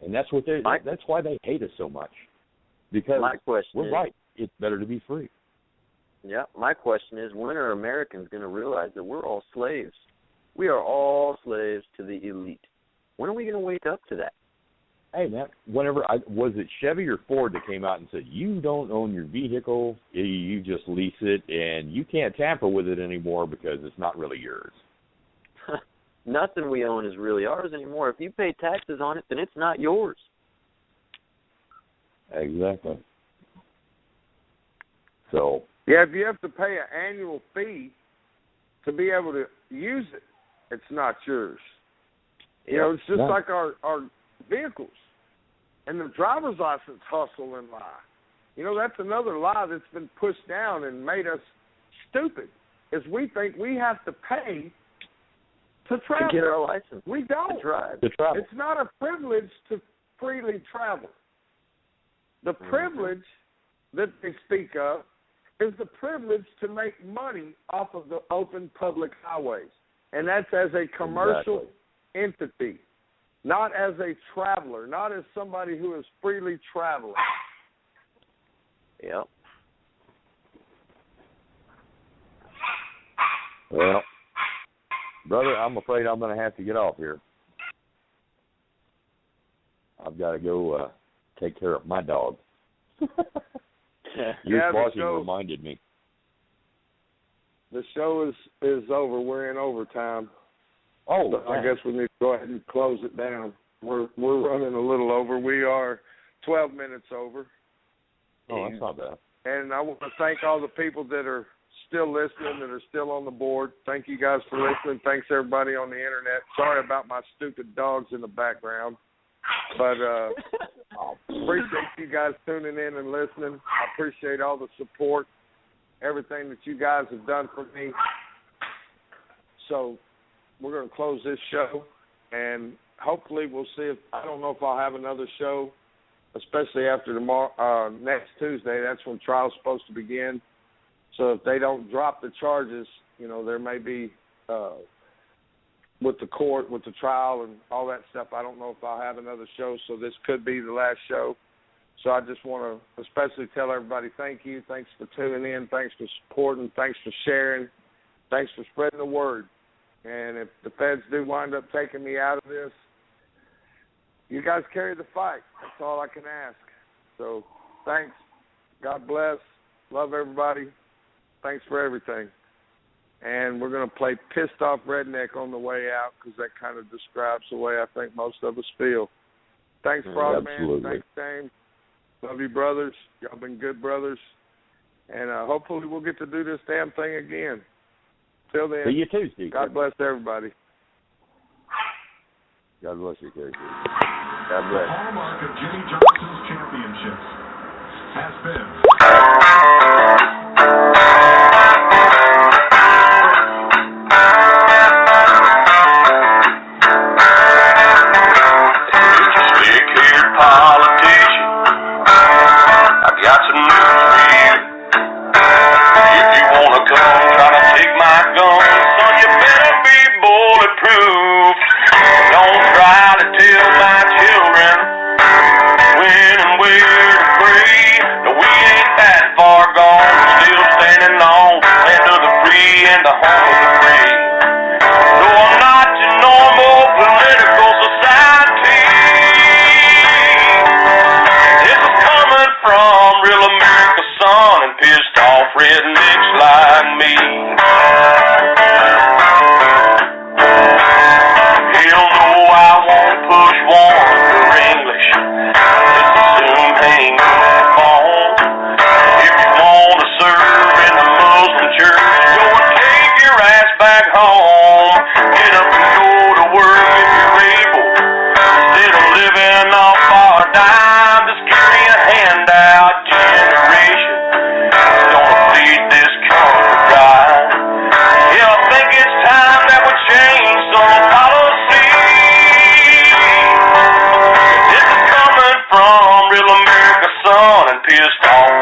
And that's what that's why they hate us so much, because we're right. It's better to be free. Yeah, my question is, when are Americans going to realize that we're all slaves? We are all slaves to the elite. When are we going to wake up to that? Hey, man, was it Chevy or Ford that came out and said, you don't own your vehicle, you just lease it, and you can't tamper with it anymore because it's not really yours? Nothing we own is really ours anymore. If you pay taxes on it, then it's not yours. Exactly. So. Yeah, if you have to pay an annual fee to be able to use it, it's not yours. You know, it's just like our vehicles and the driver's license hustle and lie. You know, that's another lie that's been pushed down and made us stupid, is we think we have to pay to travel. To get our license. We don't. To drive. To travel. It's not a privilege to freely travel. The privilege that they speak of is the privilege to make money off of the open public highways. And that's as a commercial entity, not as a traveler, not as somebody who is freely traveling. Yeah. Well, brother, I'm afraid I'm going to have to get off here. I've got to go take care of my dog. Your barking reminded me. The show is over. We're in overtime. Oh, so I guess we need to go ahead and close it down. We're running a little over. We are 12 minutes over. Oh, that's not bad. And I want to thank all the people that are still listening, that are still on the board. Thank you guys for listening. Thanks everybody on the internet. Sorry about my stupid dogs in the background. But appreciate you guys tuning in and listening. I appreciate all the support, everything that you guys have done for me. So we're going to close this show, and hopefully we'll see if, I don't know if I'll have another show, especially after tomorrow, next Tuesday. That's when trial's supposed to begin. So if they don't drop the charges, you know, there may be with the court, with the trial and all that stuff, I don't know if I'll have another show, so this could be the last show. So I just want to especially tell everybody thank you. Thanks for tuning in. Thanks for supporting. Thanks for sharing. Thanks for spreading the word. And if the feds do wind up taking me out of this, you guys carry the fight. That's all I can ask. So thanks. God bless. Love everybody. Thanks for everything. And we're going to play Pissed Off Redneck on the way out because that kind of describes the way I think most of us feel. Thanks, Frogman. Thanks, James. Love you, brothers. Y'all been good brothers. And hopefully we'll get to do this damn thing again. Till then, see you Tuesday. God bless everybody. God bless you, Casey. God bless. The hallmark of Jimmy Johnson's championships has been... politician, I've got some news for you. If you wanna come try to take my gun, son, you better be bulletproof. Don't try to tell my children when and where to pray. No, we ain't that far gone, still standing on the land of the free and the home of the free. No, I'm not your normal political society. From real America's son and pissed off rednecks like me. Hell no, I won't push one for English. Just assume hang up the phone. If you want to serve in the Muslim church, go and take your ass back home. Get up and go to work if you're able. Instead of living off our dime, just carry a handout generation. Gonna bleed this country dry. Yeah, I think it's time that we change some policy. This is coming from real America's son and pissed off